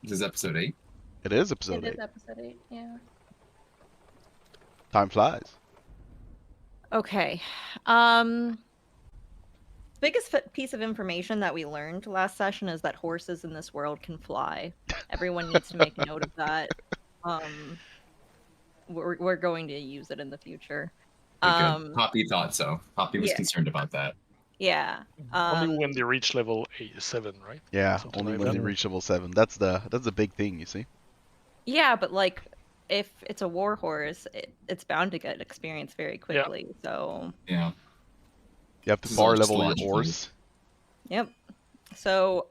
This is episode 8. It is episode It is 8. episode 8, yeah. Time flies. Okay. Biggest piece of information that we learned last session is that horses in this world can fly. Everyone needs to make note of that. We're going to use it in the future. Good. Poppy thought so. Poppy was yeah. concerned about that. Yeah. Only when they reach level 7, right? Yeah, Something only like when that. they reach level 7. That's the big thing, you see. Yeah, but like, if it's a war horse, it's bound to get experience very quickly. Yeah. So Yeah. You have to This is power all just level your logically. horse. Yep. So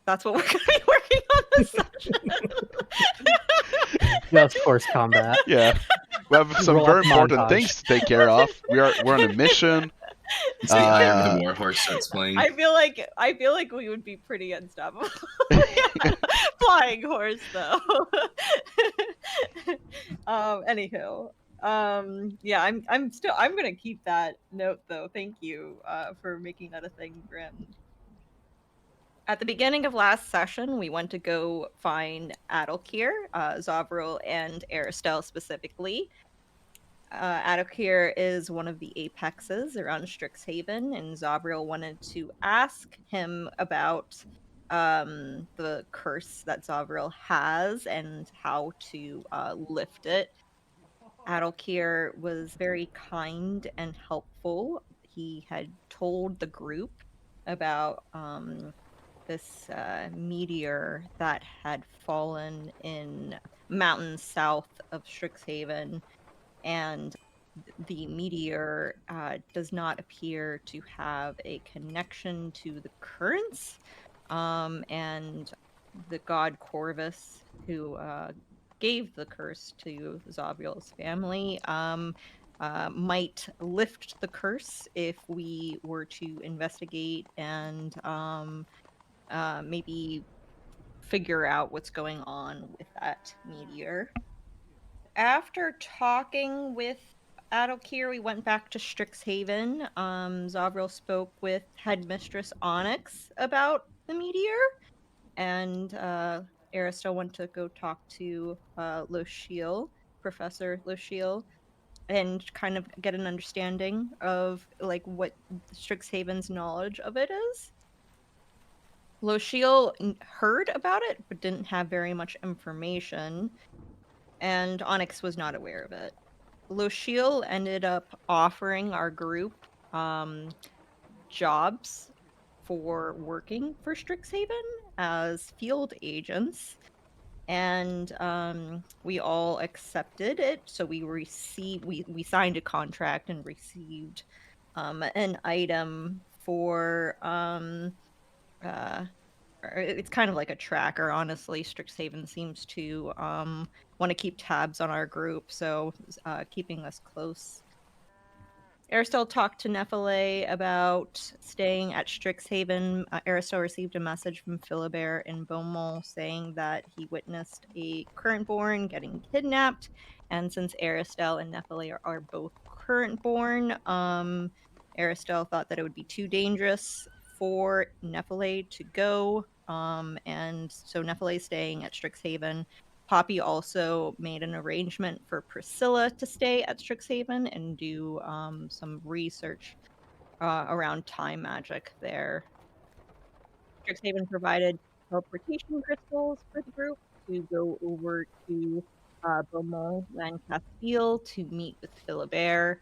that's what we're gonna be working on this session. Just horse combat. Yeah. We have some Roll very up important montage. things to take care of. We're on a mission. It's the Eye of the Warhorse starts playing. I feel like we would be pretty unstoppable. Flying horse though. Anywho. Yeah, I'm gonna keep that note though. Thank you for making that a thing, Grim. At the beginning of last session, we went to go find Adalkir, Zovril, and Arastelle specifically. Adalkir is one of the apexes around Strixhaven, and Zovril wanted to ask him about the curse that Zovril has and how to lift it. Adalkir was very kind and helpful. He had told the group about this meteor that had fallen in mountains south of Strixhaven, and the meteor does not appear to have a connection to the currents, and the god Corvus, who gave the curse to Zovril's family, might lift the curse if we were to investigate and maybe figure out what's going on with that meteor. After talking with Adalkir, we went back to Strixhaven. Zovril spoke with Headmistress Onyx about the meteor, and Arastelle went to go talk to Lochiel, Professor Lochiel, and kind of get an understanding of like what Strixhaven's knowledge of it is. Lochiel heard about it, but didn't have very much information, and Onyx was not aware of it. Lochiel ended up offering our group jobs for working for Strixhaven as field agents, and we all accepted it. So we signed a contract and received an item for it's kind of like a tracker, honestly. Strixhaven seems to want to keep tabs on our group, so keeping us close. Arastelle talked to Nephile about staying at Strixhaven. Arastelle received a message from Philibert in Beaumont saying that he witnessed a Currentborn getting kidnapped, and since Arastelle and Nephile are both Currentborn, Arastelle thought that it would be too dangerous for Nephile to go, and so Nephile is staying at Strixhaven. Poppy also made an arrangement for Priscilla to stay at Strixhaven and do some research around time magic there. Strixhaven provided teleportation crystals for the group to go over to Beaumont and Castile to meet with Philibert.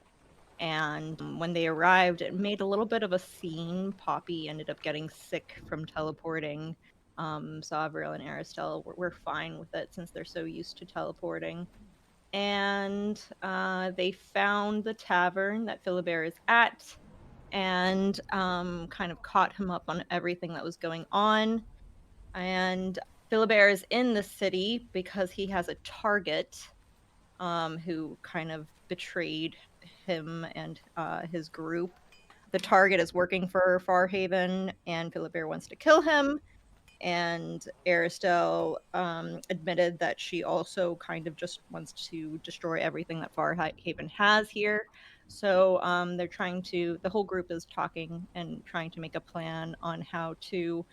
And when they arrived, it made a little bit of a scene. Poppy ended up getting sick from teleporting. Zovril and Arastelle were fine with it since they're so used to teleporting. And they found the tavern that Philibert is at and kind of caught him up on everything that was going on. And Philibert is in the city because he has a target who kind of betrayed him and his group. The target is working for Farhaven, and Philibert wants to kill him. And Arastelle admitted that she also kind of just wants to destroy everything that Farhaven has here. So the whole group is talking and trying to make a plan on how to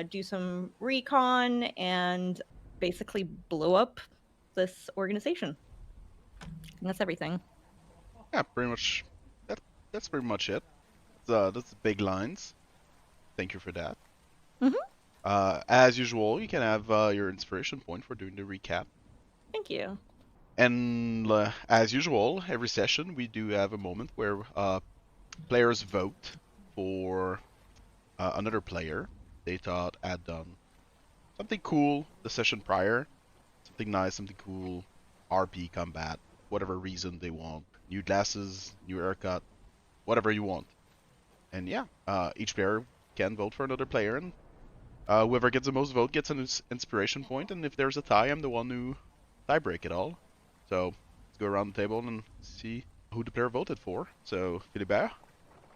do some recon, and basically blow up this organization. And that's everything. Yeah, pretty much. That's pretty much it. That's the big lines. Thank you for that. Mhm. As usual, you can have your inspiration point for doing the recap. Thank you. And as usual, every session we do have a moment where players vote for another player they thought had done something cool the session prior, something nice, something cool, RP combat, whatever reason they want, new glasses, new haircut, whatever you want. And yeah, each player can vote for another player, and whoever gets the most vote gets an inspiration point, and if there's a tie, I'm the one who tie break it all. So let's go around the table and see who the player voted for. So Philibert.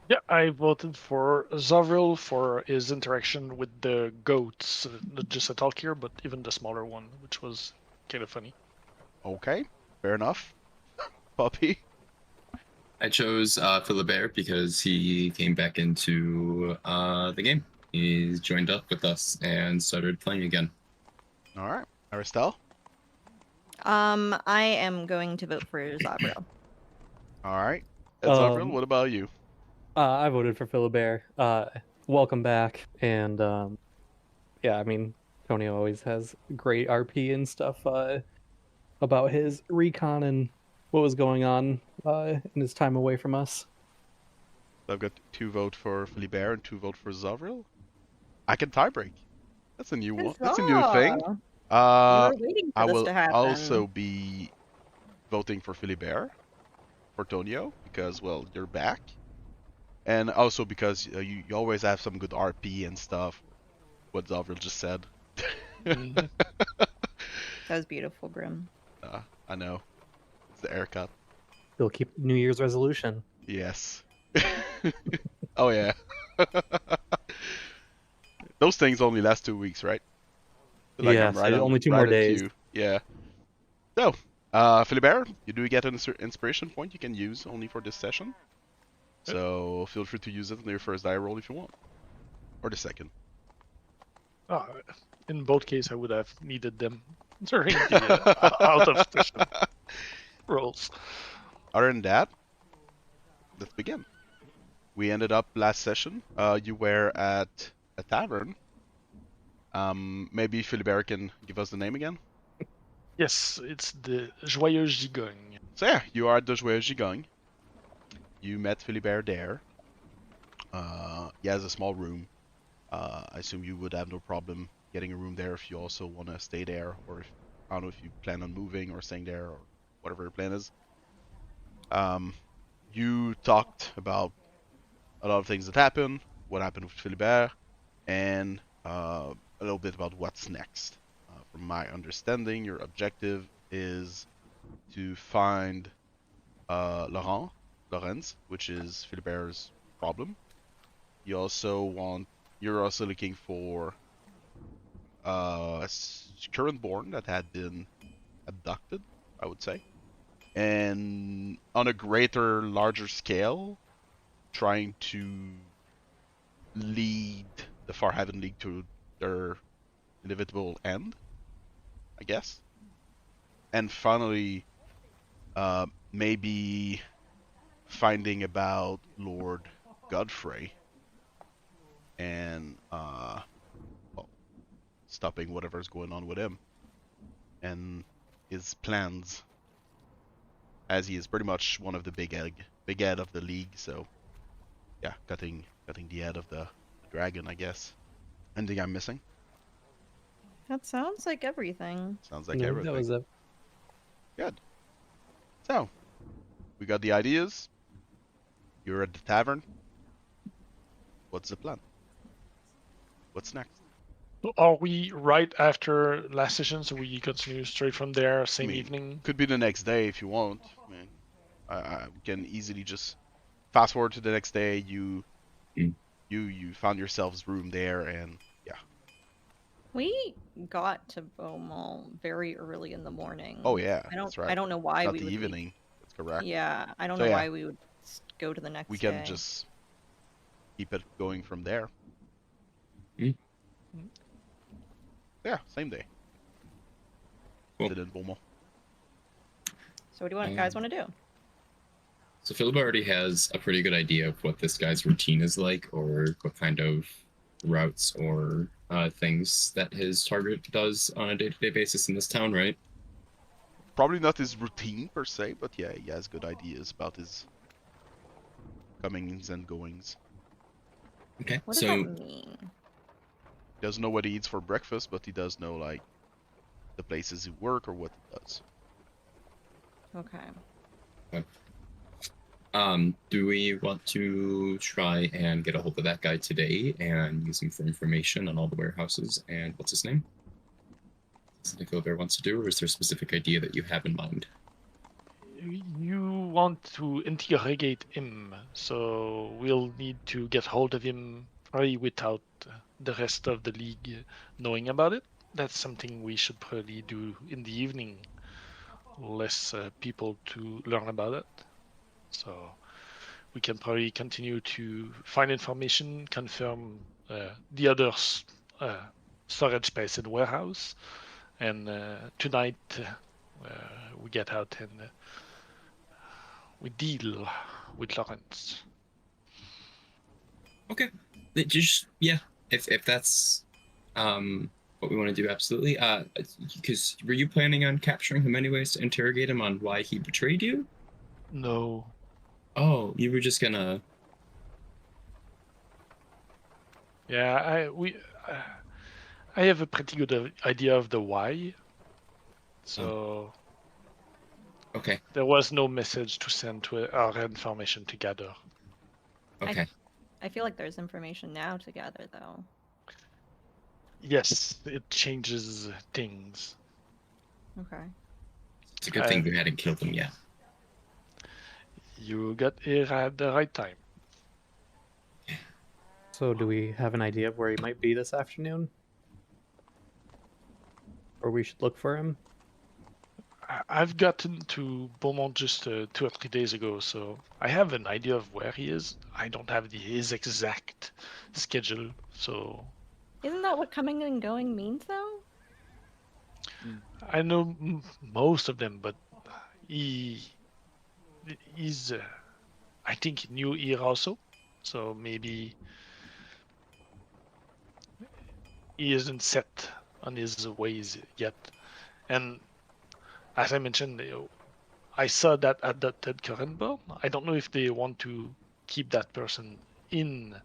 Yeah, I voted for Zovril for his interaction with the goats, not just a talkier, but even the smaller one, which was kind of funny. Okay, fair enough. Puppy. I chose Philibert because he came back into the game. He's joined up with us and started playing again. All right, Arastelle. I am going to vote for Zovril. All right, Zovril. What about you? I voted for Philibert. Welcome back, and yeah, I mean, Tony always has great RP and stuff about his recon and what was going on in his time away from us. I've got 2 vote for Philibert and 2 vote for Zovril. I can tiebreak. That's a new one. That's a new thing. Huzzah! Uh, We were waiting for I this will to happen. also be voting for Philibert, for Tonio, because, well, you're back. And also because you always have some good RP and stuff, what Zovril just said. Mhm. That was beautiful, Grim. I know. It's the haircut. He'll keep New Year's resolution. Yes. Oh, yeah. Those things only last 2 weeks, right? Feel like I'm Yes, only 2 right more on days. cue. Yeah. So, Philibert, you do get an inspiration point you can use only for this session. So feel free to use it in your first die roll if you want. Or the second. In both cases, I would have needed them during the out of session rolls. Other than that, let's begin. We ended up last session. You were at a tavern. Maybe Philibert can give us the name again. Yes, it's the Joyeux Gigogne. So yeah, you are at the Joyeux Gigogne. You met Philibert there. He has a small room. I assume you would have no problem getting a room there if you also want to stay there, or if, I don't know if you plan on moving or staying there, or whatever your plan is. You talked about a lot of things that happened, what happened with Philibert, and a little bit about what's next. From my understanding, your objective is to find Lorenz, which is Philibert's problem. You're also looking for a Currentborn that had been abducted, I would say, and on a larger scale, trying to lead the Farhaven League to their inevitable end, I guess. And finally, maybe finding about Lord Godfrey and well, stopping whatever's going on with him and his plans, as he is pretty much one of the big head of the league. So yeah, cutting the head of the dragon, I guess. Anything I'm missing? That sounds like everything. Sounds like No, everything. that was it. Good. So, we got the ideas. You're at the tavern. What's the plan? What's next? Are we right after last session, so we continue straight from there, same evening? Could be the next day if you want. I mean, I can easily just fast forward to the next day. You found yourselves room there, and yeah. We got to Beaumont very early in the morning. Oh yeah, that's right. I don't know why Not we the would evening. That's correct. Yeah, I don't know why we would go to the next We day. can just keep it going from there. Yeah, same day. Cool. Did it in Beaumont. So what do you guys want to do? So Philibert already has a pretty good idea of what this guy's routine is like, or what kind of routes or things that his target does on a day-to-day basis in this town, right? Probably not his routine per se, but yeah, he has good ideas about his comings and goings. Okay. What does So that mean? He doesn't know what he eats for breakfast, but he does know like the places he work or what he does. Okay. do we want to try and get a hold of that guy today and use him for information on all the warehouses and what's his name? Something Philibert wants to do, or is there a specific idea that you have in mind? You want to interrogate him, so we'll need to get hold of him probably without the rest of the league knowing about it. That's something we should probably do in the evening. Less people to learn about it. So we can probably continue to find information, confirm the other storage space and warehouse, and tonight we get out and we deal with Lorenz. Okay. Just yeah. If that's what we want to do, absolutely. Because were you planning on capturing him anyways to interrogate him on why he betrayed you? No. Oh, you were just gonna. Yeah, I have a pretty good idea of the why. So Okay. there was no message to send to our information to gather. Okay. I feel like there's information now to gather, though. Yes, it changes things. Okay. It's a good thing we hadn't killed him yet. You got here at the right time. So do we have an idea of where he might be this afternoon? Or we should look for him? I've gotten to Beaumont just 2 or 3 days ago, so I have an idea of where he is. I don't have his exact schedule, so Isn't that what coming and going means, though? I know most of them, but he's I think new here also, so maybe he isn't set on his ways yet. And as I mentioned, I saw that adopted Currentborn. I don't know if they want to keep that person in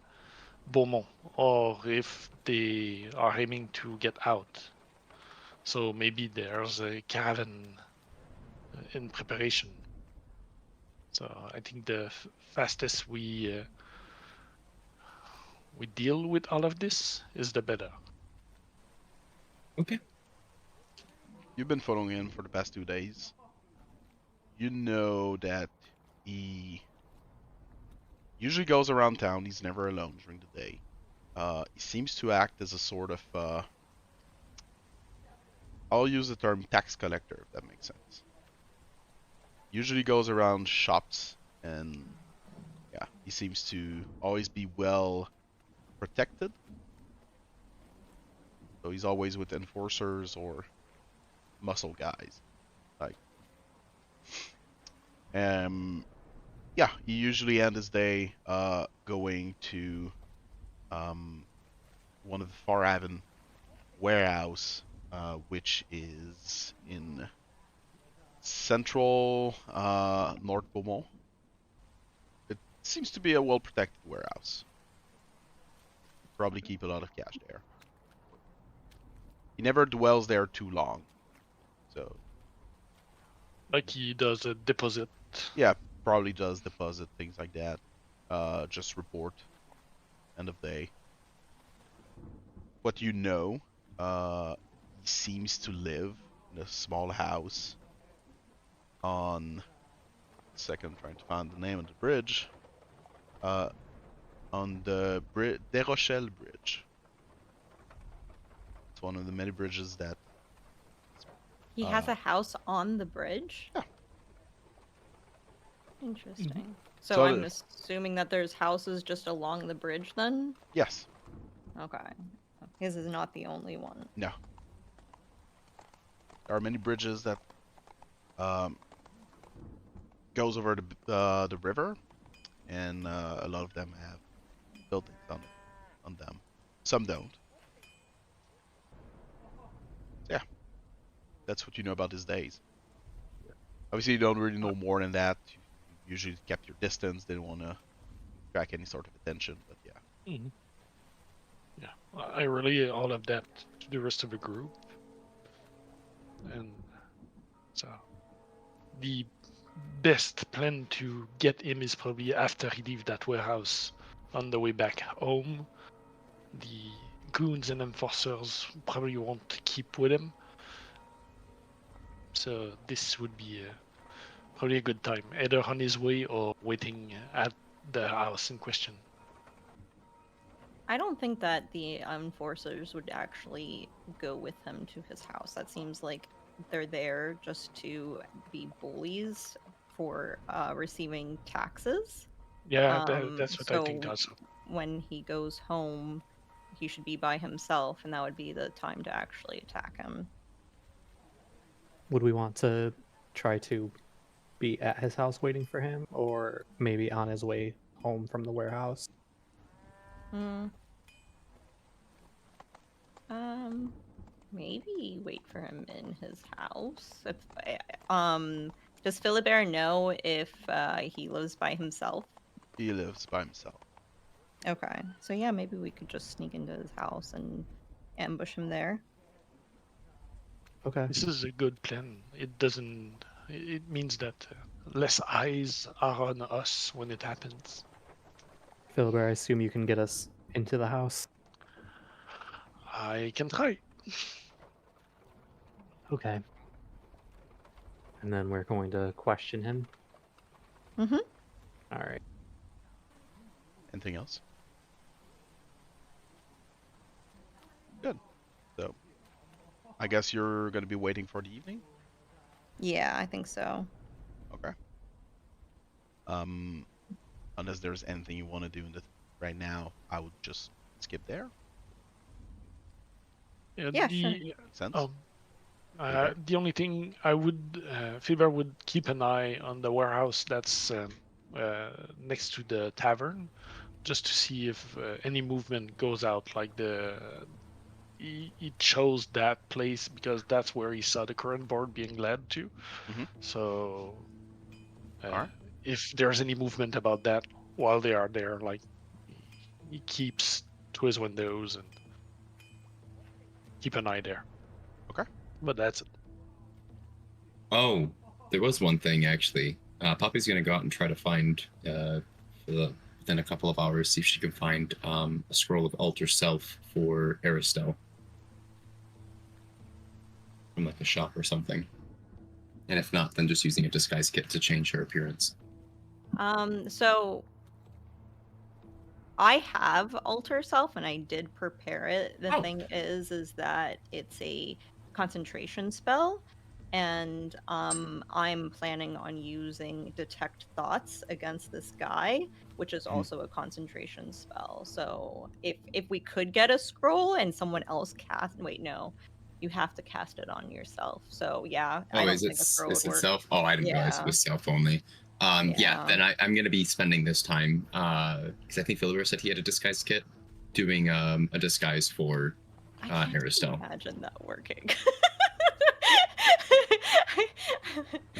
Beaumont or if they are aiming to get out. So maybe there's a caravan in preparation. So I think the fastest we deal with all of this is the better. Okay. You've been following him for the past 2 days. You know that he usually goes around town. He's never alone during the day. He seems to act as a sort of, I'll use the term tax collector, if that makes sense. Usually goes around shops, and yeah, he seems to always be well protected. So he's always with enforcers or muscle guys. Like, yeah, he usually ends his day going to one of the Farhaven warehouse, which is in central North Beaumont. It seems to be a well-protected warehouse. Probably keep a lot of cash there. He never dwells there too long, so Like he does a deposit. yeah, probably does deposit things like that. Just report end of day. What you know, he seems to live in a small house on. Second, trying to find the name of the bridge. On the De Rochelle Bridge. It's one of the many bridges that. He has a house on the bridge? Yeah. Interesting. So So I'm the- assuming that there's houses just along the bridge then? Yes. Okay. His is not the only one. No. There are many bridges that goes over the river, and a lot of them have buildings on them. Some don't. Yeah, that's what you know about his days. Obviously, you don't really know more than that. You usually kept your distance. Didn't want to attract any sort of attention, but yeah. Mhm. Yeah, I relay all of that to the rest of the group, and so the best plan to get him is probably after he leaves that warehouse on the way back home. The goons and enforcers probably won't keep with him, so this would be probably a good time, either on his way or waiting at the house in question. I don't think that the enforcers would actually go with him to his house. That seems like they're there just to be bullies for receiving taxes. Yeah, that's what I think So also. when he goes home, he should be by himself, and that would be the time to actually attack him. Would we want to try to be at his house waiting for him, or maybe on his way home from the warehouse? Maybe wait for him in his house. If does Philibert know if he lives by himself? He lives by himself. Okay, so yeah, maybe we could just sneak into his house and ambush him there. Okay. This is a good plan. It doesn't. It means that less eyes are on us when it happens. Philibert, I assume you can get us into the house. I can try. Okay. And then we're going to question him. Mm-hmm. All right. Anything else? Good. So, I guess you're going to be waiting for the evening? Yeah, I think so. Okay. Unless there's anything you want to do right now, I would just skip there. Yeah, sure. Makes sense? The only thing I would, Philibert would keep an eye on the warehouse that's next to the tavern, just to see if any movement goes out. Like he chose that place because that's where he saw the Currentborn being led to. Mhm. So, Alright. if there's any movement about that while they are there, like he keeps to his windows and keep an eye there. Okay. But that's it. Oh, there was one thing actually. Poppy's gonna go out and try to find, within a couple of hours, see if she can find a scroll of Alter Self for Arastelle. From like a shop or something. And if not, then just using a disguise kit to change her appearance. So I have Alter Self, and I did prepare it. The thing is that it's a concentration spell, and I'm planning on using Detect Thoughts against this guy, which is also a concentration spell. So if we could get a scroll and someone else cast, wait, no, you have to cast it on yourself. So yeah, I don't think a scroll would work. Self? Oh, I didn't realize it was self only. Yeah, then I'm going to be spending this time, because I think Philibert said he had a disguise kit, doing a disguise for I can't Arastelle. imagine that working.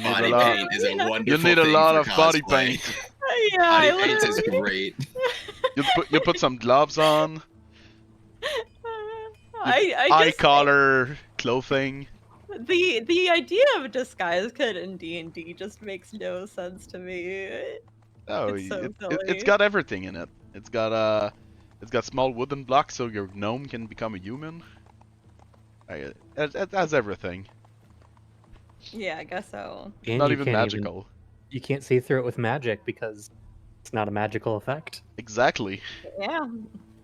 Body paint is a wonderful You need a thing lot for of body cosplay. paint. Yeah, Body I paint is literally- great. You put some gloves on. I Eye just collar clothing. the idea of a disguise kit in D&D just makes no sense to me. Oh, It's so it's silly. got everything in it. It's got small wooden blocks so your gnome can become a human. It has everything. Yeah, I guess so. And Not you even can't magical. You can't see through it with magic because it's not a magical effect. Exactly. Yeah.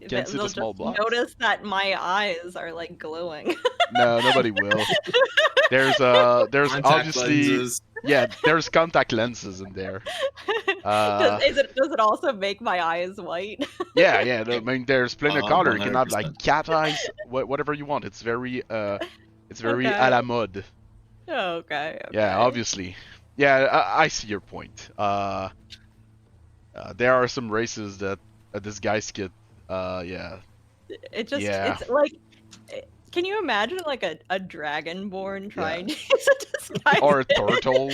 Can't see they'll the small just blocks. notice that my eyes are like glowing. No, nobody will. There's Contact obviously lenses. there's contact lenses in there. Does it also make my eyes white? Yeah. No, I mean, there's plenty of color. You can have like 100%. cat eyes, whatever you want. It's very Okay. à la mode. Okay. Yeah, obviously. Yeah, I see your point. There are some races that this guy's kid. Yeah. It just Yeah. it's like can you imagine like a dragonborn trying to use a disguise? Or a turtle.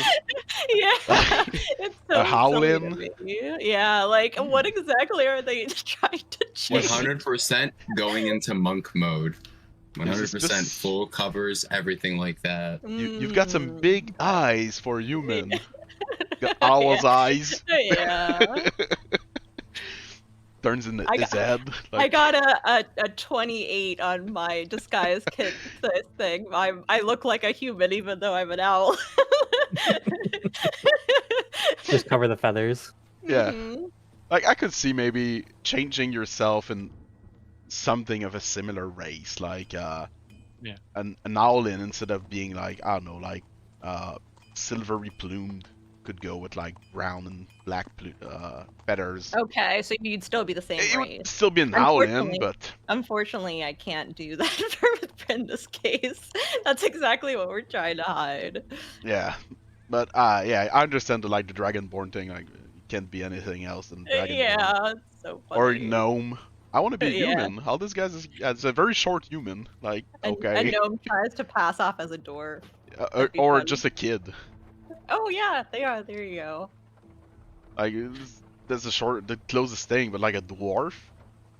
Yeah. It's so A howlin'. silly to me. Yeah, like what exactly are they trying to choose? 100% going into monk mode. 100% This- full covers, everything like that. You've got some big eyes for human. Got owl's eyes. Yeah. Turns in I his got- head. I got a 28 on my disguise kit thing. I look like a human even though I'm an owl. Just cover the feathers. Yeah. Mhm. Like I could see maybe changing yourself in something of a similar race, like an owlin instead of being like I don't know, like silvery plumed. Could go with like brown and black feathers. Okay, so you'd still be the same It race. would still be an owlin, Unfortunately- but Unfortunately, I can't do that in this case. That's exactly what we're trying to hide. yeah. But yeah, I understand the dragonborn thing. Like, it can't be anything else than dragonborn. Yeah, it's so funny. Or gnome. I want to be a Yeah. human. All this guy's is a very short human. Like, A okay. gnome tries to pass off as a dwarf. Or, be or fun. just a kid. Oh yeah, they are. There you go. Like, that's the closest thing, but like a dwarf?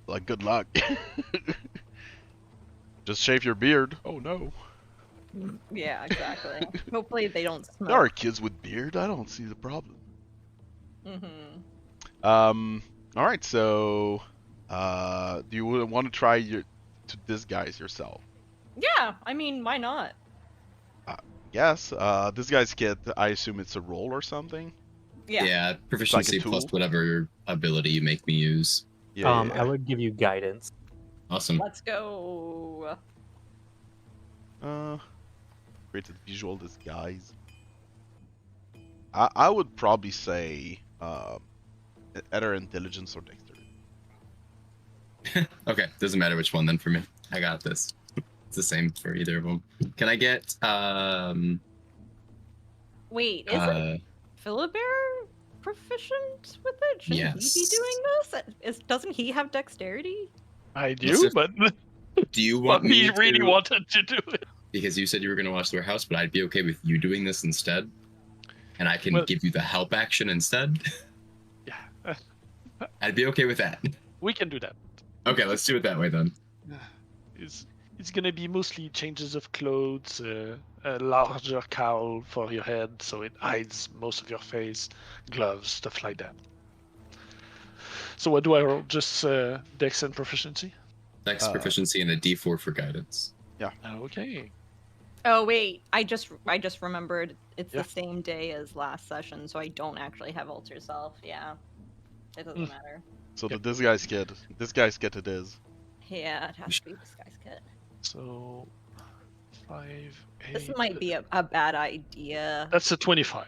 Like, good luck. Just shave your beard. Oh no. Yeah, exactly. Hopefully they don't There are smoke. kids with beard. I don't see the problem. Mm-hmm. Alright, so. Do you want to try to disguise yourself? Yeah, I mean, why not? Yes. This guy's kid, I assume it's a roll or something? Yeah, proficiency plus tool. whatever ability you make me use. Yeah. I would give you guidance. Awesome. Let's go. Created visual disguise. I would probably say either intelligence or dexterity. Okay, doesn't matter which one then for me. I got this. It's the same for either of them. Can I get Wait, is it Philibert proficient with it? Shouldn't he be Yes. doing this? Doesn't he have dexterity? I do, Listen, but do you want but me he really to- wanted to do it. Because you said you were going to watch the warehouse, but I'd be okay with you doing this instead. And I can Well- give you the help action instead. Yeah, I'd be okay with that. we can do that. Okay, let's do it that way then. It's gonna be mostly changes of clothes, a larger cowl for your head so it hides most of your face, gloves, stuff like that. So what do I roll? Just dex and proficiency? Dex proficiency and a D4 for guidance. Okay. Oh wait, I just remembered it's Yeah. the same day as last session, so I don't actually have alter self. Yeah, it doesn't matter. So this guy's kid it is. Yeah, it has to be this guy's kit. So 5, 8. This might be a bad idea. That's a 25.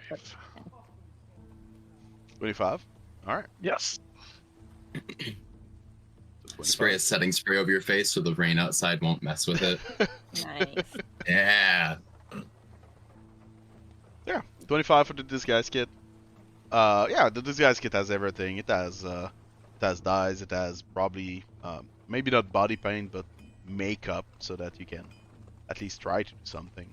25? Alright. Yes. Spray a setting spray over your face so the rain outside won't mess with it. Nice. Yeah. Yeah, 25 for the disguise kit. Yeah, the disguise kit has everything. It has dyes. It has probably maybe not body paint, but makeup, so that you can at least try to do something.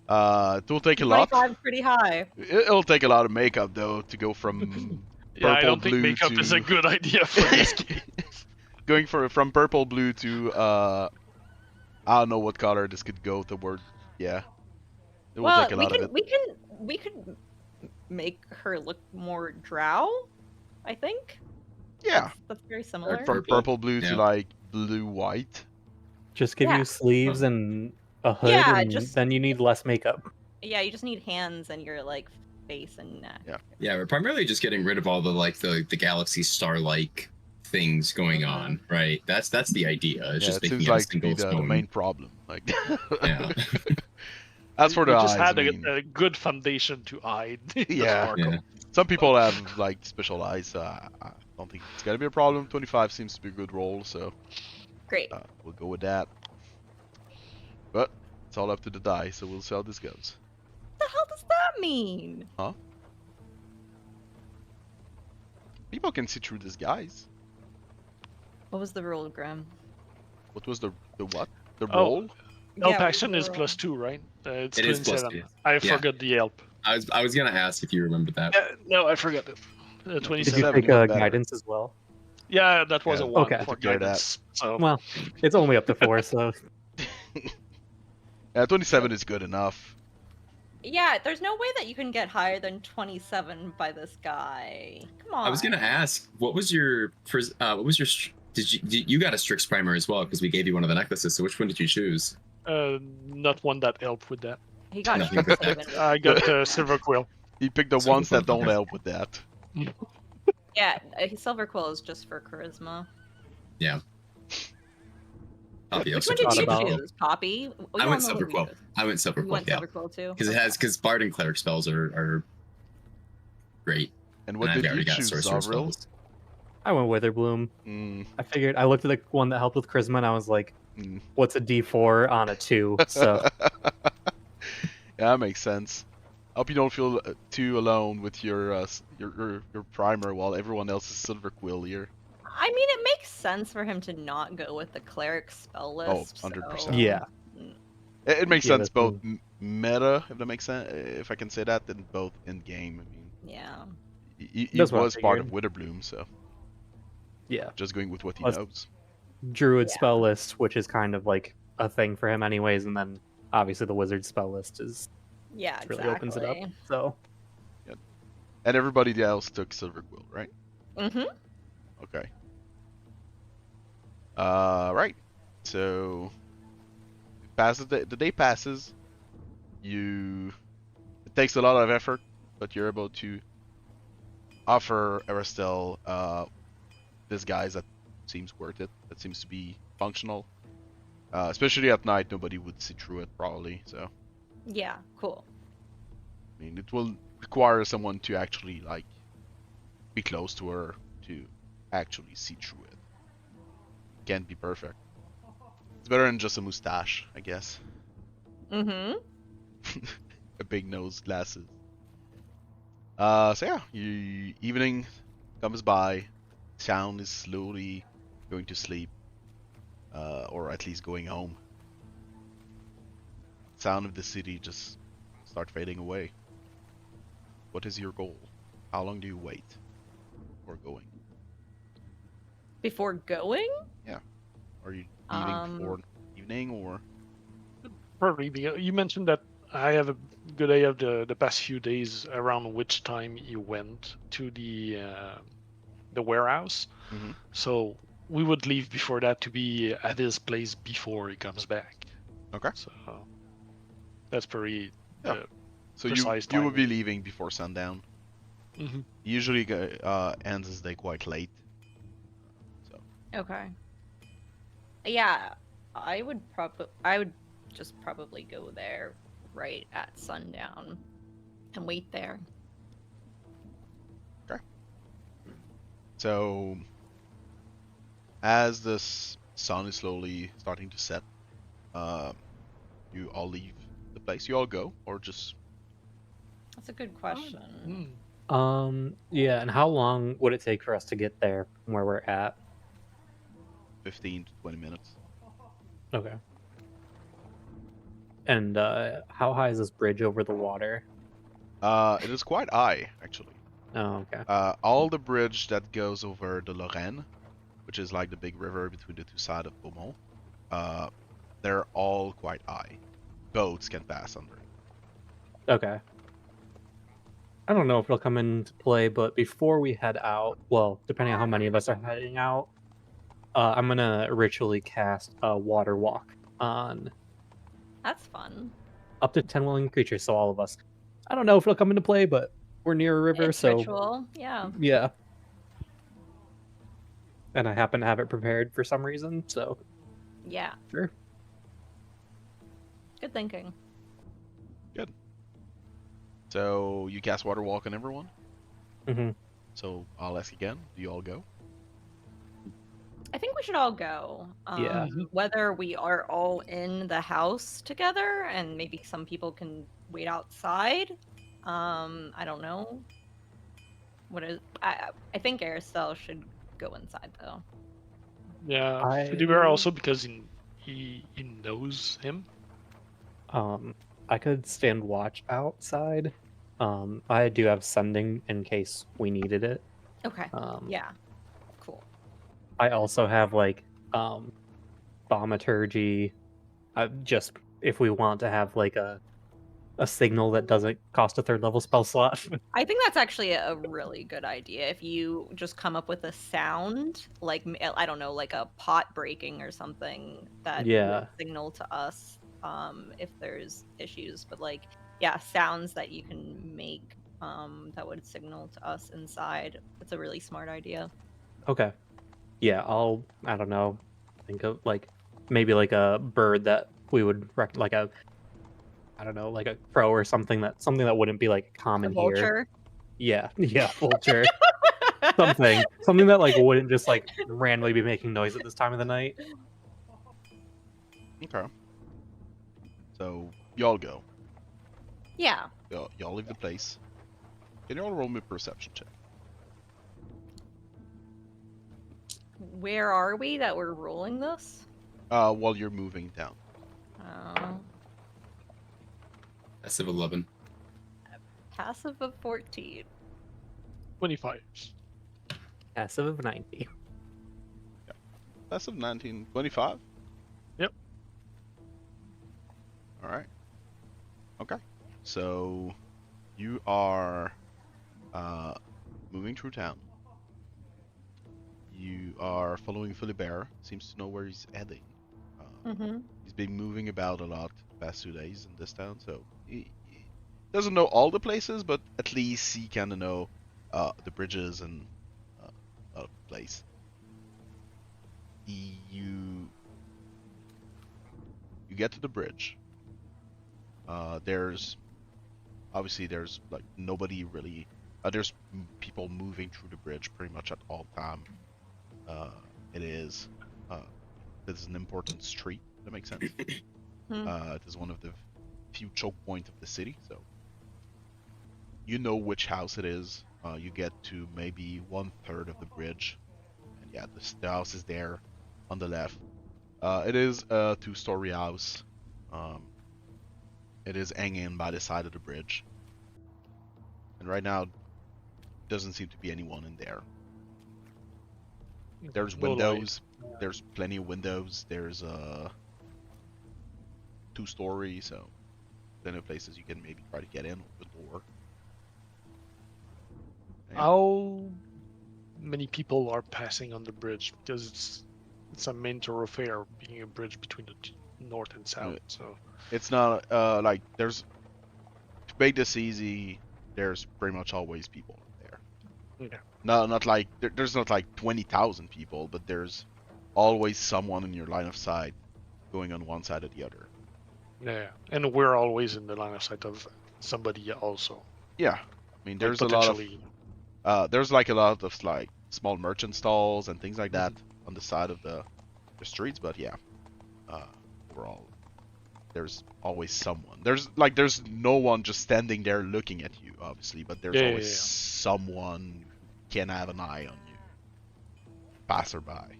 It will take a lot. 25 is pretty high. It'll take a lot of makeup though to go from Yeah, I purple don't think blue makeup is a to- good idea for this game. going from purple blue to I don't know what color this could go toward. Yeah, it will Well, take a lot of it. we could make her look more drow. I think. Yeah, That's very similar. from purple blue Yeah. to like blue white. Just give Yeah. you sleeves and a hood, Yeah, and just- then you need less makeup. Yeah, you just need hands and your like face and neck. Yeah. Yeah, we're primarily just getting rid of all the the galaxy star-like things going on, right? That's the idea. It's Yeah, just it seems making it a like to be single the stone. main problem. Like, Yeah. as for we the just eyes, had I mean, a good foundation to hide the Yeah. sparkle. Yeah. some people have like special eyes. So I don't think it's gonna be a problem. 25 seems to be a good roll, so Great. we'll go with that. But it's all up to the die, so we'll see how this goes. What the hell does that mean? People can see through disguise. What was the rule, Grim? What was the what? The Oh. roll? Help Yeah, action is roll. +2, right? It's It is plus 27. 2. I Yeah. forgot the help. I was gonna ask if you remembered that. No, I forgot it. Did you 27. take was better. guidance as well? Yeah, that was Yeah, a 1 okay. for Took care of that. guidance. So Well, it's only up to 4, so Yeah, 27 is good enough. Yeah, there's no way that you can get higher than 27 by this guy. Come on. I was gonna ask, what was your you got a Strix primer as well, because we gave you one of the necklaces, so which one did you choose? not one that helped with that. He got Nothing Strix but Haven. I got Silver Quill. He picked the So ones that the don't fuck- help with that. Yeah, Silver Quill is just for charisma. Poppy, Which also one did thought you about- choose, Poppy? We I all went know Silver what we Quill. chose. I went Silver You Quill, went yeah. Silver Quill too? Because Bard and Cleric spells are great. And what and I've did already you got choose, Sorcerer Zovril? spells. I went Witherbloom. I figured I looked at the one that helped with charisma, and I was like, Mm. "What's a D4 on a 2?" So Yeah, that makes sense. I hope you don't feel too alone with your primer while everyone else is Silver Quill here. I mean, it makes sense for him to not go with the cleric spell list. 100%. So... yeah, It makes Yeah, sense that's both meta, if that makes sense, if I can say that, and both in game. I mean, Yeah. he That's what I was part of figured. Witherbloom, so yeah. just going with what he Plus- knows. Druid Yeah. spell list, which is kind of like a thing for him anyways, and then obviously the wizard spell list is Yeah, really exactly. opens it up. So And everybody else took Silver Quill, right? Mm-hmm. Okay. Right. So passes the day passes. It takes a lot of effort, but you're able to offer Arastelle disguise that seems worth it. That seems to be functional. Especially at night, nobody would see through it probably. So Yeah, cool. I mean, it will require someone to actually like be close to her to actually see through it. Can't be perfect. It's better than just a mustache, I guess. Mm-hmm. A big nose, glasses. So yeah, evening comes by. Town is slowly going to sleep, or at least going home. Sound of the city just start fading away. What is your goal? How long do you wait before going? Before going? Are you leaving Um, before evening or? Probably because you mentioned that I have a good idea of the past few days around which time you went to the warehouse. Mhm. So we would leave before that to be at his place before he comes back. Okay. So that's pretty. Yeah. So Precise you will be timing. leaving before sundown. Mhm. Usually ends his day quite late. So Okay. Yeah, I would just probably go there right at sundown and wait there. So, as the sun is slowly starting to set, you all leave the place. You all go, or just That's a good question. yeah, and how long would it take for us to get there from where we're at? 15 to 20 minutes. Okay. And how high is this bridge over the water? It is quite high, actually. Oh, okay. All the bridge that goes over the Lorenz, which is like the big river between the two sides of Beaumont, they're all quite high. Boats can pass under it. Okay. I don't know if it'll come into play, but before we head out, well, depending on how many of us are heading out, I'm gonna ritually cast a water walk on That's fun. up to 10 willing creatures, so all of us. I don't know if it'll come into play, but we're near a river, It's so ritual. Yeah. yeah. and I happen to have it prepared for some reason. So Yeah, sure. good thinking. So you cast Water Walk on everyone. Hmm. So I'll ask again. Do you all go? I think we should all go. Yeah. Whether we are all in the house together and maybe some people can wait outside. I don't know. I think Arastelle should go inside though. Yeah, Philibert I also because he knows him. I could stand watch outside. I do have sending in case we needed it. Okay. Um, Yeah. Cool. I also have like thaumaturgy. Just if we want to have like a signal that doesn't cost a 3rd level spell slot. I think that's actually a really good idea. If you just come up with a sound, like I don't know, like a pot breaking or something that Yeah. will signal to us if there's issues. But like, yeah, sounds that you can make that would signal to us inside. That's a really smart idea. Okay. Yeah, I don't know, think of like maybe like a bird that we would like a I don't know, like a crow or something that wouldn't be like A common here. vulture. Yeah, yeah, vulture. Something that like wouldn't just like randomly be making noise at this time of the night. Okay. So y'all go. Yeah. Y'all leave the place. Can you all roll me a perception check? Where are we that we're rolling this? While you're moving down. Passive 11. Passive of 14. 25. Passive of 90. Passive 19, 25? Yep. Alright. Okay. So you are moving through town. You are following Philibert. Seems to know where he's heading. Mm-hmm. He's been moving about a lot the past 2 days in this town, so he doesn't know all the places, but at least he kind of know the bridges and the place. You get to the bridge. There's like nobody really. There's people moving through the bridge pretty much at all time. It is an important street. That makes sense. It is one of the few choke points of the city, so you know which house it is. You get to maybe 1/3 of the bridge, and yeah, the house is there on the left. It is a 2-story house. It is hanging by the side of the bridge, and right now doesn't seem to be anyone in there. There's No light. windows. There's plenty of windows. There's a 2-story, so plenty of places you can maybe try to get in with the door. Yeah. How many people are passing on the bridge? Because it's a main thoroughfare, being a bridge between the north and south. Yeah. So It's not like there's, to make this easy, there's pretty much always people there. yeah, Not like there's not like 20,000 people, but there's always someone in your line of sight going on one side or the other. yeah, and we're always in the line of sight of somebody also. Yeah, I mean there's Like a lot of potentially. there's like a lot of like small merchant stalls and things like that on the side of the streets, but yeah, overall there's always someone. There's no one just standing there looking at you, obviously, but there's Yeah, always yeah. someone who can have an eye on you. Passerby.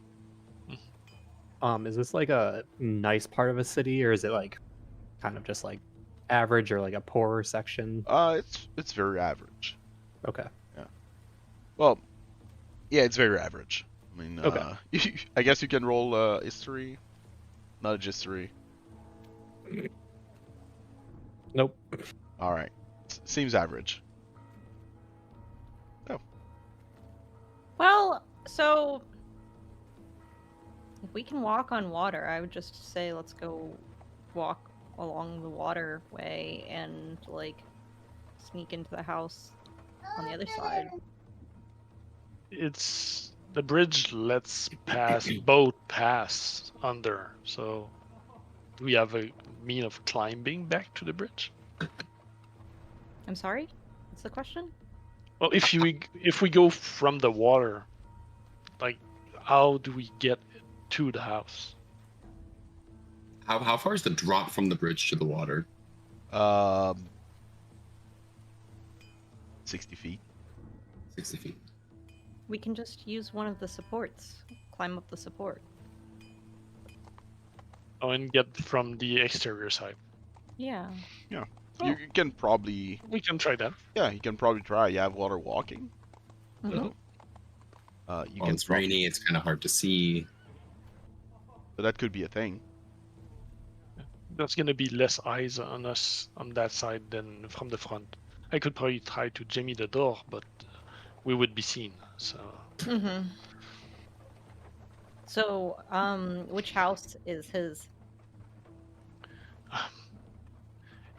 Is this like a nice part of a city, or is it like kind of just like average or like a poorer section? It's very average. Okay. Well, yeah, it's very average. I mean, Okay. I guess you can roll history, not history. Nope. All right, seems average. Well, so if we can walk on water, I would just say let's go walk along the waterway and like sneak into the house on the other side. It's The bridge lets boat pass under. So, do we have a mean of climbing back to the bridge? I'm sorry. What's the question? Well, if we go from the water, like, how do we get to the house? How far is the drop from the bridge to the water? 60 feet. 60 feet. We can just use one of the supports. Climb up the support. Oh, and get from the exterior side. Yeah. Oh. You can probably, We can try that. yeah, you can probably try. You have water walking. Mhm. You Well, can it's rainy. It's kind of hard to see. so that could be a thing. There's gonna be less eyes on us on that side than from the front. I could probably try to jimmy the door, but we would be seen. So Mhm. So, which house is his?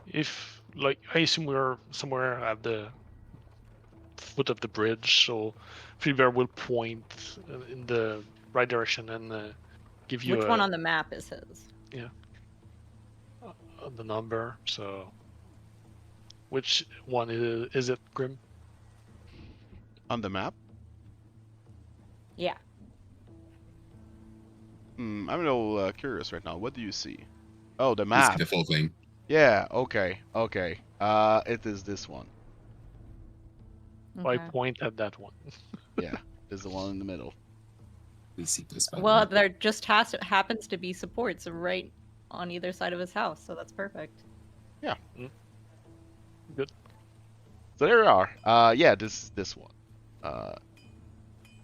if, like, I assume we're somewhere at the foot of the bridge, so Philibert will point in the right direction and give you Which one on the map is his? the number. So, which one is it, Grim? On the map? Yeah. I'm a little curious right now. What do you see? Oh, the You see map. the full thing. Yeah, okay. It is this one. I Okay. point at that one. Yeah, it is the one in the middle. We see this. By the Well, way. there just happens to be supports right on either side of his house, so that's perfect. Good. So there we are. Yeah, this one.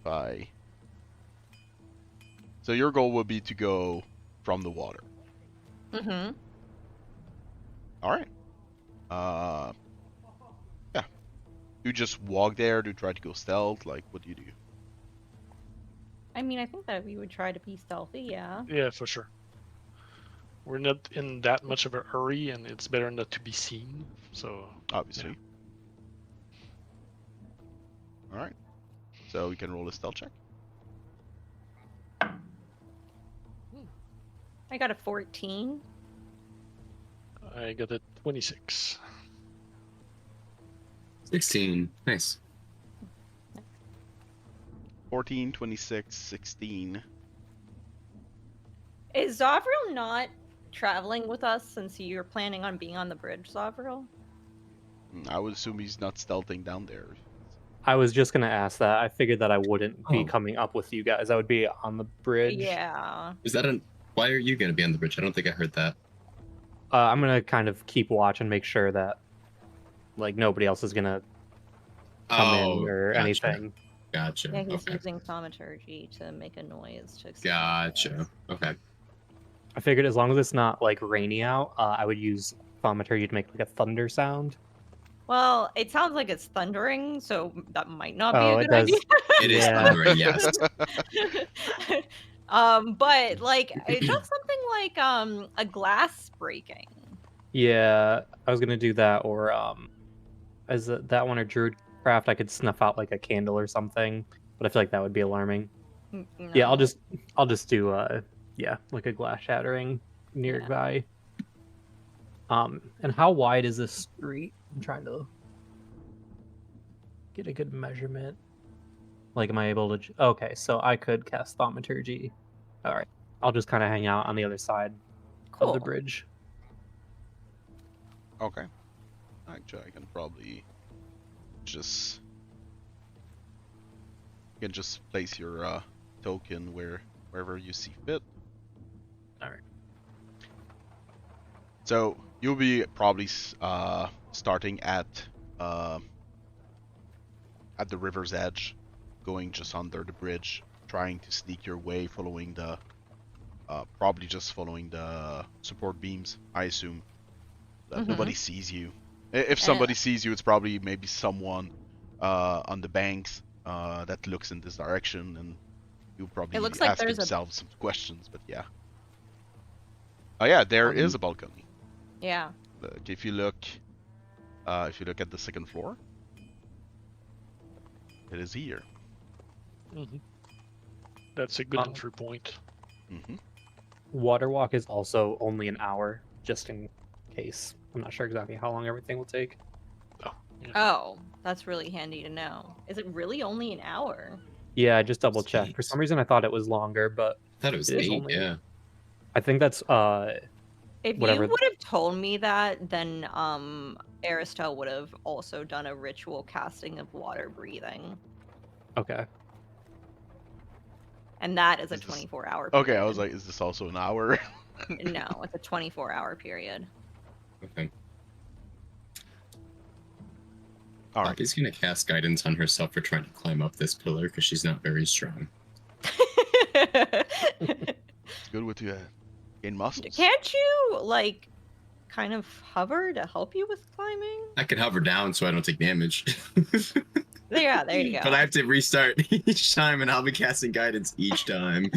By. So your goal would be to go from the water. Mm-hmm. All right. Yeah. You just walk there to try to go stealth. Like, what do you do? I mean, I think that we would try to be stealthy, yeah. Yeah, for sure. We're not in that much of a hurry, and it's better not to be seen. So Obviously. All right. So we can roll a stealth check. I got a 14. I got a 26. 16. Nice. 14, 26, 16. Is Zovril not traveling with us since you're planning on being on the bridge, Zovril? I would assume he's not stealthing down there. I was just gonna ask that. I figured that I wouldn't be Oh. coming up with you guys. I would be on the bridge. Yeah. Is that Why are you going to be on the bridge? I don't think I heard that. I'm gonna kind of keep watch and make sure that like nobody else is gonna come in or gotcha. anything. Gotcha. Yeah, he's Okay. using thaumaturgy to make a noise to explain Gotcha. this. Okay. I figured as long as it's not like rainy out, I would use thaumaturgy to make like a thunder sound. Well, it sounds like it's thundering, so that might not be Oh, a it good does. idea. It is Yeah. thundering, yes. But like it does something like a glass breaking. Yeah, I was gonna do that, or as that one or Druidcraft, I could snuff out like a candle or something, but I feel like that would be alarming. Yeah, I'll No. just do like a glass shattering nearby. And how wide is this street? I'm trying to get a good measurement. Like, am I able to? Okay, so I could cast thaumaturgy. All right, I'll just kind of hang out on the other side Cool. of the bridge. Okay. Actually, I can probably just place your token wherever you see fit. All right. So you'll be probably starting at the river's edge, going just under the bridge, trying to sneak your way, following the probably just following the support beams. I assume that nobody sees you. If somebody sees you, it's probably maybe someone on the banks that looks in this direction, and you probably It looks like ask there's themselves some questions. But yeah. Oh yeah, there is a balcony. Yeah. Look, if you look at the second floor, it is here. Mhm. That's a good entry point. Mm-hmm. Water walk is also only an hour, just in case. I'm not sure exactly how long everything will take. Oh, that's really handy to know. Is it really only an hour? Yeah, I just double It's checked. For 8. some reason, I thought it was longer, but I thought it was it is 8, only. yeah. I think that's If whatever. you would have told me that, then Arastelle would have also done a ritual casting of water breathing. Okay. And that is a Is this- 24-hour period. Okay, I was like, is this also an hour? No, it's a 24-hour period. Okay. All right. Poppy's gonna cast guidance on herself for trying to climb up this pillar because she's not very strong. It's good with you gain muscles. Can't you, like, kind of hover to help you with climbing? I can hover down so I don't take damage. Yeah, there you go. But I have to restart each time, and I'll be casting guidance each time.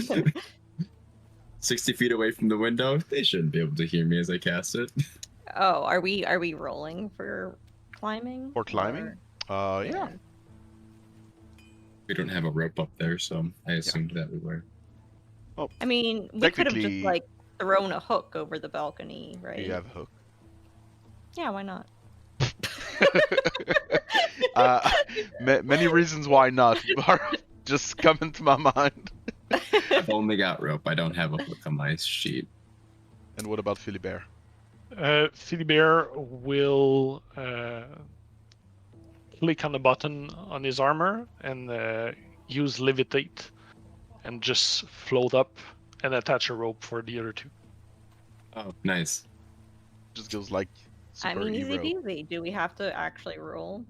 60 feet away from the window, they shouldn't be able to hear me as I cast it. Oh, are we rolling for climbing? For climbing? Or- Yeah. We don't have a rope up there, so I assumed that we were. I mean, we could have just Technically- like thrown a hook over the balcony, right? Do you have a hook? Yeah, why not? Many reasons why not are just coming to my mind. I've only got rope. I don't have a hook on my sheet. And what about Philibert? Philibert will click on the button on his armor and use levitate and just float up and attach a rope for the other two. Oh, nice. Just goes like I super mean, easy hero. peasy. Do we have to actually roll?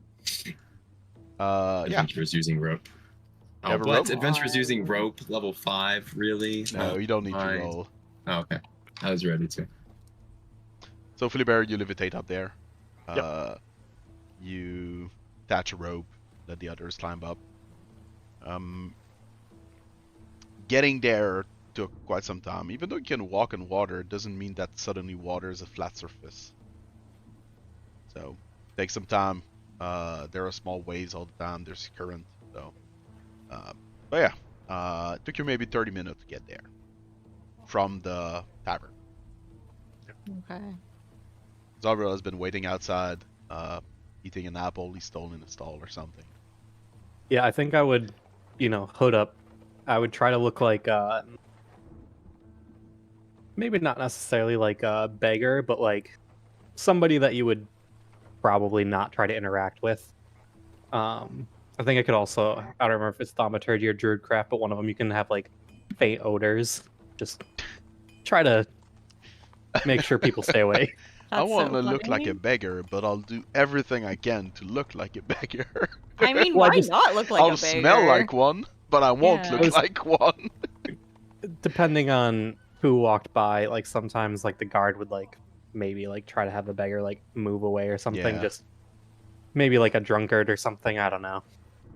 Yeah. Adventurers using rope. You Oh, have a what? rope? Adventurers using rope, level 5, really? No, you don't need to Fine. roll. Oh, okay. I was ready to. So Philibert, you levitate up there. Yep. You attach a rope, let the others climb up. Getting there took quite some time. Even though you can walk in water, it doesn't mean that suddenly water is a flat surface. So, take some time. There are small waves all the time. There's current. So, but yeah, it took you maybe 30 minutes to get there from the tavern. Okay. Zovril has been waiting outside, eating an apple he stole in a stall or something. Yeah, I think I would, hood up. I would try to look like, maybe not necessarily like a beggar, but like somebody that you would probably not try to interact with. I think I could also, I don't remember if it's thaumaturgy or druidcraft, but one of them you can have like faint odors. Just try to make sure people stay away. I That's want so to look like a funny. beggar, but I'll do everything I can to look like a beggar. I mean, Well, why not look like I'll a beggar? smell like one, but I won't Yeah. look like one. Depending on who walked by, like sometimes like the guard would like maybe like try to have the beggar like move away or something. Yeah. Just maybe like a drunkard or something. I don't know.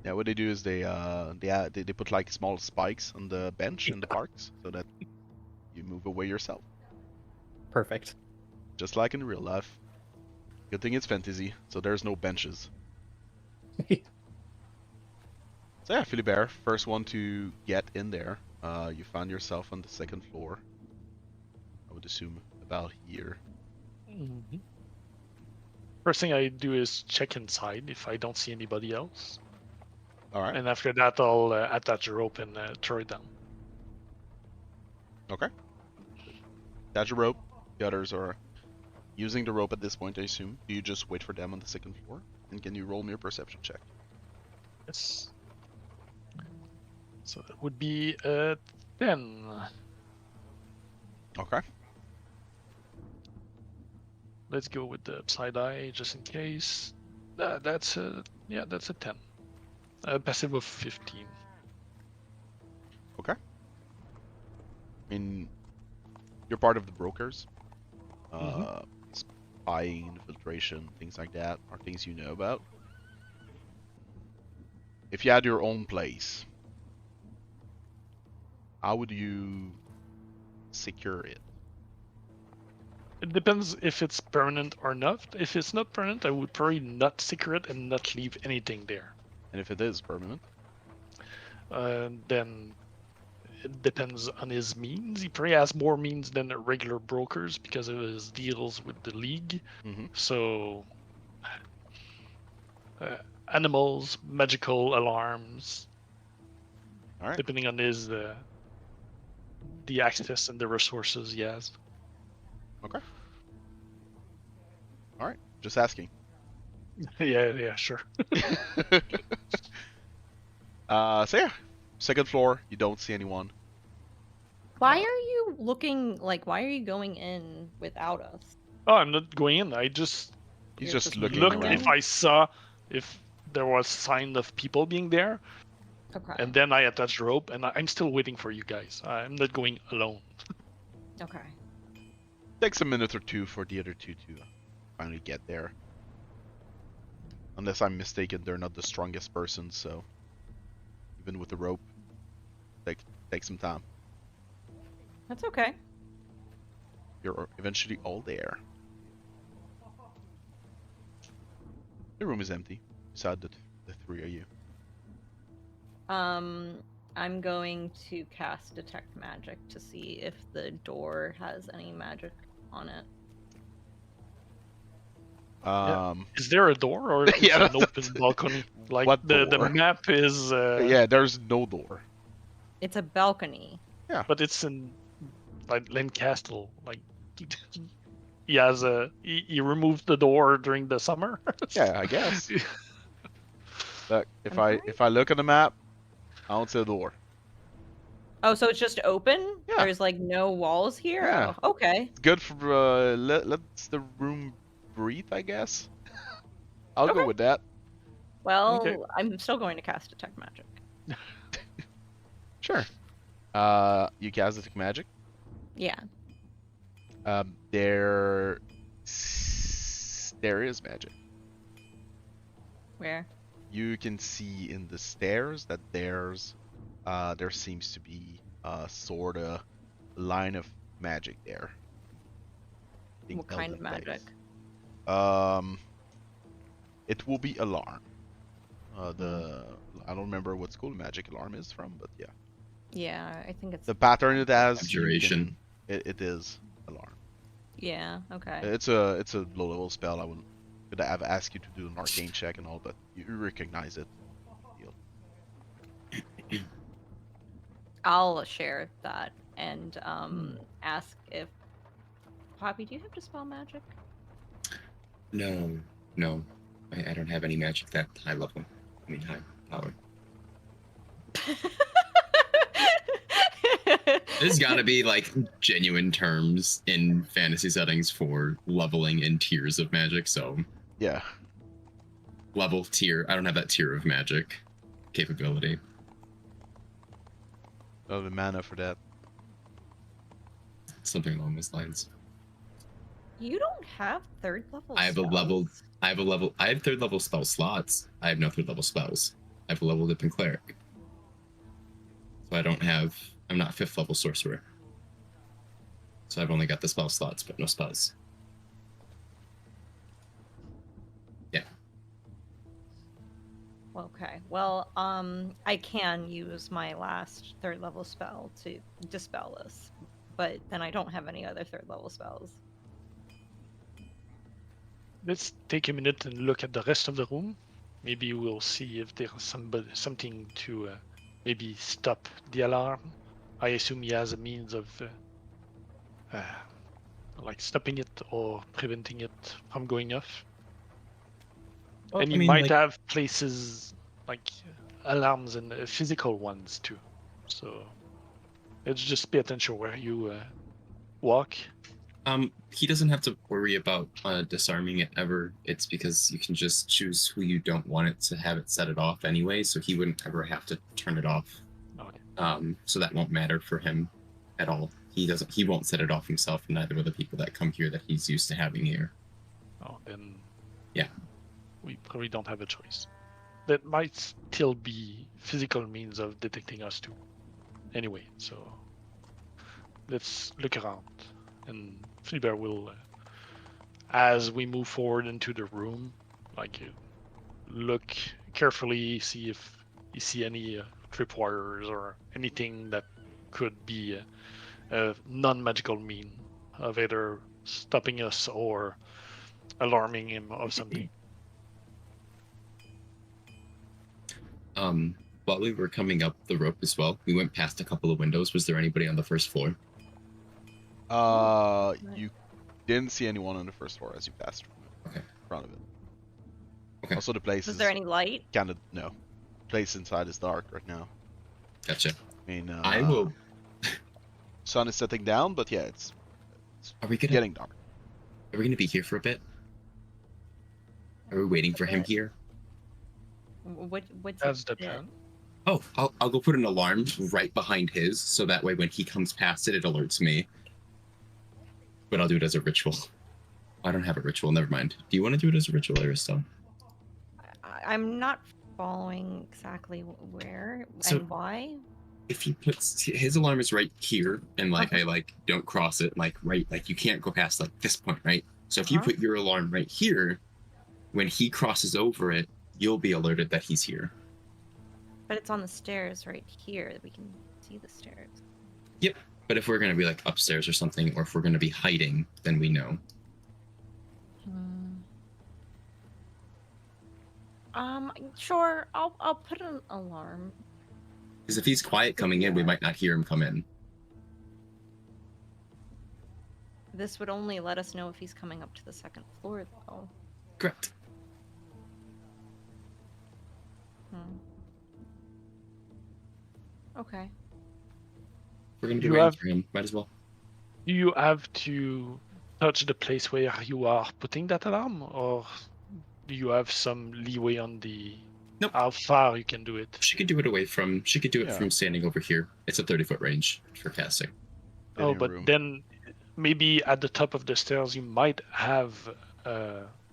Yeah, what they do is they put like small spikes on the bench in the parks so that you move away yourself, Perfect. just like in real life. Good thing it's fantasy, so there's no benches. So yeah, Philibert, first one to get in there. You found yourself on the second floor. I would assume about here. Mm-hmm. First thing I do is check inside if I don't see anybody else. All right. And after that, I'll attach a rope and throw it down. Okay. Attach a rope. The others are using the rope at this point, I assume. Do you just wait for them on the second floor? And can you roll me a perception check? Yes. So that would be 10. Okay. Let's go with the upside eye just in case. That's a 10. Passive of 15. Okay. I mean, you're part of the brokers. Spying, infiltration, things like that are things you know about. If you had your own place, how would you secure it? It depends if it's permanent or not. If it's not permanent, I would probably not secure it and not leave anything there. And if it is permanent? Then it depends on his means. He probably has more means than the regular brokers because of his deals with the league. Mm-hmm. So, animals, magical alarms, All right. depending on his the access and the resources he has. Okay. All right. Just asking. Yeah, sure. So yeah, second floor. You don't see anyone. Why are you looking like? Why are you going in without us? Oh, I'm not going in. I just He's You're just just looking look around. if I saw if there was sign of people being there, Okay. and then I attach the rope, and I'm still waiting for you guys. I'm not going alone. Okay. Takes a minute or two for the other two to finally get there. Unless I'm mistaken, they're not the strongest person, so even with the rope, take some time. That's okay. You're eventually all there. The room is empty, beside the three of you. I'm going to cast Detect Magic to see if the door has any magic on it. Is there a door or it's Yeah, an open balcony? Like what the door? map is. Yeah, there's no door. It's a balcony. But it's in like Castle. Like he has he removed the door during the summer. Yeah, I guess. Look, if I'm I look at the map, I don't see a door. Oh, so it's just open? Yeah. There's like no walls here? Yeah. Oh, okay. It's good for lets the room breathe, I guess. I'll go Okay. with that. Well, Okay. I'm still going to cast Detect Magic. Sure. You cast Detect Magic. Yeah. There is magic. Where? You can see in the stairs that there seems to be a sort of line of magic there. being What held kind of in place. magic? It will be alarm. I don't remember what school magic alarm is from, but yeah. Yeah, I think it's. The pattern it has, Abjuration. it is alarm. Yeah. Okay. It's a low level spell. I could have asked you to do an arcane check and all, but you recognize it. I'll share that and ask if Poppy, do you have dispel magic? No. I don't have any magic that high level. I mean, high power. There's gotta be, like, genuine terms in fantasy settings for leveling in tiers of magic, so... Yeah. Level, tier. I don't have that tier of magic capability. Oh, the mana for that. Something along those lines. You don't have third level I have third level spell slots. I have no third level spells. I have a level dip and cleric. So I'm not 5th level sorcerer. So I've only got the spell slots, but no spells. Yeah. Okay. Well, I can use my last third level spell to dispel this, but then I don't have any other third level spells. Let's take a minute and look at the rest of the room. Maybe we'll see if there's something to maybe stop the alarm. I assume he has a means of like stopping it or preventing it from going off. Well, and I you mean, might like- have places like alarms and physical ones too. So let's just pay attention where you walk. He doesn't have to worry about disarming it ever. It's because you can just choose who you don't want it to have it set it off anyway, so he wouldn't ever have to turn it off. Okay. So that won't matter for him at all. He won't set it off himself, and neither will the people that come here that he's used to having here. Oh, then Yeah. We probably don't have a choice. That might still be physical means of detecting us too. Anyway, so let's look around, and Philibert will, as we move forward into the room, like look carefully, see if you see any tripwires or anything that could be a non-magical mean of either stopping us or alarming him of something. While we were coming up the rope as well, we went past a couple of windows. Was there anybody on the first floor? You didn't see anyone on the first floor as you passed in front of it. Okay. Also, the place Was is there any light? kind of no. Place inside is dark right now. Gotcha. I mean, I will. sun is setting down, but yeah, it's Are we gonna? getting dark. Are we gonna be here for a bit? Are we waiting for him here? What's That's it the bit? plan. Oh, I'll go put an alarm right behind his, so that way when he comes past it, it alerts me. But I'll do it as a ritual. I don't have a ritual. Never mind. Do you want to do it as a ritual, Arastelle? I'm not following exactly where So- and why. If he puts his alarm is right here, and like Okay. I like don't cross it, like right, like you can't go past like this point, right? So if you Uh-huh. put your alarm right here, when he crosses over it, you'll be alerted that he's here. But it's on the stairs right here. We can see the stairs. But if we're gonna be like upstairs or something, or if we're gonna be hiding, then we know. Sure. I'll put an alarm. Because if he's quiet coming in, we might not hear him come in. This would only let us know if he's coming up to the second floor, though. Correct. Okay. We're gonna be You waiting have- for him. Might as well. You have to touch the place where you are putting that alarm, or do you have some leeway on the Nope. how far you can do it? She could do it away from. She could do it Yeah. from standing over here. It's a 30-foot range for casting. Oh, Living but room. then maybe at the top of the stairs you might have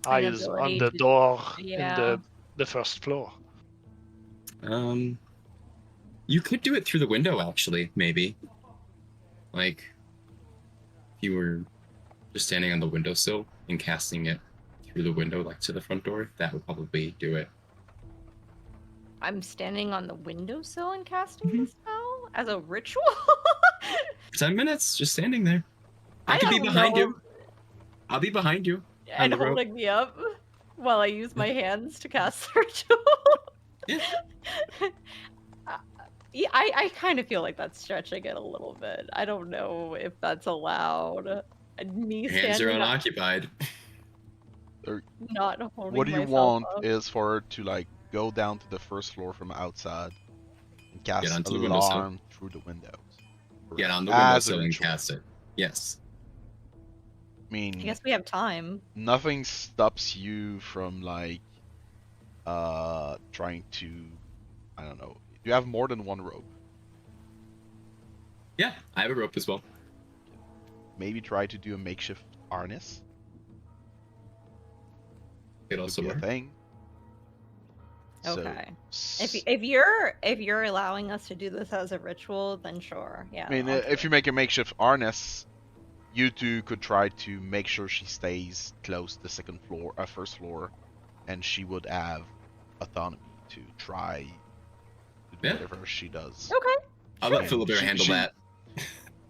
eyes on ability the to- door Yeah. in the first floor. You could do it through the window, actually. Maybe. Like, if you were just standing on the windowsill and casting it through the window, like to the front door, that would probably do it. I'm standing on the windowsill and casting Mhm. the spell as a ritual. 10 minutes, just standing there. I I could be don't behind know. you. I'll be behind you. And the rope. holding me up while I use my hands to cast the ritual. Yeah. Yeah, I kind of feel like that's stretching it a little bit. I don't know if that's allowed. Me Your hands are standing up, unoccupied. not holding What do you myself want up. is for her to like go down to the first floor from outside and cast onto the windowsill. alarm through the windows. Get on the As a windowsill and ritual. cast it. Yes. I mean, I guess we have time. nothing stops you from like trying to, I don't know. You have more than one rope. Yeah, I have a rope as well. Maybe try to do a makeshift harness. It Could also be a work. thing. So, Okay. s- If you're allowing us to do this as a ritual, then sure. Yeah. I mean, I'll do if you it. make a makeshift harness, you two could try to make sure she stays close to the second floor, first floor, and she would have autonomy to try to do Yeah. whatever she does. Okay. I'll let Sure. Philibert She- handle she- that.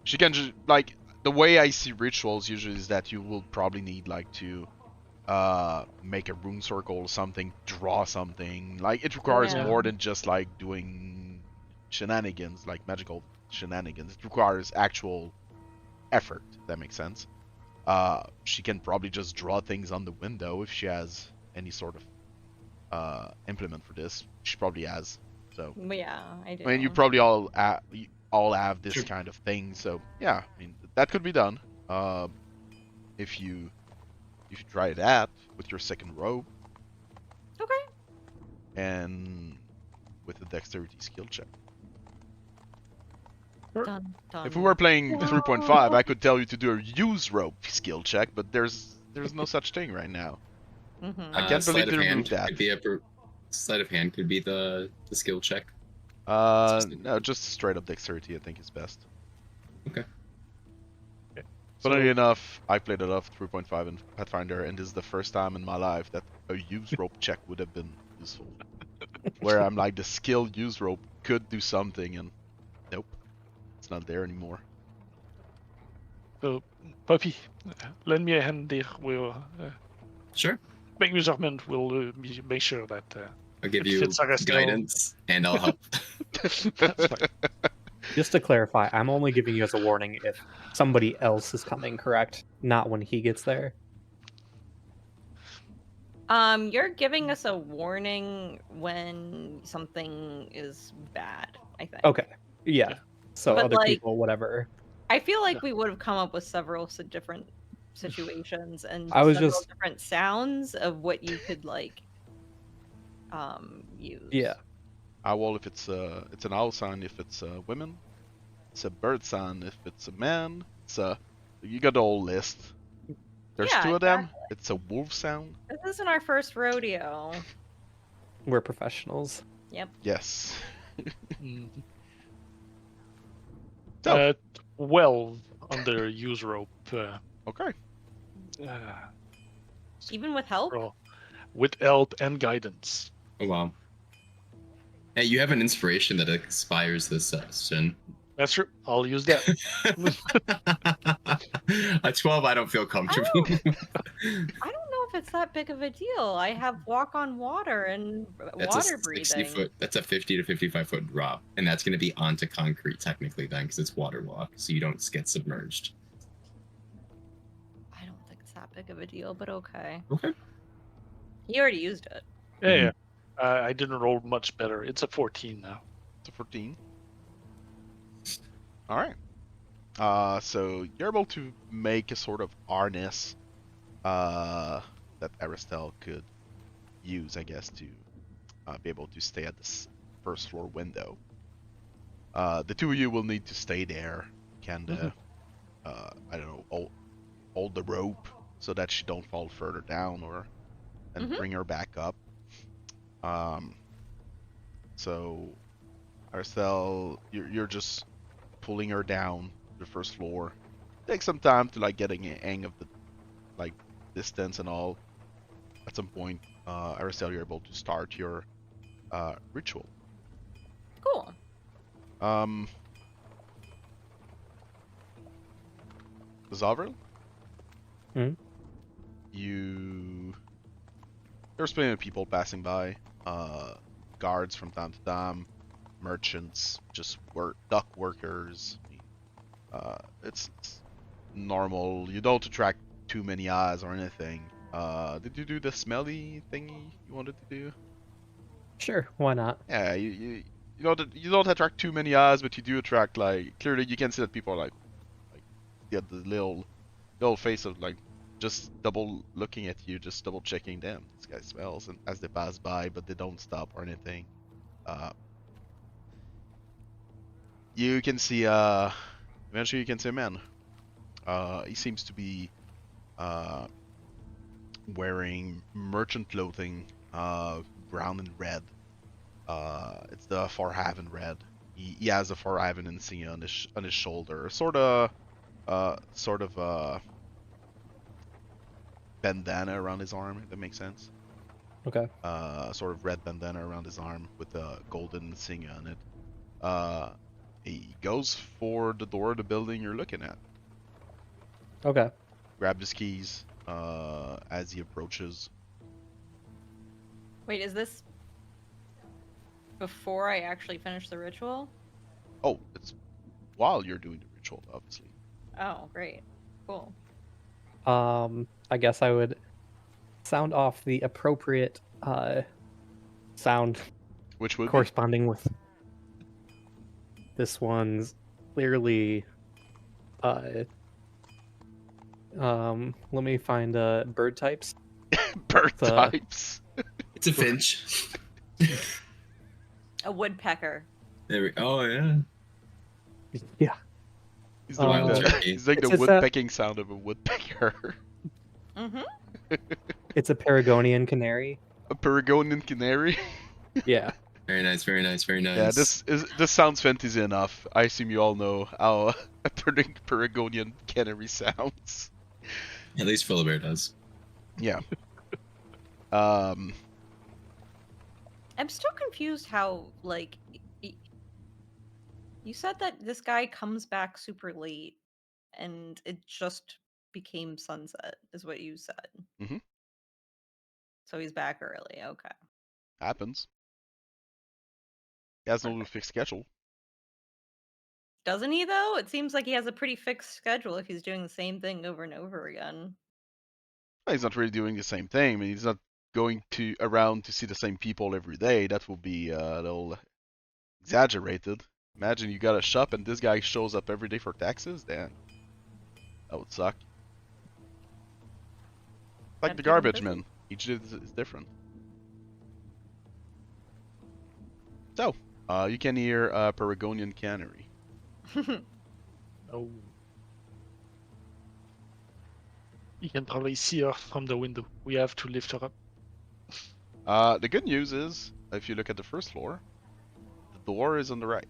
She can just like the way I see rituals usually is that you will probably need like to make a rune circle or something, draw something. Like it requires Yeah. more than just like doing shenanigans, like magical shenanigans. It requires actual effort. If that makes sense. She can probably just draw things on the window if she has any sort of implement for this. She probably has. So Well, yeah, I do. I mean, you probably all have this Sure. kind of thing. So yeah, I mean that could be done. If you try that with your second rope Okay. and with a dexterity skill check. Done. If we were playing 3.5, I could tell you to do a use rope skill check, but there's no such thing right now. Mm-hmm. I can't Sleight believe of they hand removed that. could be sleight of hand could be the skill check. No, just straight up dexterity I think is best. Funnily enough, I played enough 3.5 in Pathfinder, and this is the first time in my life that a use rope check would have been useful. Where I'm like, the skill use rope could do something, and nope. it's not there anymore. So, Puppy, lend me a hand there. We'll Sure. make measurement. We'll make sure that I'll give it you fits Arastelle. guidance, and I'll help. That's fine. Just to clarify, I'm only giving you as a warning if somebody else is coming, correct? Not when he gets there. You're giving us a warning when something is bad, I think. Okay. Yeah. Yeah. So But, other like, people, whatever. I feel like Yeah. we would have come up with several different situations and I was several just- different sounds of what you could like use. Yeah. Owl if it's an owl sound if it's a women. It's a bird sound if it's a man. You got the whole list. There's Yeah, two of them. exactly. It's a wolf sound. This isn't our first rodeo. We're professionals. Yep. Yes. Mm. So 12 under use rope. okay. Even with help? Roll. With help and guidance. Oh wow. Hey, you have an inspiration that expires this session. That's true. I'll use that. At 12, I don't feel comfortable. I don't know if it's that big of a deal. I have walk on water and That's water a 60 breathing. foot. That's a 50 to 55 foot drop, and that's going to be onto concrete technically then, because it's water walk, so you don't get submerged. I don't think it's that big of a deal, but okay. Okay. You already used it. Yeah. I didn't roll much better. It's a 14 now. It's a 14. All right. So you're able to make a sort of harness that Arastelle could use, I guess, to be able to stay at this first floor window. The two of you will need to stay there. Can I don't know, hold the rope so that she don't fall further down, and bring her back up. So Arastelle, you're just pulling her down the first floor. Take some time to like getting a hang of the like distance and all. At some point, Arastelle, you're able to start your ritual. Cool. Zovril? Hmm? There's plenty of people passing by. Guards from time to time, merchants, just dock workers. It's normal. You don't attract too many eyes or anything. Did you do the smelly thingy you wanted to do? Sure, why not? Yeah, you don't attract too many eyes, but you do attract like clearly you can see that people are like the little face of like just double looking at you, just double checking them. This guy smells, and as they pass by, but they don't stop or anything. You can see eventually you can see a man. He seems to be wearing merchant clothing, brown and red. It's the Farhaven red. He has a Farhaven insignia on his shoulder, sort of bandana around his arm, if that makes sense. Okay. Sort of red bandana around his arm with a golden insignia on it. He goes for the door of the building you're looking at. Okay. Grab his keys as he approaches. Wait, is this before I actually finish the ritual? Oh, it's while you're doing the ritual, obviously. Oh, great. Cool. I guess I would sound off the appropriate sound Which would be? corresponding with this one's clearly let me find bird types. Bird Uh, types. It's a finch. A woodpecker. There we. Oh yeah. Yeah. He's doing Wild the, turkey. he's like the It's a- woodpecking sound of a woodpecker. Mm-hmm. It's a Paragonian canary. A Peregonian canary. Yeah. Very nice. Very nice. Very nice. Yeah, this sounds fantasy enough. I assume you all know how a Peregonian canary sounds. At least Philibert does. Yeah. I'm still confused how, like, You said that this guy comes back super late, and it just became sunset, is what you said. Mhm. So he's back early. Okay. Happens. He has no Perfect. fixed schedule. Doesn't he, though? It seems like he has a pretty fixed schedule if he's doing the same thing over and over again. He's not really doing the same thing. I mean, he's not going to around to see the same people every day. That would be a little exaggerated. Imagine you got a shop and this guy shows up every day for taxes. Then that would suck. Like Gotta the keep him garbage busy. man. Each day is different. So, you can hear Paragonian Cannery. Oh. You can probably see her from the window. We have to lift her up. The good news is, if you look at the first floor, the door is on the right,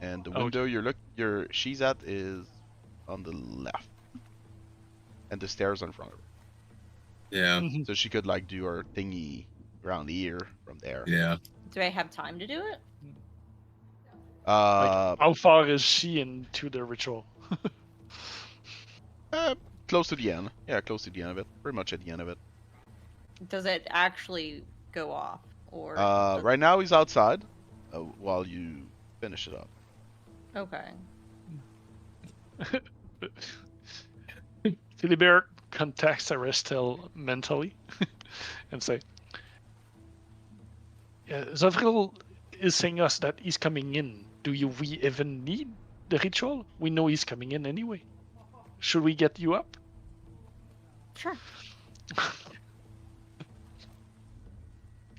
and the Okay. window she's at is on the left, and the stairs are in front of her. Yeah. Mhm. So she could like do her thingy around here from there. Yeah. Do I have time to do it? How far is she into the ritual? Close to the end. Yeah, close to the end of it. Pretty much at the end of it. Does it actually go off? Or Right now he's outside, while you finish it up. Okay. Philibert contacts Arastelle mentally and say, Zovril is saying us that he's coming in. We even need the ritual? We know he's coming in anyway. Should we get you up? Sure.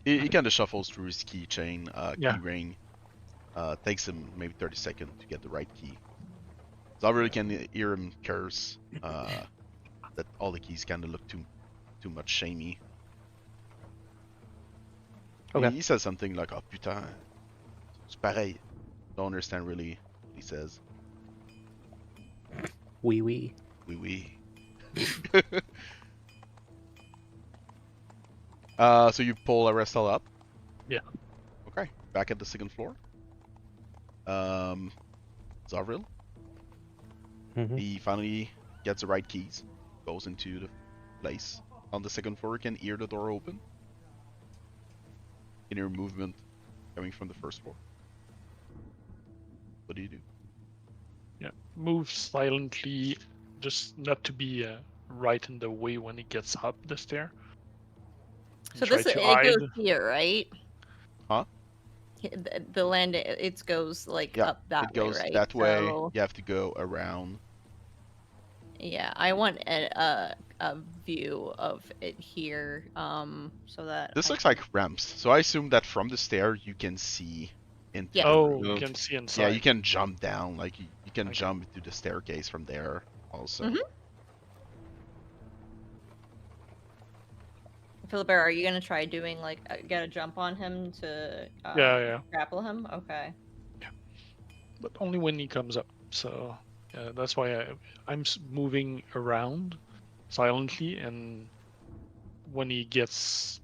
He kind of shuffles through his keychain, Yeah. key ring. Takes him maybe 30 seconds to get the right key. So I really can hear him curse that all the keys kind of look too much shamey. Okay. He says something like, "Oh putain, c'est pareil." Don't understand really what he says. Wee wee. Oui, oui. So you pull Arastelle up? Yeah. Okay, back at the second floor. Zovril. Mhm. He finally gets the right keys, goes into the place. On the second floor, you can hear the door open. You can hear movement coming from the first floor. What do you do? Yeah. Move silently, just not to be right in the way when he gets up the stair. So Try this to it hide. goes here, right? Huh? The land it goes like Yeah, up that it goes way, right? that way. So, You have to go around. yeah, I want a view of it here, so that This I looks can- like ramps, so I assume that from the stair you can see into Yeah. the Oh, room. you Okay. can see inside. Yeah, you can jump down, like you can Okay. jump into the staircase from there also. Mhm. Philibert, are you gonna try doing like get a jump on him to Yeah. grapple him? Okay. But only when he comes up. So that's why I'm moving around silently, and when he gets,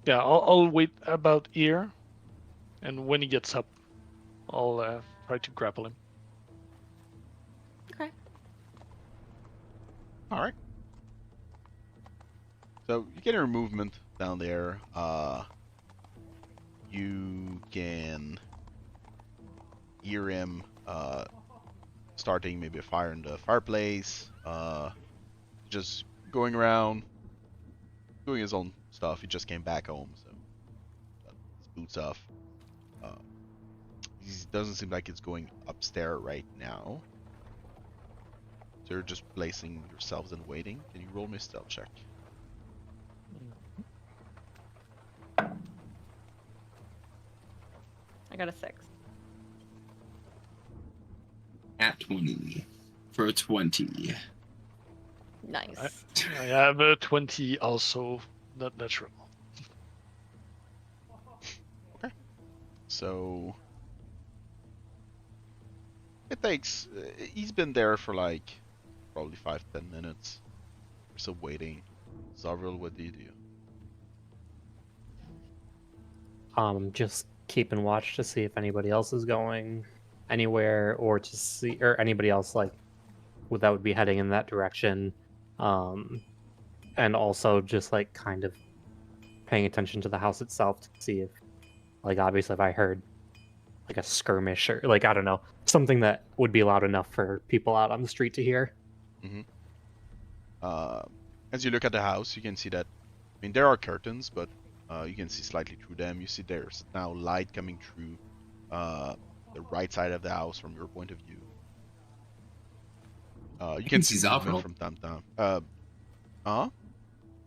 I'll wait about here, and when he gets up, I'll try to grapple him. Okay. All right. So you get your movement down there. You can hear him starting maybe a fire in the fireplace. Just going around doing his own stuff. He just came back home, so got his boots off. He doesn't seem like it's going upstairs right now. So you're just placing yourselves and waiting. Can you roll me a stealth check? I got a 6. At 20. For a 20. Nice. I have a 20 also, not natural. So it takes. He's been there for like probably 5-10 minutes. We're still waiting. Zovril, what do you do? Just keeping watch to see if anybody else is going. anywhere or to see, or anybody else like that would be heading in that direction, and also just like kind of paying attention to the house itself to see if, like, obviously if I heard like a skirmish or like, I don't know, something that would be loud enough for people out on the street to hear. As you look at the house, you can see that, I mean, there are curtains, but you can see slightly through them. You see there's now light coming through the right side of the house from your point of view. You can see movement Zovril. from time to time.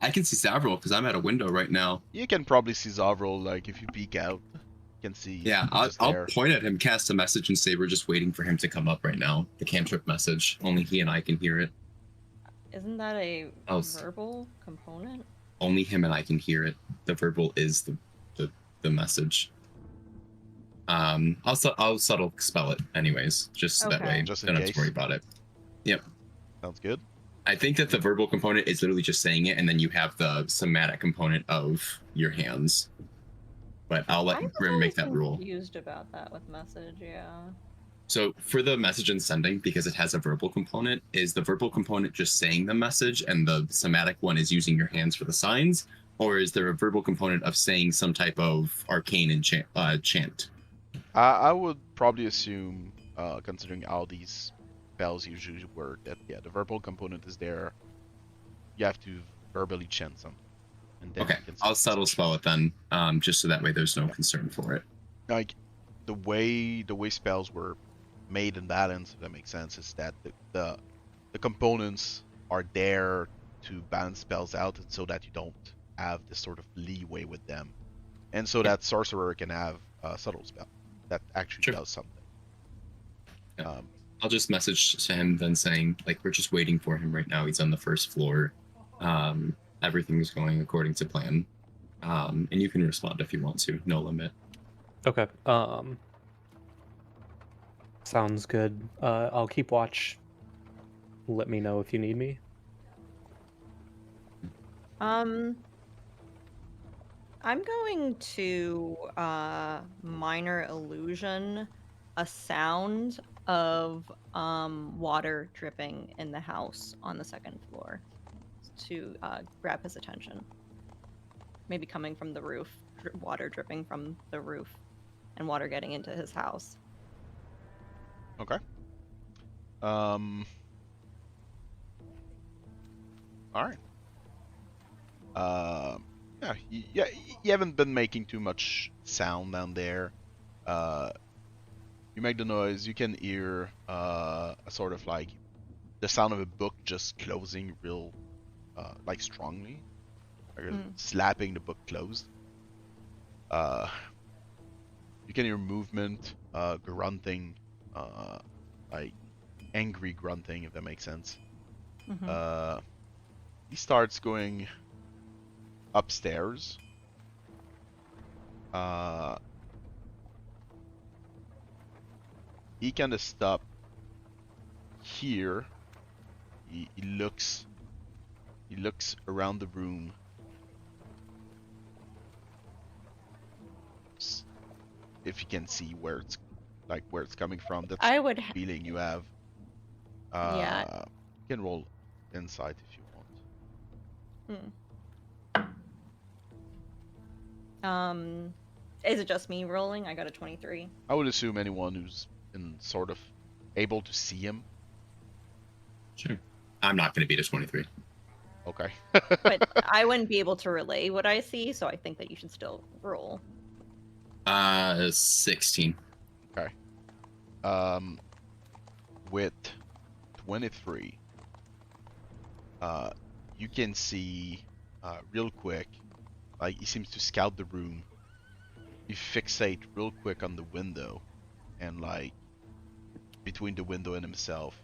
I can see Zovril because I'm at a window right now. You can probably see Zovril, like, if you peek out. You can see. Yeah, just I'll there. point at him, cast a message, and say we're just waiting for him to come up right now. The cantrip message. Only he and I can hear it. Isn't that a Oh, verbal component? Only him and I can hear it. The verbal is the message. I'll subtle spell it anyways, just that Okay. way. Just in Don't have case. to worry about it. Yep. Sounds good. I think that the verbal component is literally just saying it, and then you have the somatic component of your hands. But I'll let Grim make that rule. Confused about that with message, yeah. So for the message and sending, because it has a verbal component, is the verbal component just saying the message and the somatic one is using your hands for the signs? Or is there a verbal component of saying some type of arcane chant? I would probably assume, considering how these spells usually work, that yeah, the verbal component is there. You have to verbally chant something. And then Okay, you can I'll send subtle messages. spell it then, just so that way there's no concern for it. Like the way spells were made and balanced, if that makes sense, is that the components are there to balance spells out, and so that you don't have this sort of leeway with them, and so that sorcerer can have a subtle spell that actually Sure. does something. Yeah. I'll just message to him then saying, like, we're just waiting for him right now. He's on the first floor. Everything's going according to plan. And you can respond if you want to. No limit. Okay. Sounds good. I'll keep watch. Let me know if you need me. I'm going to minor illusion a sound of water dripping in the house on the second floor to grab his attention. Maybe coming from the roof, water dripping from the roof, and water getting into his house. Okay. All right. Yeah, you haven't been making too much sound down there. You make the noise. You can hear a sort of like the sound of a book just closing real, like strongly, like slapping the book closed. You can hear movement, grunting, like angry grunting, if that makes sense. Mm-hmm. He starts going upstairs. He kind of stop here. He looks around the room. If you can see where it's coming from. That's I would the feeling you have. Yeah. You can roll insight if you want. Is it just me rolling? I got a 23. I would assume anyone who's been sort of able to see him. Sure. I'm not going to beat a 23. Okay. But I wouldn't be able to relay what I see, so I think that you should still roll. 16. Okay. With 23, you can see real quick, like he seems to scout the room. You fixate real quick on the window, and like between the window and himself,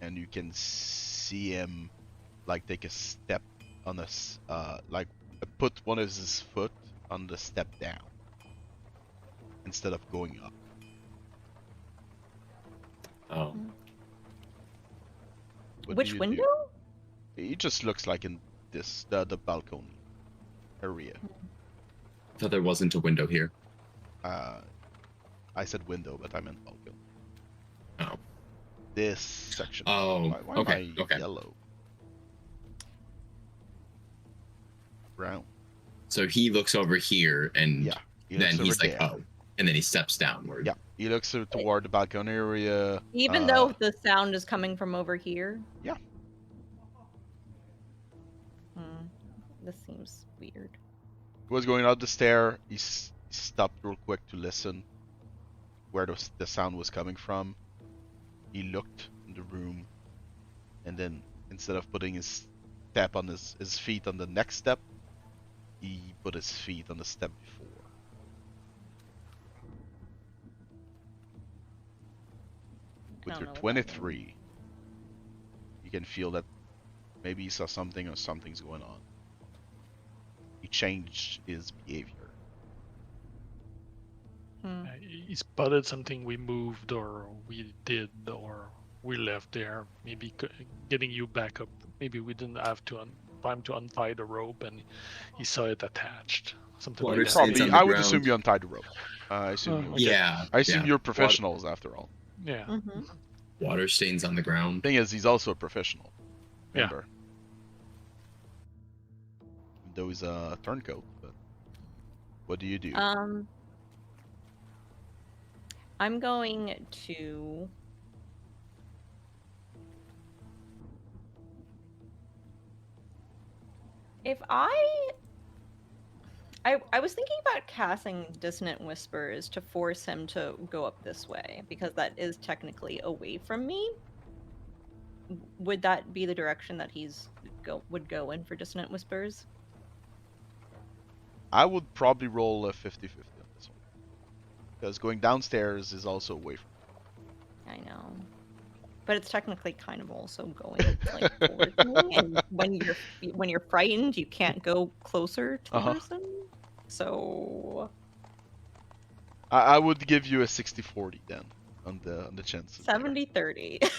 and you can see him like take a step on this, like put one of his foot on the step down instead of going up. Oh. What do Which you do? window? It just looks like in this the balcony area. I thought there wasn't a window here. I said window, but I meant balcony. Oh. This section. Oh. Why Okay. am I Okay. yellow? Brown. So he looks over here, and Yeah. then looks he's over like, there. "Oh," and then he steps downward. Yeah. He looks toward the balcony area. Even though the sound is coming from over here? Yeah. This seems weird. He was going up the stair. He stopped real quick to listen where the sound was coming from. He looked in the room, and then instead of putting his step on his feet on the next step, he put his feet on the step before. With I your don't know what that 23, you can feel that maybe he saw something or something's going on. He changed his behavior. He spotted something we moved or we did or we left there. Maybe getting you back up. Maybe we didn't have time to untie the rope and he saw it attached. Something Water like that. stains Probably, on the I would ground. assume you untied the rope. I assume. Oh, You, okay. Yeah. I assume yeah. you're professionals after all. Yeah. Water stains on the ground. Thing is, he's also a professional. Yeah. Remember. Though he's a turncoat, but what do you do? I'm going to... If I was thinking about casting Dissonant Whispers to force him to go up this way, because that is technically away from me. Would that be the direction that would go in for Dissonant Whispers? I would probably roll a 50-50 on this one. Because going downstairs is also away from I know. But it's technically kind of also going like towards me, and when you're frightened, you can't go closer to the person. So I would give you a 60-40 then on the chances. 70-30.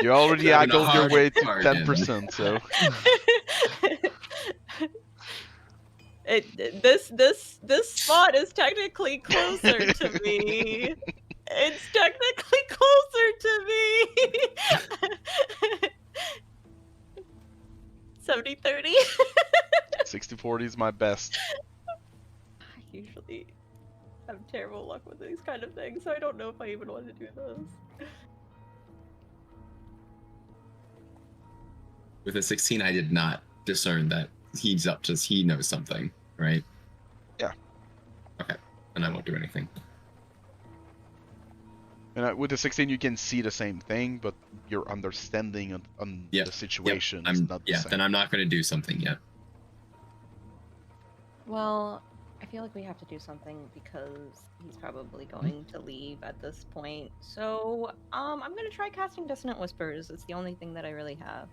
You already Having a angled your hard way to bargain. 10%, so This spot is technically closer to me. It's technically closer to me. 70-30. 60-40 is my best. I usually have terrible luck with these kind of things, so I don't know if I even want to do this. With a 16, I did not discern that he knows something, right? Yeah. Okay, and I won't do anything. And with the 16, you can see the same thing, but your understanding on Yep, the situation yep. is not the same. Then I'm not going to do something yet. Well, I feel like we have to do something because he's probably going to leave at this point. So, I'm gonna try casting Dissonant Whispers. It's the only thing that I really have.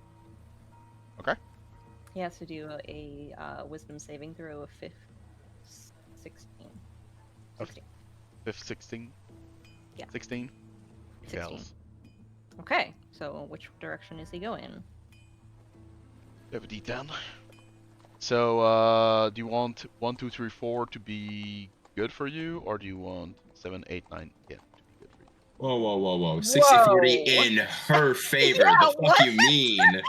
Okay. He has to do a Wisdom saving throw of 16. Okay. 16? Yeah. 16? 16. Fails. Okay, so which direction is he going? You have a D10. So, do you want 1, 2, 3, 4 to be good for you, or do you want 7, 8, 9, 10 to be good for you? Whoa. 60-40 in her favor. Yeah, the fuck what? you mean?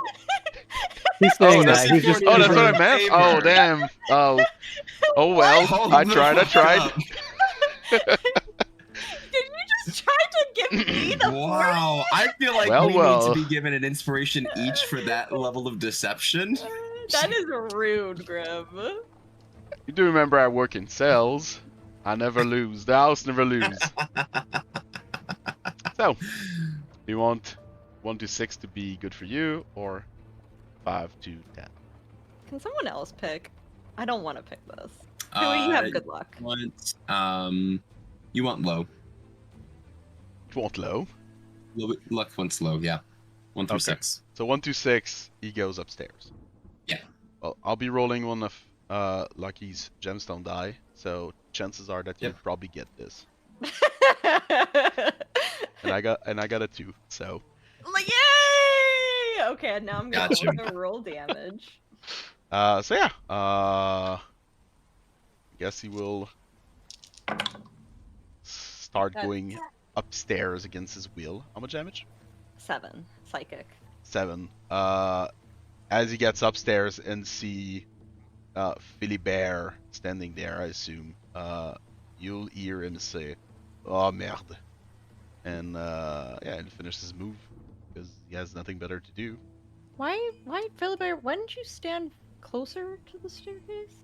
He's saying that's that. He's just Oh, that's what I in meant? favor. Oh, damn. Oh. Oh, well. Hold I the tried. fuck up. Did you just try to give me the Wow, I feel like Well, we well. need to be given an inspiration each for that level of deception. That is rude, Grim. You do remember I work in sales. I never lose. The house never lose. So, do you want 1 to 6 to be good for you, or 5 to 10? Can someone else pick? I don't want to pick this. You have good luck. You want low. You want low? Luck wants low, yeah. 1 through Okay. 6. So 1 to 6, he goes upstairs. Yeah. Well, I'll be rolling one of Lucky's gemstone die, so chances are that you Yep. probably get this. And I got a 2, so Like, yay! Okay, now I'm gonna Gotcha. also roll damage. so yeah. I guess he will start That's going upstairs against his will. How much damage? 7 psychic. 7. As he gets upstairs and see Philibert standing there, I assume, you'll hear him say, "Oh merde," and and finish his move because he has nothing better to do. Why, Philibert? Why didn't you stand closer to the staircase?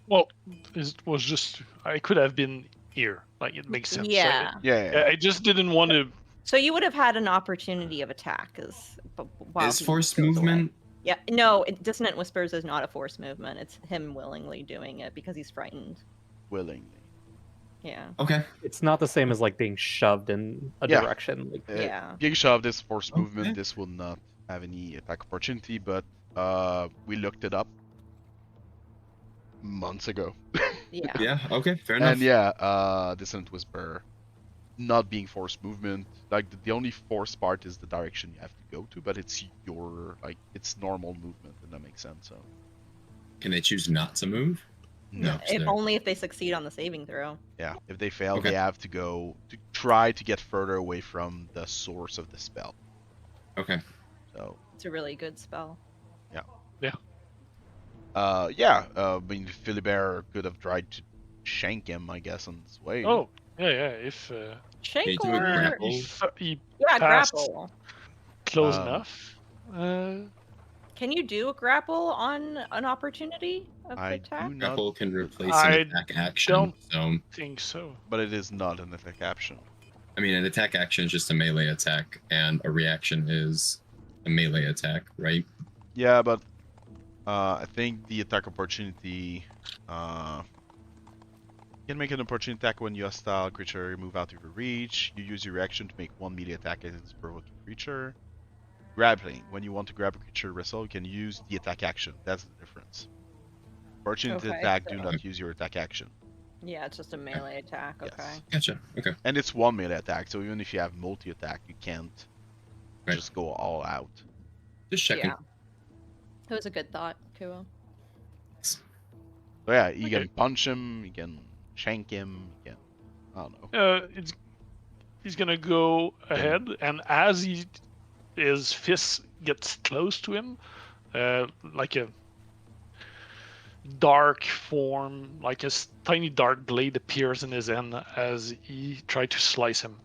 Well, it was just I could have been here. Like it makes sense. Yeah. Yeah. I just didn't want to. So you would have had an opportunity of attack, while Is he forced goes away. movement? Yeah, no, Dissonant Whispers is not a forced movement. It's him willingly doing it because he's frightened. Willingly. Yeah. Okay. It's not the same as like being shoved in a Yeah. direction. Like, Yeah. Being shoved is forced Okay. movement. This will not have any attack opportunity, but we looked it up months ago. Yeah. Yeah. Okay. Fair enough. And yeah, Dissonant Whisper not being forced movement. Like the only forced part is the direction you have to go to, but it's your it's normal movement, and that makes sense. So Can they choose not to move? No. so If they're- only if they succeed on the saving throw. yeah, if they fail, Okay. they have to go to try to get further away from the source of the spell. Okay. So It's a really good spell. I mean Philibert could have tried to shank him, I guess, on his way. Oh, yeah. If Can you Shank do a or grapple? he yeah, Pass. grapple. close Um, enough. Can you do a grapple on an opportunity of I attack? do not, Grapple can replace I an attack action. don't- So, Think so. but it is not an attack action. I mean, an attack action is just a melee attack, and a reaction is a melee attack, right? Yeah, but I think the attack opportunity you can make an opportunity attack when your hostile creature move out of your reach. You use your reaction to make one melee attack against a provoking creature. Grappling. When you want to grab a creature wrestle, you can use the attack action. That's the difference. Opportunity Okay, attack, so- do not use your attack action. Yeah, it's just a melee attack. Yes. Okay. Gotcha. Okay. And it's one melee attack, so even if you have multi-attack, you can't Right. just go all out. Just checking. Yeah. It was a good thought, Kuo. So yeah, you Okay. can punch him, you can shank him, you can... I don't know. He's gonna go ahead, and as his fist gets close to him, like a dark form, like a tiny dark blade appears in his hand as he tried to slice him.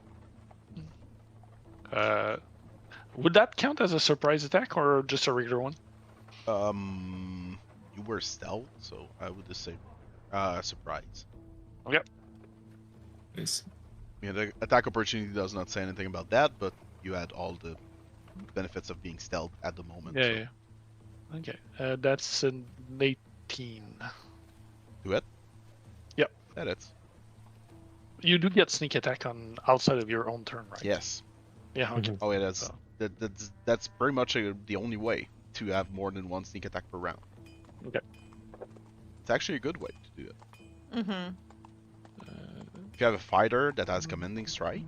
Would that count as a surprise attack or just a regular one? You were stealth, so I would just say surprise. Nice. Yeah, the attack opportunity does not say anything about that, but you had all the benefits of being stealth at the moment. so- Yeah. Okay, that's an 18. Do it? Yep. That it's. You do get sneak attack on outside of your own turn, right? Yes. Yeah. Okay. Mhm. Oh yeah, that's So- that's pretty much the only way to have more than one sneak attack per round. Okay. It's actually a good way to do it. Mm-hmm. If you have a fighter that has commanding strike,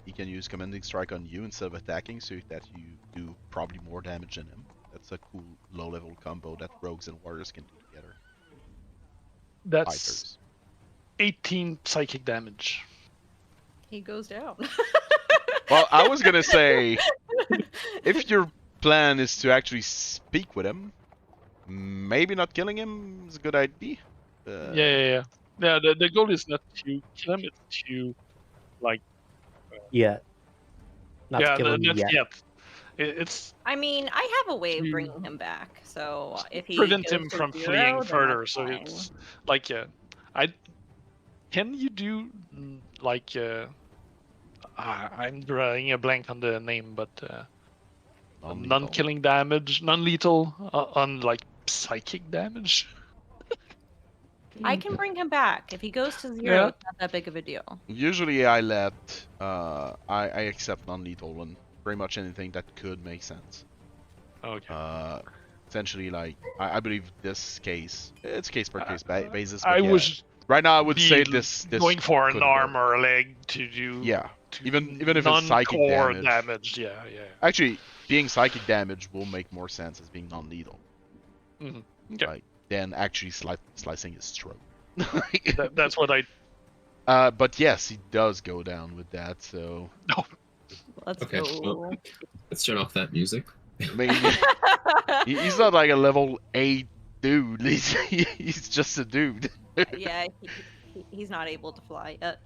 he can use commanding strike on you instead of attacking, so that you do probably more damage than him. That's a cool low-level combo that rogues and warriors can do together. That's Fighters. 18 psychic damage. He goes down. Well, I was gonna say, if your plan is to actually speak with him, maybe not killing him is a good idea. Yeah. The goal is not to kill him; it's to Yet. Not yeah, to kill him not yet. yet. It's I mean, I have a way of To bringing him back. So if he prevent goes him to from 0, fleeing then further. that's So fine. it's like can you do like I'm drawing a blank on the name, but Non-lethal. non-killing damage, non-lethal on like psychic damage. I can bring him back. If he goes to 0, Yeah. it's not that big of a deal. Usually I let I accept non-lethal on pretty much anything that could make sense. Okay. Essentially, like I believe this case, it's case per case basis. But I yeah, was right now I would be say this going for an could arm work. or a leg to do. Yeah, to even if it's psychic non-core damage. Yeah. Actually, being psychic damage will make more sense as being non-lethal. Okay. Like then actually slicing his throat. That's what I But yes, he does go down with that. So Let's Okay, go. well, let's turn off that music. I mean, he's not like a level 8 dude. He's just a dude. Yeah, he's not able to fly yet.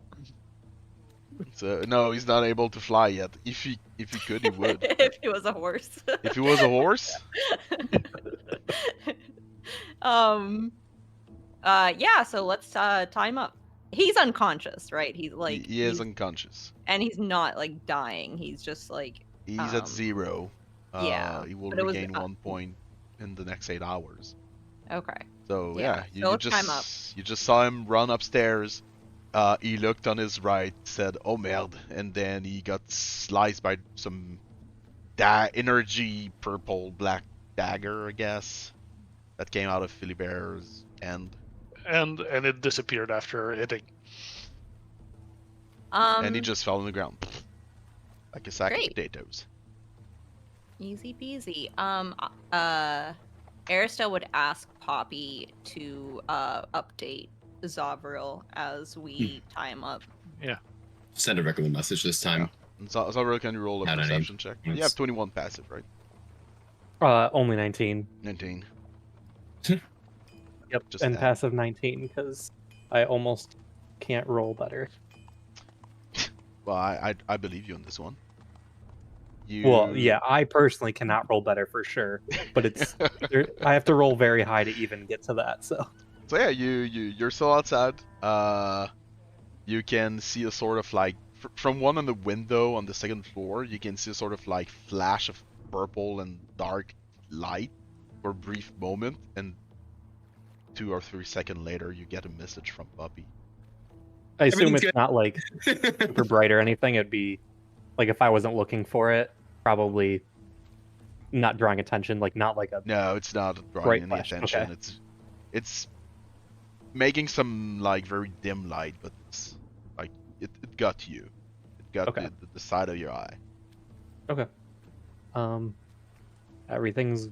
So no, he's not able to fly yet. If he could, he would. If he was a horse. If he was a horse, Yeah, so let's time up. He's unconscious, right? He's like he is unconscious. and he's not like dying. He's just like He's at 0. yeah, He will but it was, regain 1 point in the next 8 hours. okay. So Yeah, yeah, so let's time up. you just saw him run upstairs. He looked on his right, said "Oh merde," and then he got sliced by some energy purple black dagger, I guess, that came out of Philibert's end. And it disappeared after hitting. And he just fell on the ground like a sack Great. of potatoes. Easy peasy. Arastelle would ask Poppy to update Zovril as we tie him up. Send a regular message this time. And so really can you roll a How'd I name? perception check? You have 21 passive, right? Only 19. 19. Yep, Just and that. passive 19 because I almost can't roll better. Well, I believe you on this one. Well, yeah, I personally cannot roll better for sure, but it's I have to roll very high to even get to that. So yeah, you're still outside. You can see a sort of like from one on the window on the second floor. You can see a sort of like flash of purple and dark light for a brief moment, and 2 or 3 seconds later, you get a message from Puppy. I assume Everything's it's good. not like super bright or anything. It'd be like if I wasn't looking for it, probably not drawing attention. Like not like a No, it's not drawing Bright any flash, attention. okay. It's making some like very dim light, but it's like it got to you. It got Okay. the side of your eye. Okay. Everything's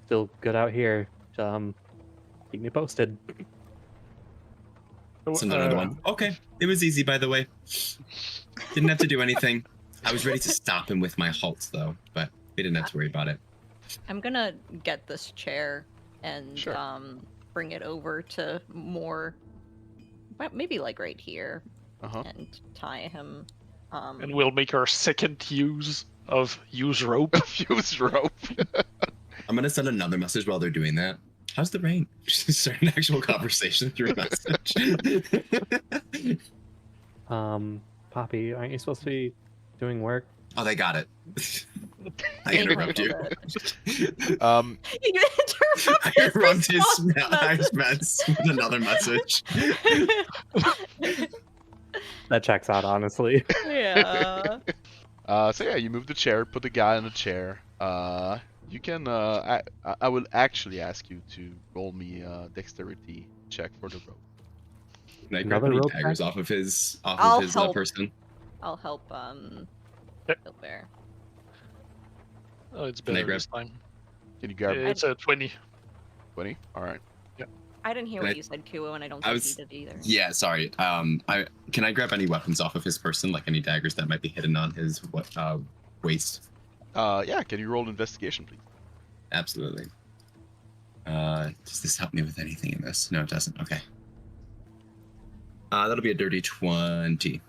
still good out here. Keep me posted. Send another one. Okay, it was easy, by the way. Didn't have to do anything. I was ready to stop him with my halt, though, but we didn't have to worry about it. I'm gonna get this chair and Sure. bring it over to more, maybe like right here, Uh-huh. and tie him. And we'll make our second use of use rope. Fuse rope. I'm gonna send another message while they're doing that. How's the rain? Just start an actual conversation through a message. Poppy, aren't you supposed to be doing work? Oh, they got it. I interrupt you. You interrupt I his interrupt his response mess with another message. That checks out, honestly. Yeah. So yeah, you move the chair, put the guy in the chair. You can. I will actually ask you to roll me a dexterity check for the rope. Can I grab Another any rope daggers check? off of his I'll help. person? I'll help. Yep. Philibert. Oh, it's Can I better grab- this time. Can you grab It's a 20. 20? All right. I didn't hear Can what I- you said, Kuo, and I don't I think was- you did either. Yeah, sorry. Can I grab any weapons off of his person, like any daggers that might be hidden on his waist? Yeah. Can you roll investigation, please? Absolutely. Does this help me with anything in this? No, it doesn't. Okay. That'll be a dirty 20.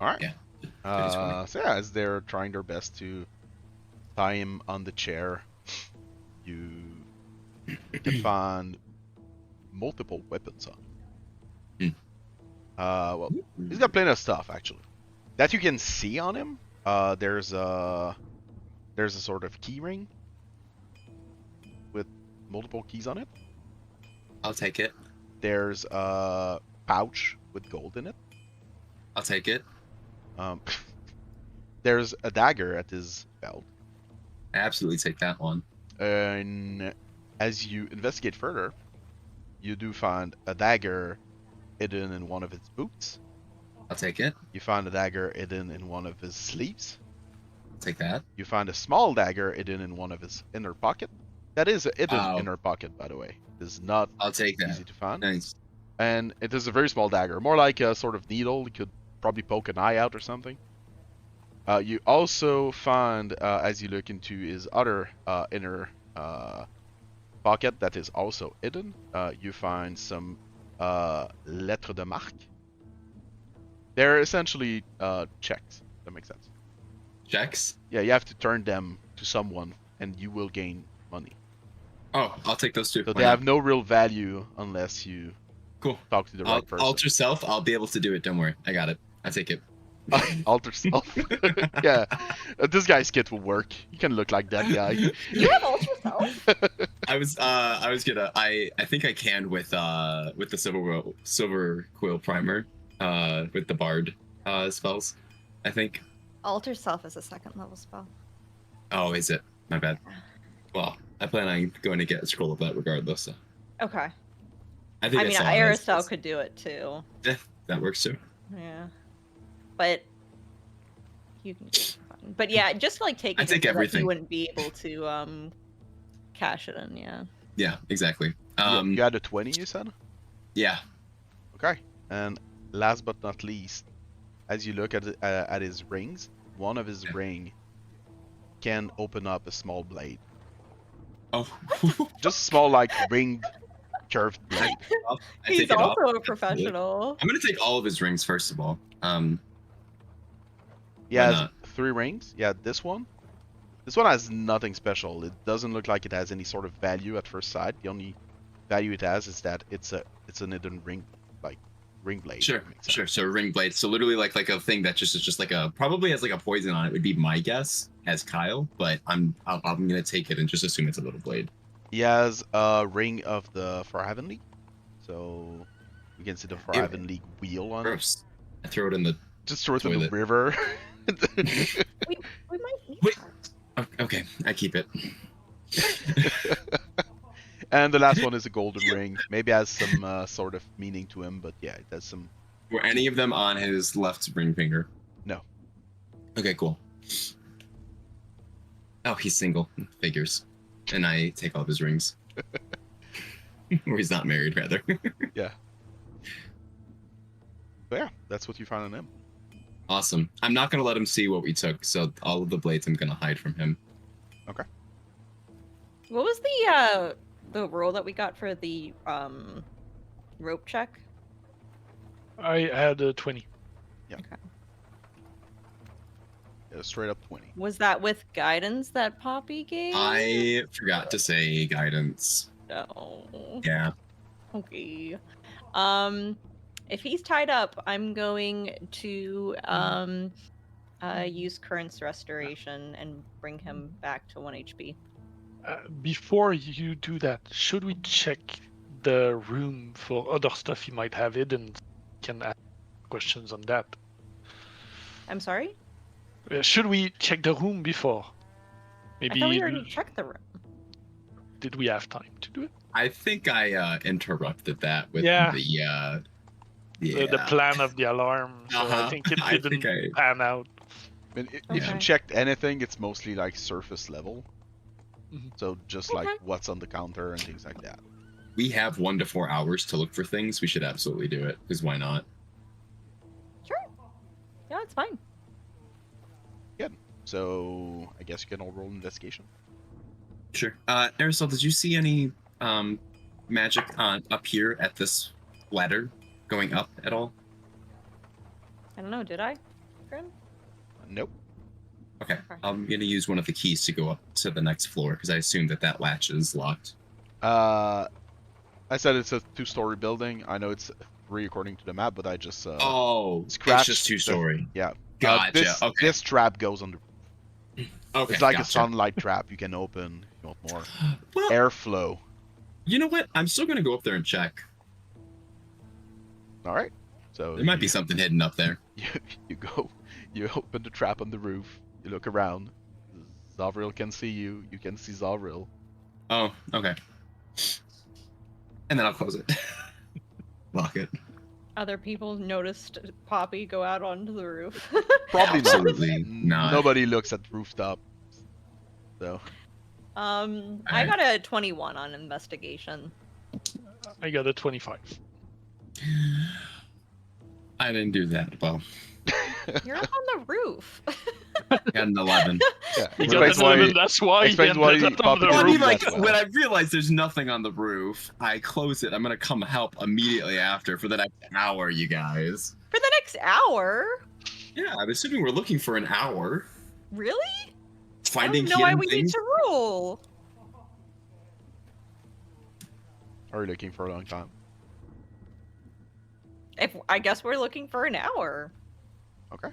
All right. Yeah. That is funny. So yeah, as they're trying their best to tie him on the chair, you can find multiple weapons on him. Well, he's got plenty of stuff actually that you can see on him. There's a sort of key ring with multiple keys on it. I'll take it. There's a pouch with gold in it. I'll take it. There's a dagger at his belt. I absolutely take that one. And as you investigate further, you do find a dagger hidden in one of his boots. I'll take it. You find a dagger hidden in one of his sleeves. I'll take that. You find a small dagger hidden in one of his inner pocket. That is a hidden Oh. inner pocket, by the way. It is not I'll take that. easy to find. Nice. and it is a very small dagger, more like a sort of needle. You could probably poke an eye out or something. You also find, as you look into his other inner pocket that is also hidden, you find some lettres de marque. They're essentially checks. That makes sense. Checks? Yeah, you have to turn them to someone, and you will gain money. Oh, I'll take those two. So Why they not? have no real value unless you Cool. talk to the right person. Alter self, I'll be able to do it. Don't worry. I got it. I take it. Alter self. Yeah, this guy's kit will work. You can look like that guy. You have ultra self. I was gonna. I think I can with the silver quill primer, with the bard spells. I think. Alter self is a 2nd level spell. Oh, is it? My bad. Well, I plan on going to get a scroll of that regardless. So. Okay. I think I mean, saw Arastelle could do it too. Yeah, that works too. Yeah. But you can. But yeah, just like take it. I take so that everything. You wouldn't be able to cash it in. Yeah. Yeah, exactly. You got a 20, you said? Yeah. Okay. And last but not least, as you look at his rings, one of his ring can open up a small blade. Oh. Just small, like ringed, curved blade. I He's take it off. also a professional. I'm gonna take all of his rings first of all. He Why has not? 3 rings. Yeah, this one. This one has nothing special. It doesn't look like it has any sort of value at first sight. The only value it has is that it's an hidden ring, like ring blade. Sure, sure. So ring blade. So literally like a thing that just is just like a probably has like a poison on it would be my guess as Kyle, but I'm gonna take it and just assume it's a little blade. He has a ring of the Farhaven League, so you can see the Farhaven League wheel on it. Gross. I throw it in the. Just throw it in the Toilet. river. We might need Wait. that. Okay, I keep it. And the last one is a golden ring. Maybe has some sort of meaning to him, but yeah, it has some. Were any of them on his left ring finger? No. Okay, cool. Oh, he's single. Figures. And I take all of his rings. Or he's not married, rather. Yeah. But yeah, that's what you found on him. Awesome. I'm not gonna let him see what we took, so all of the blades I'm gonna hide from him. Okay. What was the roll that we got for the rope check? I had a 20. Yeah, straight up 20. Was that with guidance that Poppy gave? I forgot to say guidance. No. Yeah. Okay. If he's tied up, I'm going to use Current's restoration and bring him back to 1 HP. Before you do that, should we check the room for other stuff you might have hidden? Can ask questions on that. I'm sorry? Should we check the room before? Maybe. I thought we already checked the room. Did we have time to do it? I think I interrupted that with Yeah. the The plan of the alarm. So I Uh-huh. think it I didn't think pan out. I mean, if Okay. you checked anything, it's mostly like surface level. Mhm. So just Okay. like what's on the counter and things like that. we have 1 to 4 hours to look for things. We should absolutely do it, because why not? Sure. Yeah, it's fine. So I guess you can all roll investigation. Sure. Arastelle, did you see any magic up here at this ladder going up at all? I don't know, did I? Grim? Nope. Okay. Okay. I'm gonna use one of the keys to go up to the next floor because I assume that latch is locked. I said it's a 2-story building. I know it's 3 according to the map, but I just Oh, scratched it's just the- 2-story. yeah. Gotcha. This this trap goes on the. Okay. It's like gotcha. a sunlight trap. You can open. You want more Well, airflow. you know what? I'm still gonna go up there and check. All right. So There might be something hidden up there. You go. You open the trap on the roof. You look around. Zovril can see you. You can see Zovril. Oh, okay. And then I'll close it. Lock it. Other people noticed Poppy go out onto the roof. Probably not. Absolutely not. Nobody looks at rooftop. So I got a 21 on investigation. I got a 25. I didn't do that. Well, You're up on the roof. I got an 11. Yeah, He explains got an 11, that's why he explains why ended he up popped on in the the Well, I roof. mean, like, as well. when I realize there's nothing on the roof, I close it. I'm gonna come help immediately after for the next hour, you guys. For the next hour? Yeah, I'm assuming we're looking for an hour. Really? Finding I don't know why hidden we need things. to roll. Are you looking for a long time? I guess we're looking for an hour. Okay.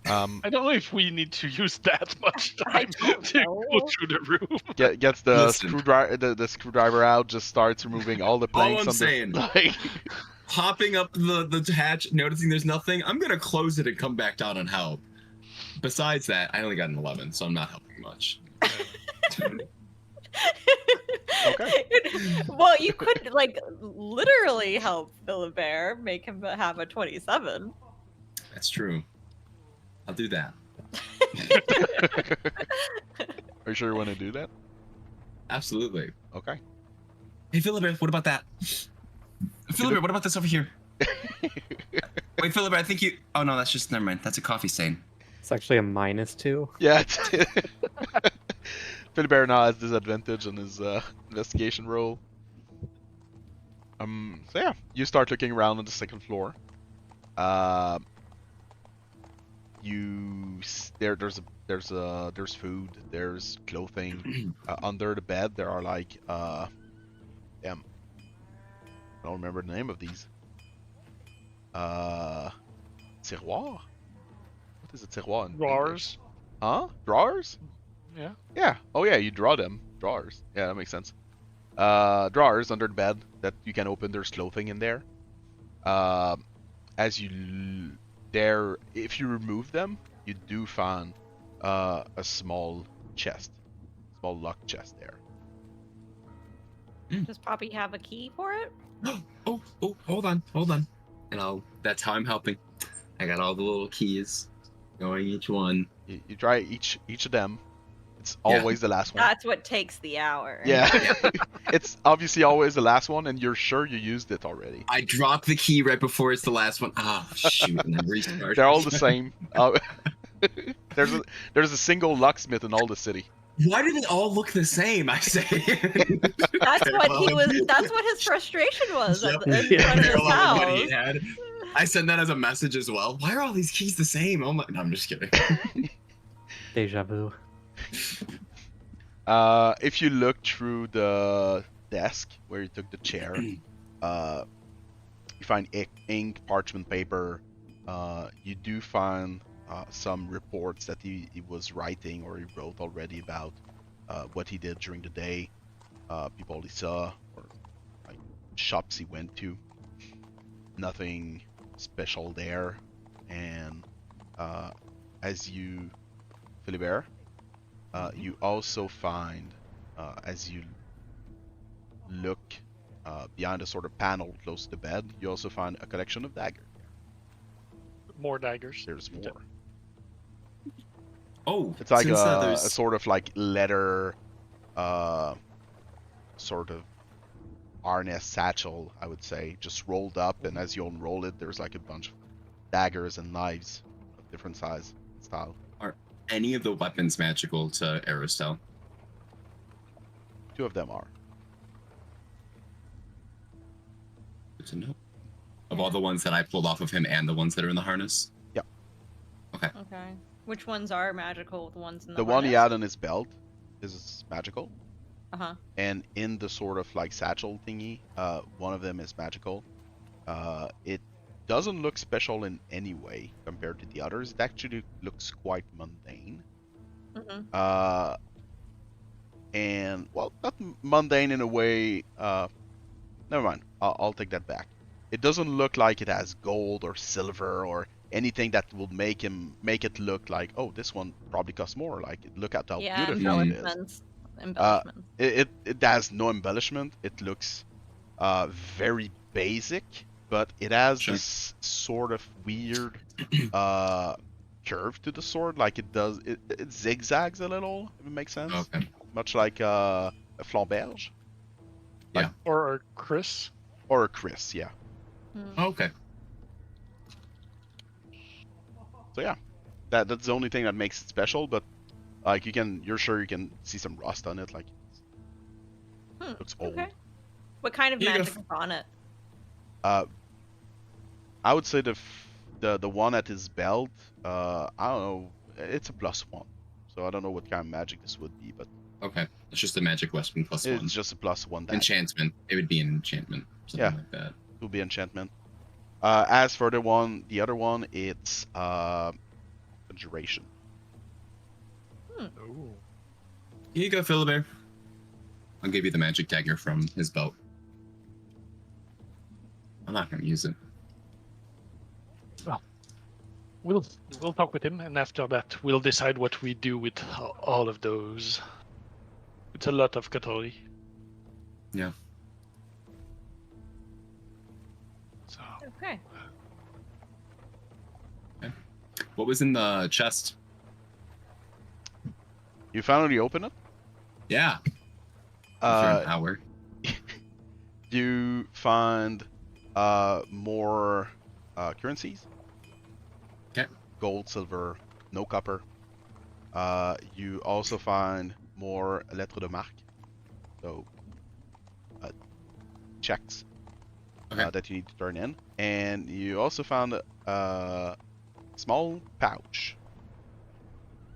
I don't know if we need to use that much I time don't to know. go through the roof. Gets the Listen. screwdriver, the screwdriver out, just starts removing all the All planks I'm on saying. the like. Hopping up the hatch, noticing there's nothing, I'm gonna close it and come back down and help. Besides that, I only got an 11, so I'm not helping much. Okay. Well, you could like literally help Philibert make him have a 27. That's true. I'll do that. Are you sure you want to do that? Absolutely. Okay. Hey, Philibert, what about that? Philibert, what about this over here? Wait, Philibert, I think you... Oh, no, that's just... Never mind. That's a coffee stain. It's actually a -2. Yeah. Philibert now has disadvantage on his investigation roll. So yeah, you start looking around on the second floor. There's food, there's clothing. Under the bed there are like damn, I don't remember the name of these. Tiroir? What is a tiroir in English? Drawers. Huh? Drawers? Yeah. Yeah. Oh yeah, you draw them. Drawers. Yeah, that makes sense. Drawers under the bed that you can open. There's clothing in there. As you if you remove them, you do find a small chest, small locked chest there. Does Poppy have a key for it? Oh, hold on. And that's how I'm helping. I got all the little keys, knowing each one. You try each of them. It's Yeah. always the last one. That's what takes the hour. Yeah. It's obviously always the last one, and you're sure you used it already. I drop the key right before it's the last one. Ah, shoot, and then restart. They're all the same. There's a single locksmith in all the city. Why do they all look the same? I say. That's what his frustration was Yep. in front of his What he house. had. I sent that as a message as well. Why are all these keys the same? Oh my! No, I'm just kidding. Deja vu. If you look through the desk where you took the chair, you find ink, parchment paper. You do find some reports that he was writing or he wrote already about what he did during the day, people he saw, or like shops he went to. Nothing special there. And as you, Philibert, you also find, as you look behind a sort of panel close to the bed, you also find a collection of daggers. More daggers. There's more. Oh, It's like since, a there's- sort of like leather, sort of harness satchel, I would say, just rolled up, and as you unroll it, there's like a bunch of daggers and knives of different size and style. any of the weapons magical to Arastelle? 2 of them are. Good to know. Of all the ones that I pulled off of him and the ones that are in the harness? Yep. Okay. Okay. Which ones are magical? The ones in The one he had on his belt is magical. Uh-huh. And in the sort of like satchel thingy, one of them is magical. It doesn't look special in any way compared to the others. It actually looks quite mundane. Mm-hmm. And well, not mundane in a way. Never mind. I'll take that back. It doesn't look like it has gold or silver or anything that will make it look like, oh, this one probably costs more. Like, look at how Yeah, beautiful it is. embellishments. Embellishments. It has no embellishment. It looks very basic, but it has Sure. this sort of weird curve to the sword. Like it does, it zigzags a little. If it makes sense. Okay. Much like a flamberge. Or Chris. Or a Chris, yeah. Hmm. Okay. So yeah, that's the only thing that makes it special. But like you're sure you can see some rust on it. Like looks old. Okay. What kind of Here you go. magic is on it? I would say the one at his belt. I don't know. It's a +1, so I don't know what kind of magic this would be, but Okay. It's just a magic weapon plus it's one. just a +1. That Enchantment. It would be an enchantment. Something Yeah. like that. will be enchantment. As for the other one, it's duration. Oh. Here you go, Philibert. I'll give you the magic dagger from his belt. I'm not going to use it. We'll talk with him, and after that, we'll decide what we do with all of those. It's a lot of Katori. Yeah. So Okay. What was in the chest? You finally open it. Yeah. If you're an Uh, hour. you find more currencies. Okay. Gold, silver, no copper. You also find more lettres de marque, so checks Okay. that you need to turn in, and you also found a small pouch.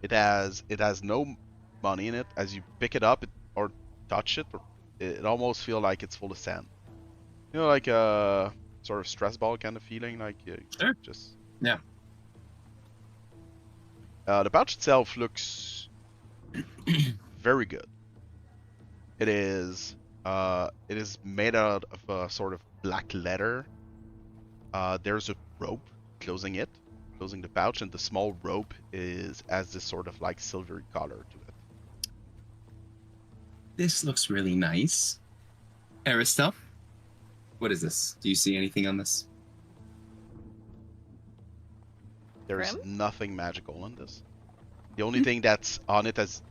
It has no money in it. As you pick it up or touch it, it almost feels like it's full of sand. You know, like a sort of stress ball kind of feeling, like Sure. just Yeah. The pouch itself looks very good. It is made out of a sort of black leather. There's a rope closing the pouch, and the small rope has this sort of like silvery color to it. This looks really nice. Arastelle? What is this? Do you see anything on this? There's Grim? nothing magical in this. The only thing that's on it, as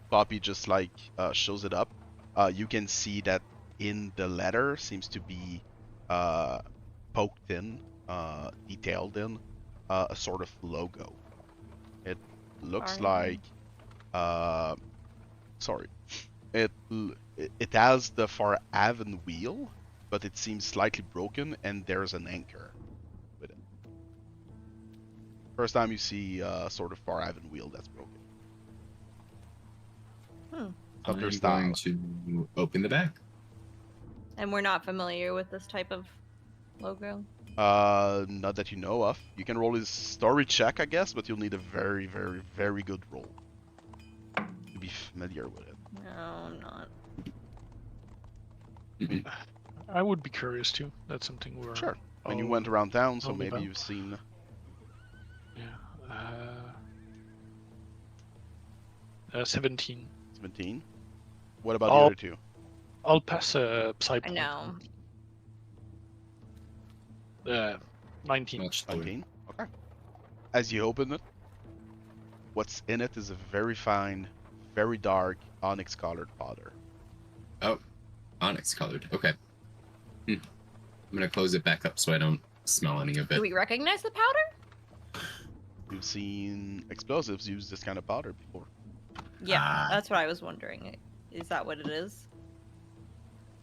Poppy just like shows it up, you can see that in the letter seems to be poked in, detailed in, a sort of logo. It looks Farhaven. like, sorry, it has the Farhaven wheel, but it seems slightly broken, and there's an anchor with it. First time you see sort of Farhaven wheel that's broken. Not their I'm style. going to open the back. And we're not familiar with this type of logo. Not that you know of. You can roll his story check, I guess, but you'll need a very, very, very good roll to be familiar with it. No, I'm not. I would be curious too. That's something we're Sure. When you all- went around town, so all maybe about. you've seen Yeah. 17. 17. What about the I'll- other two? I'll pass a Psy I point. know. 19. Much lower. 19. Okay. As you open it, what's in it is a very fine, very dark, onyx-colored powder. Oh, onyx colored. Okay. I'm gonna close it back up so I don't smell any of Do it. we recognize the powder? You've seen explosives use this kind of powder before. Yeah, Ah. that's what I was wondering. Is that what it is?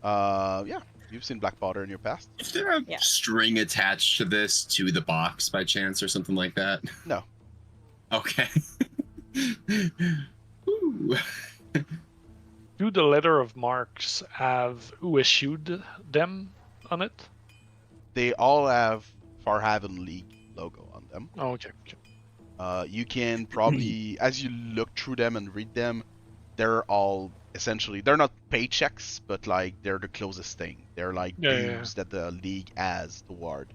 Yeah. You've seen black powder in your past. Is there a Yeah. string attached to this to the box by chance or something like that? No. Okay. Ooh. Do the letter of marks have who issued them on it? They all have Farhaven League logo on them. Oh, okay. You can probably, as you look through them and read them, they're all essentially, they're not paychecks, but like they're the closest thing. They're like Yeah. dues that the league has toward.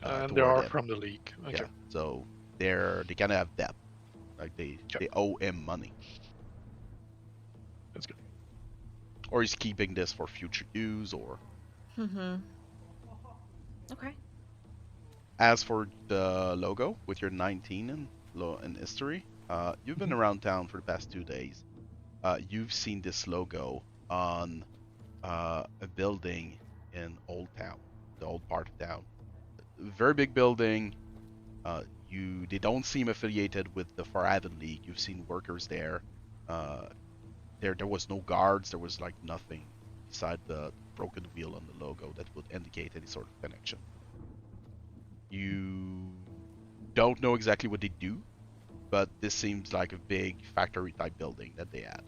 And they toward are him. from the league. Okay. Yeah, so they kind of have debt, like they owe him money, That's good. or he's keeping this for future use. Or Mm-hmm. Okay. as for the logo with your 19 in history, you've been around town for the past 2 days. You've seen this logo on a building in Old Town, the old part of town. Very big building. They don't seem affiliated with the Farhaven League. You've seen workers there. There was no guards. There was like nothing beside the broken wheel on the logo that would indicate any sort of connection. You don't know exactly what they do, but this seems like a big factory type building that they had.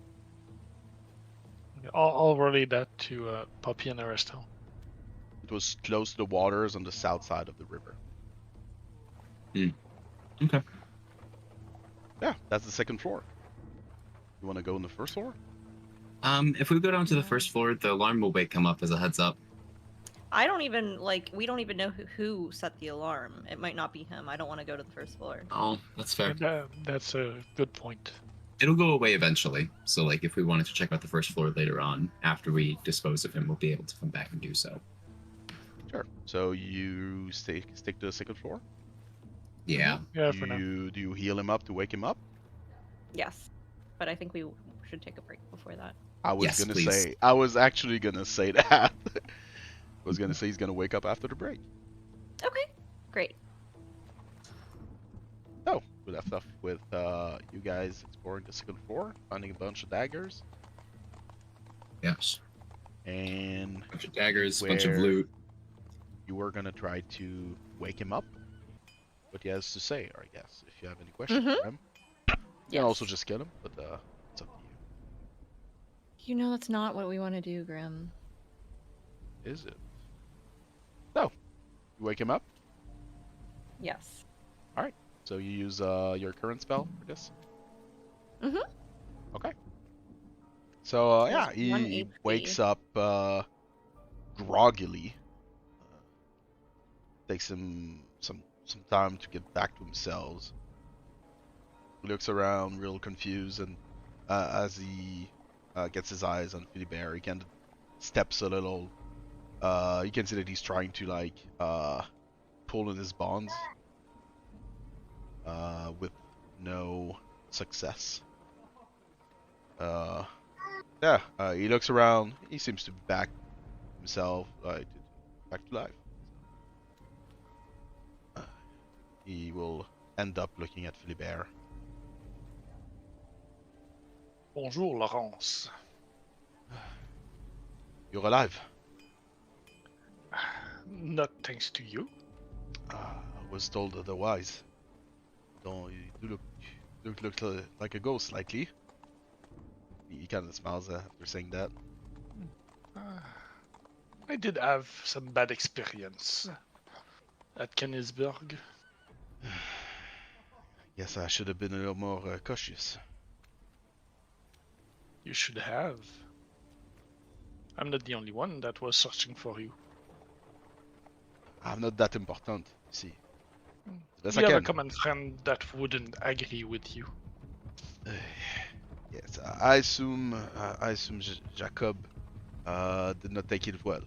I'll relay that to Poppy and Arastelle. It was close to the waters on the south side of the river. Okay. Yeah, that's the second floor. You want to go on the first floor? If we go down to the first floor, the alarm will come up as a heads up. I don't even we don't even know who set the alarm. It might not be him. I don't want to go to the first floor. Oh, that's fair. That's a good point. It'll go away eventually. So, like, if we wanted to check out the first floor later on, after we dispose of him, we'll be able to come back and do so. Sure. So you stick to the second floor? Yeah. Yeah, for now. Do you heal him up to wake him up? Yes, but I think we should take a break before that. I was Yes, gonna please. say. I was actually gonna say that. I was gonna say he's gonna wake up after the break. Okay, great. Oh, we left off with you guys exploring the second floor, finding a bunch of daggers, Yes. and Bunch of daggers, bunch of Where- loot. you were gonna try to wake him up. What he has to say, or I guess, if you have any questions Mhm. for him. You can also just kill him, but it's up to you. You know that's not what we want to do, Grim. Is it? No. You wake him up, Yes. so you use your current spell for this. Mhm. Okay. So He yeah, has he 1 HP. wakes up groggily. Takes him some time to get back to himself. He looks around, real confused, and as he gets his eyes on Philibert, he kind of steps a little. You can see that he's trying to like pull in his bonds, with no success. Yeah, he looks around. He seems to be back himself, back to life. He will end up looking at Philibert. Bonjour, Lorenz. You're alive. Not thanks to you. I was told otherwise. Don't you do look like a ghost slightly. He kind of smiles after saying that. I did have some bad experience at Kennisburg. Guess I should have been a little more cautious. You should have. I'm not the only one that was searching for you. I'm not that important, you see. Yes, We I have a can. common friend that wouldn't agree with you. Yes, I assume Jacob did not take it well.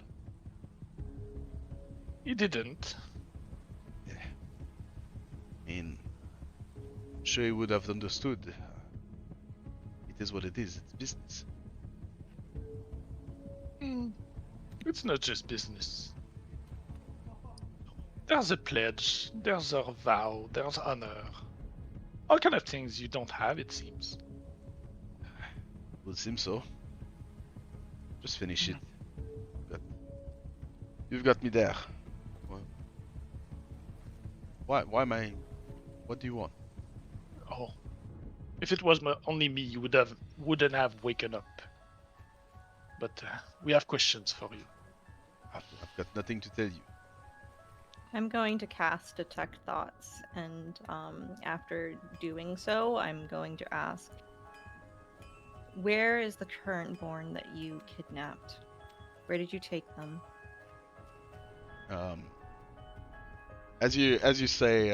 He didn't. I mean, I'm sure he would have understood. It is what it is. It's business. It's not just business. There's a pledge, there's a vow, there's honor. All kind of things you don't have, it seems. Would seem so. Just finish it. You've got me there. Why am I? What do you want? Oh, if it was only me, you wouldn't have waken up. But we have questions for you. I've got nothing to tell you. I'm going to cast Detect Thoughts, and after doing so, I'm going to ask, where is the Currentborn that you kidnapped? Where did you take them? As you say,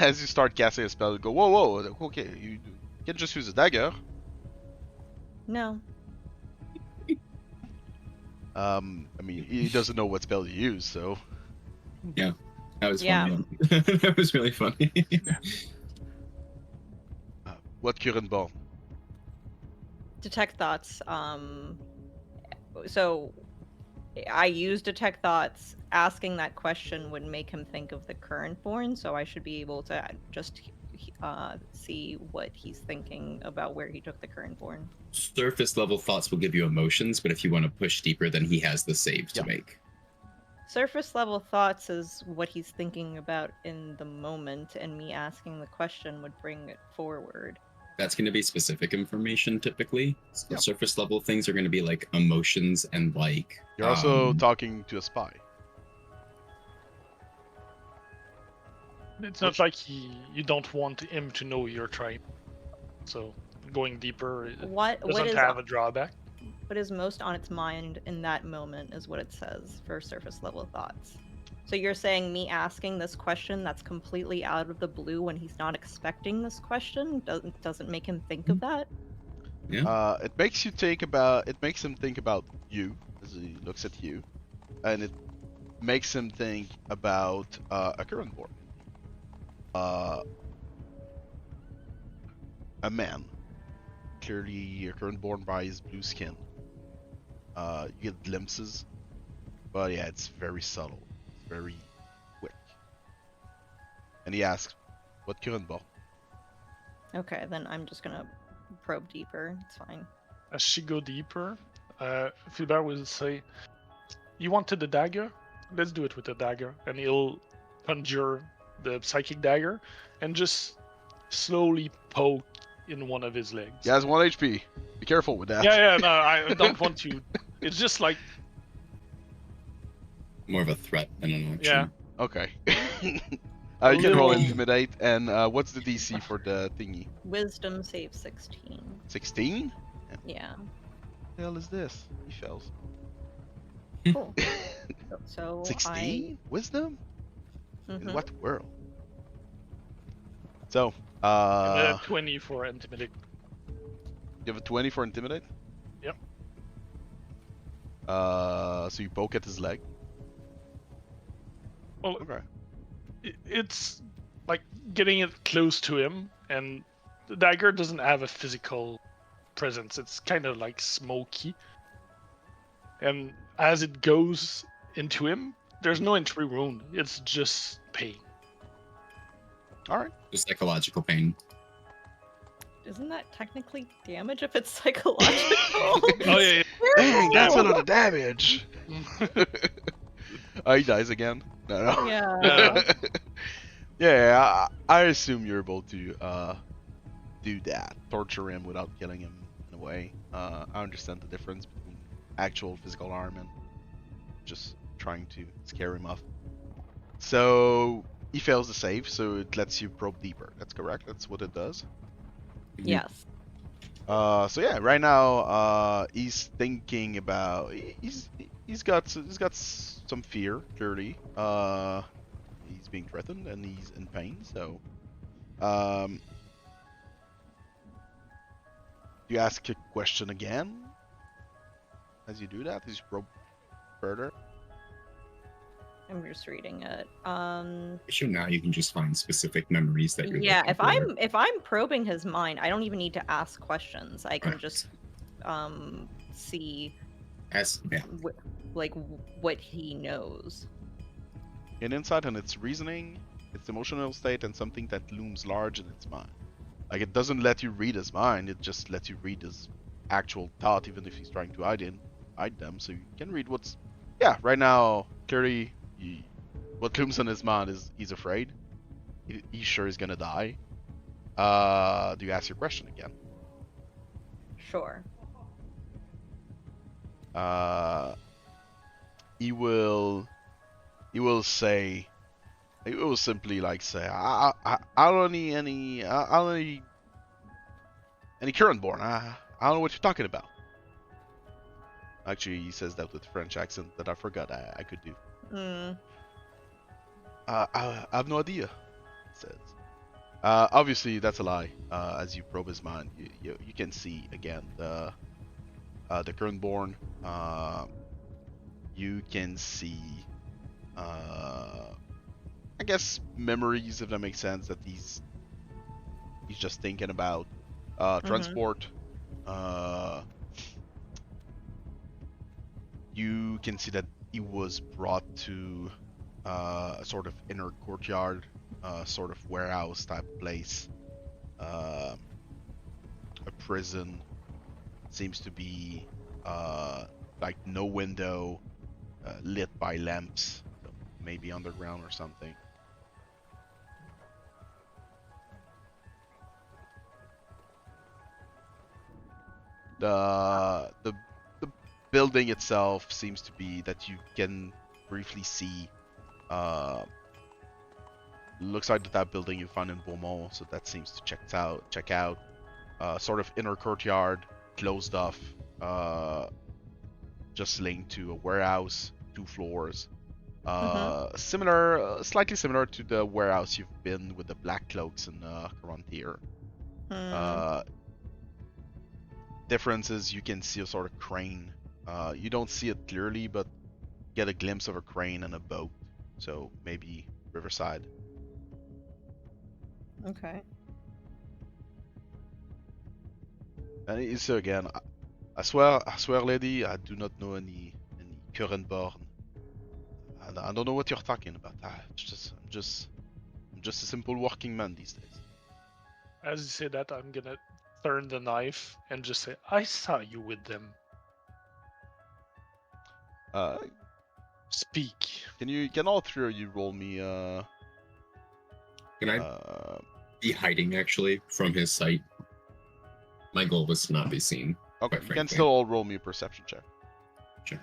as you start casting a spell, you go, whoa, okay, you can't just use a dagger. No. I mean, he doesn't know what spell you use, so. Yeah. That was Yeah. funny. That was really funny. What Currentborn? Detect Thoughts. So I used Detect Thoughts. Asking that question would make him think of the Currentborn, so I should be able to just see what he's thinking about where he took the Currentborn. Surface level thoughts will give you emotions, but if you want to push deeper, then he has the save to Yeah. make. Surface level thoughts is what he's thinking about in the moment, and me asking the question would bring it forward. That's going to be specific information typically. So Yeah. surface level things are going to be like emotions and like. You're also talking to a spy. It's not like you don't want him to know you're trying. So going deeper What doesn't is have a drawback. what is most on its mind in that moment is what it says for surface level thoughts. So you're saying me asking this question that's completely out of the blue when he's not expecting this question doesn't make him think of that? Yeah. It makes him think about you as he looks at you, and it makes him think about a Currentborn. A man, clearly a Currentborn by his blue skin. You get glimpses, but yeah, it's very subtle, it's very quick. And he asks, "What Currentborn?" Okay, then I'm just gonna probe deeper. It's fine. As she go deeper, Philibert will say, "You wanted the dagger? Let's do it with the dagger." And he'll conjure the psychic dagger and just slowly poke in one of his legs. He has 1 HP. Be careful with that. Yeah, no, I don't want to. It's just like, More of a threat than an option. yeah. Okay. You can roll Little- intimidate, and what's the DC for the thingy? Wisdom save 16. 16? Yeah. What the hell is this? He fails. Cool. So 16? Wisdom? I. In Mhm. what world? So, And 20 for intimidate. you have a 20 for intimidate? Yep. So you poke at his leg. Well, Okay. it's like getting it close to him, and the dagger doesn't have a physical presence. It's kind of like smoky. And as it goes into him, there's no entry wound. It's just pain. Alright. Just psychological pain. Isn't that technically damage if it's psychological? Oh yeah. Dang, that's a lot of damage! Oh, he dies again? No. Yeah. Yeah, I assume you're able to do that. Torture him without killing him in a way. I understand the difference between actual physical harm and just trying to scare him off. So he fails the save, so it lets you probe deeper. That's correct. That's what it does. Yes. So yeah, right now he's thinking about he's got some fear clearly. He's being threatened and he's in pain. So you ask a question again as you do that. As you probe further. I'm just reading it. Sure, now you can just find specific memories that you're Yeah, looking if I'm probing his mind, I don't even need to ask questions. I can Right. just see Yeah. like what he knows. An insight on its reasoning, its emotional state, and something that looms large in its mind. Like it doesn't let you read his mind; it just lets you read his actual thought, even if he's trying to hide them. So you can read what's. Yeah, right now, clearly, what looms on his mind is he's afraid. He's sure he's gonna die. Do you ask your question again? Sure. He will say. He will simply like say, I don't need any Currentborn. I don't know what you're talking about. Actually, he says that with French accent that I forgot I could do. I have no idea. It says. Obviously, that's a lie. As you probe his mind, you can see again the Currentborn. You can see, I guess, memories, if that makes sense. That he's just thinking about You can see that he was brought to a sort of inner courtyard, sort of warehouse type place. A prison. Seems to be like no window, lit by lamps, so maybe underground or something. The building itself seems to be that you can briefly see. Looks like that building you found in Beaumont, so that seems to check out. Sort of inner courtyard, closed off, just linked to a warehouse, 2 floors. Similar, slightly similar to the warehouse you've been with the Black Cloaks in Currentborns. Difference is you can see a sort of crane. You don't see it clearly, but get a glimpse of a crane and a boat. So maybe Riverside. Okay. And so again, I swear, lady, I do not know any Currentborn. I don't know what you're talking about. I'm just a simple working man these days. As you say that, I'm gonna turn the knife and just say, I saw you with them. Speak. Can all 3 of you roll me Can I be hiding actually from his sight? My goal was to not be seen. okay, quite you can frankly. still all roll me a perception check. Sure.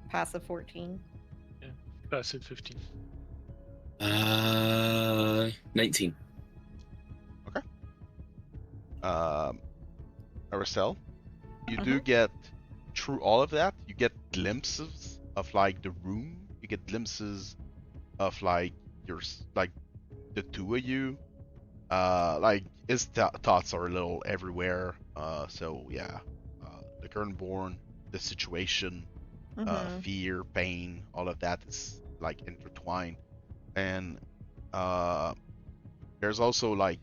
Passive 14. Passive 15. 19. Arastelle, you do get, through all of that, you get glimpses of like the room. You get glimpses of like the 2 of you. Like his thoughts are a little everywhere. So yeah, the Currentborn, the situation, fear, pain, all of that is like intertwined. And there's also like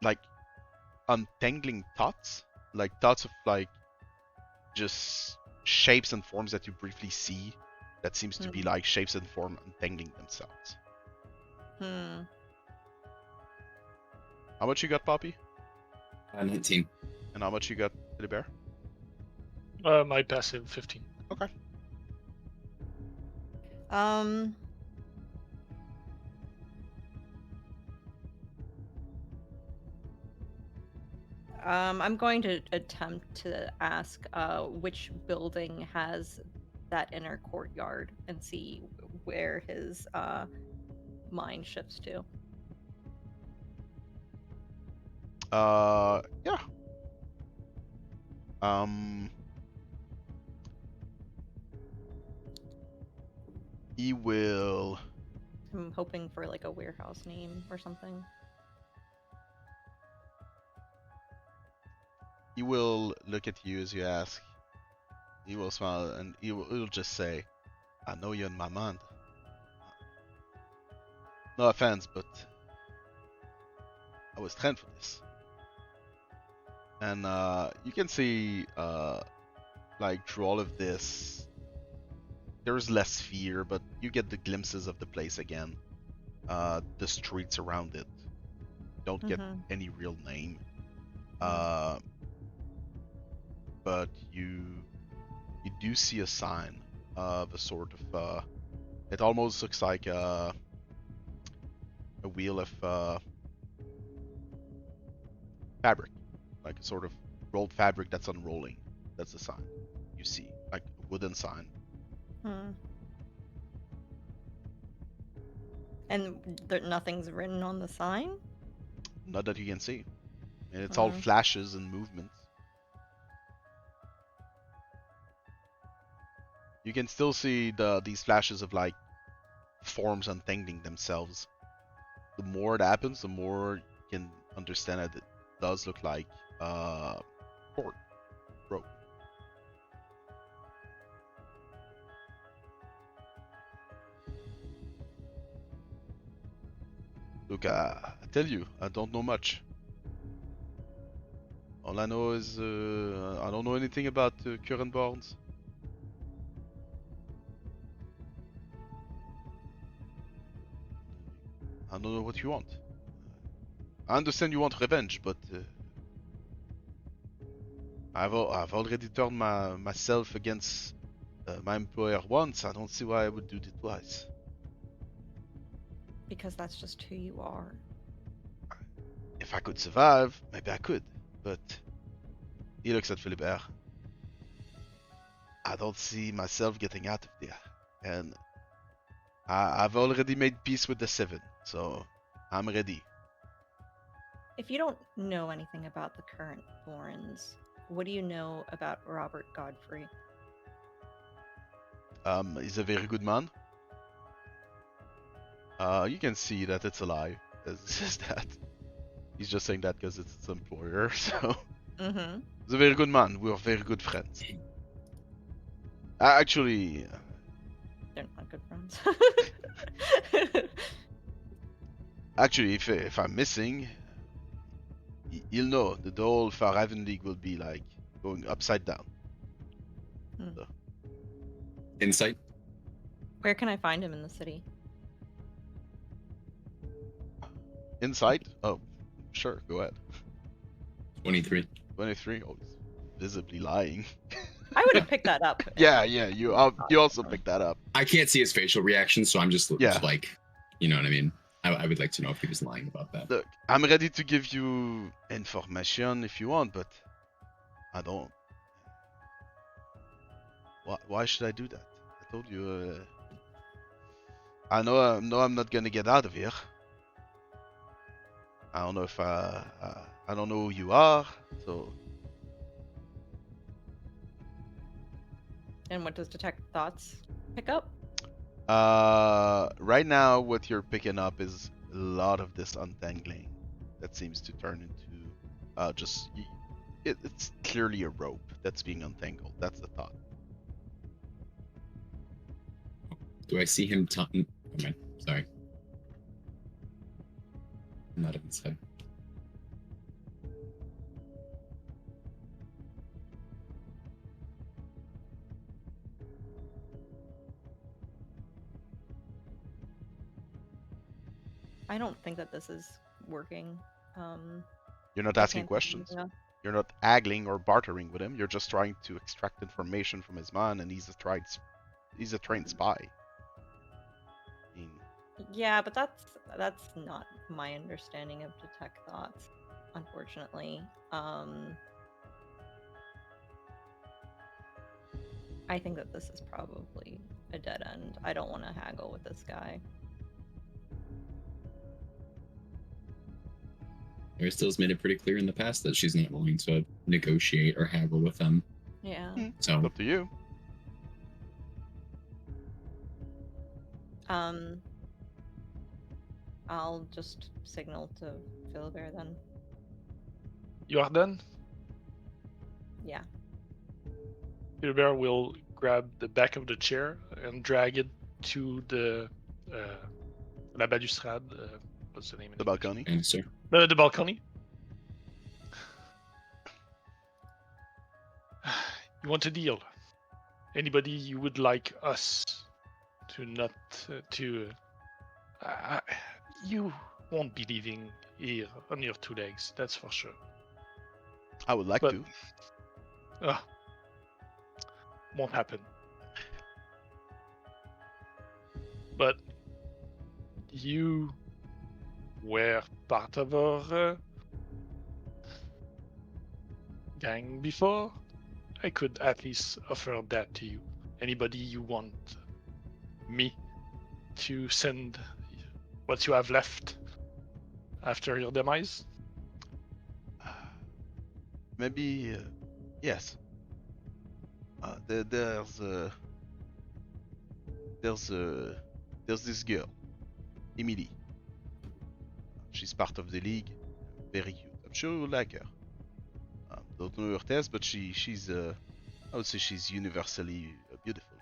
like untangling thoughts, like thoughts of like just shapes and forms that you briefly see that seems to be like shapes and form untangling themselves. How much you got, Poppy? 19. And how much you got, Philibert? My passive 15. Okay. I'm going to attempt to ask which building has that inner courtyard and see where his mind shifts to. Yeah. He will. I'm hoping for like a warehouse name or something. He will look at you as you ask. He will smile and he'll just say, "I know you're in my mind. No offense, but I was trained for this." And you can see, like through all of this, there's less fear, but you get the glimpses of the place again. The streets around it. Don't get any real name. But you do see a sign of a sort of it almost looks like a wheel of fabric, like a sort of rolled fabric that's unrolling. That's the sign you see, like a wooden sign. And nothing's written on the sign? Not that you can see, and it's all flashes and movements. You can still see these flashes of like forms untangling themselves. The more it happens, the more you can understand that it does look like cord rope. Look, I tell you, I don't know much. All I know is I don't know anything about Currentborns. I don't know what you want. I understand you want revenge, but I've already turned myself against my employer once. I don't see why I would do it twice. Because that's just who you are. If I could survive, maybe I could. But he looks at Philibert. I don't see myself getting out of there, and I've already made peace with the Seven, so I'm ready. If you don't know anything about the Currentborns, what do you know about Robert Godfrey? He's a very good man. You can see that it's a lie. It's just that. He's just saying that because it's his employer, so. Mm-hmm. He's a very good man. We are very good friends. Actually, They're not good friends. actually, if I'm missing, you'll know that the whole Farhaven League will be like going upside down. Insight. Where can I find him in the city? Insight? Oh, sure, go ahead. 23. 23. Oh, he's visibly lying. I would have picked that up. Yeah, you also picked that up. I can't see his facial reaction, so I'm just Yeah. like, you know what I mean? I would like to know if he was lying about that. Look, I'm ready to give you information if you want, but I don't. Why should I do that? I told you. I know I'm not gonna get out of here. I don't know if I don't know who you are, so. And what does detect thoughts pick up? Right now, what you're picking up is a lot of this untangling that seems to turn into it's clearly a rope that's being untangled. That's the thought. Do I see him talking? Okay, sorry. I'm not inside. I don't think that this is working. You're not I asking can't think of questions. anything else. You're not haggling or bartering with him. You're just trying to extract information from his man, and he's a trained spy. I mean, Yeah, but that's not my understanding of detect thoughts, unfortunately. I think that this is probably a dead end. I don't want to haggle with this guy. Arastille's made it pretty clear in the past that she's not willing to negotiate or haggle with them. Yeah. So up to you. I'll just signal to Philibert then. You are done? Yeah. Philibert will grab the back of the chair and drag it to the la balustrade. What's the name? in The English? balcony. and sir, The balcony. You want a deal? Anybody you would like us to not you won't be leaving here on your two legs, that's for sure. I would like But- to. Won't happen. But you were part of our gang before. I could at least offer that to you. Anybody you want me to send what you have left after your demise? Maybe, yes. There's this girl, Emily. She's part of the league. Very cute. I'm sure you'll like her. Don't know her test, but she's I would say she's universally beautiful.